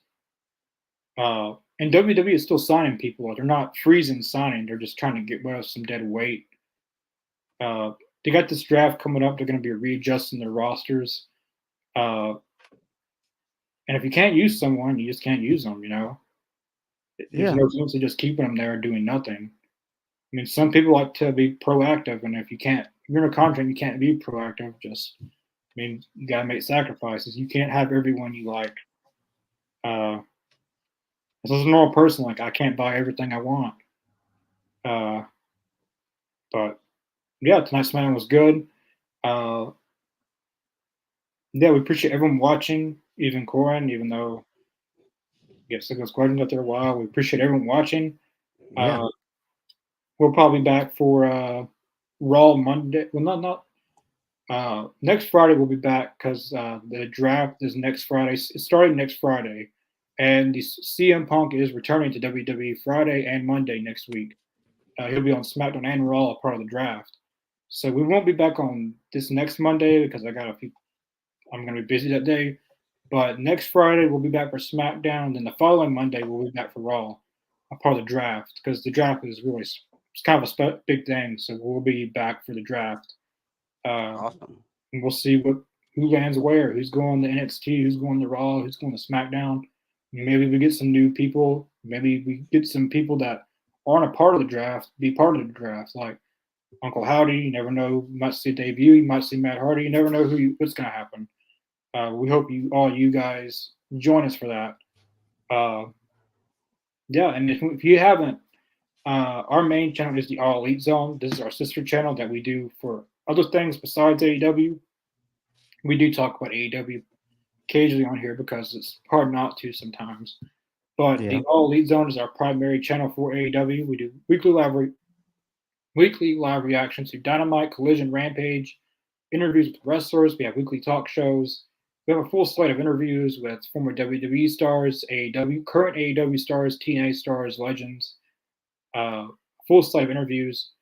And WWE is still signing people. They're not freezing signing. They're just trying to get rid of some dead weight. They got this draft coming up. They're going to be readjusting their rosters. And if you can't use someone, you just can't use them. There's Yeah. no sense of just keeping them there doing nothing. I mean, some people like to be proactive, and if you're in a contract, you can't be proactive. You got to make sacrifices. You can't have everyone you like. As a normal person, like I can't buy everything I want. But yeah, tonight's SmackDown was good. Uh, yeah, we appreciate everyone watching, even Corin, even though we get sick of those questions out there a while. We appreciate everyone watching. Yeah. We'll probably be back for Raw Monday. Well, not next Friday. We'll be back because the draft is next Friday. It's starting next Friday, and the CM Punk is returning to WWE Friday and Monday next week. He'll be on SmackDown and Raw, a part of the draft. So we won't be back on this next Monday because I'm going to be busy that day. But next Friday we'll be back for SmackDown. Then the following Monday we'll be back for Raw, a part of the draft because the draft is really it's kind of a big thing. So we'll be back for the draft. Awesome. And we'll see who lands where, who's going to NXT, who's going to Raw, who's going to SmackDown. Maybe we get some new people. Maybe we get some people that aren't a part of the draft be part of the draft, like Uncle Howdy. You never know. You might see a debut. You might see Matt Hardy. You never know what's going to happen. We hope you guys join us for that. Yeah, and if you haven't, our main channel is the All Elite Zone. This is our sister channel that we do for other things besides AEW. We do talk about AEW occasionally on here because it's hard not to sometimes. But Yeah. the All Elite Zone is our primary channel for AEW. We do weekly live reactions to Dynamite, Collision, Rampage, interviews with wrestlers. We have weekly talk shows. We have a full slate of interviews with former WWE stars, current AEW stars, TNA stars, legends. Full slate of interviews.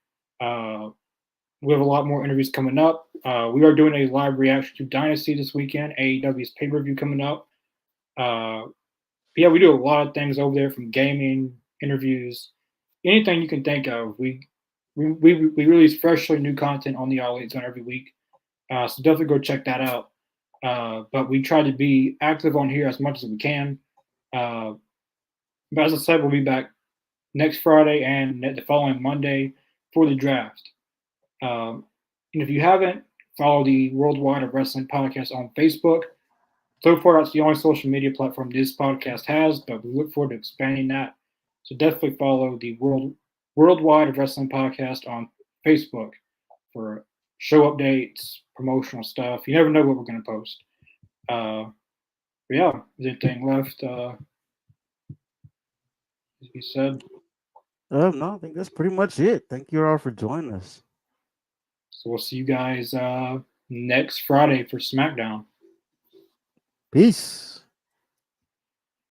We have a lot more interviews coming up. We are doing a live reaction to Dynasty this weekend. AEW's pay-per-view coming up. Yeah, we do a lot of things over there, from gaming, interviews, anything you can think of. We release freshly new content on the All Elite Zone every week. So definitely go check that out. But we try to be active on here as much as we can. But as I said, we'll be back next Friday and the following Monday for the draft. And if you haven't, follow the Worldwide of Wrestling podcast on Facebook. So far, that's the only social media platform this podcast has, but we look forward to expanding that. So definitely follow the Worldwide of Wrestling podcast on Facebook for show updates, promotional stuff. You never know what we're going to post. But yeah, is anything left? As you said. No, I think that's pretty much it. Thank you all for joining us. So we'll see you guys next Friday for SmackDown. Peace.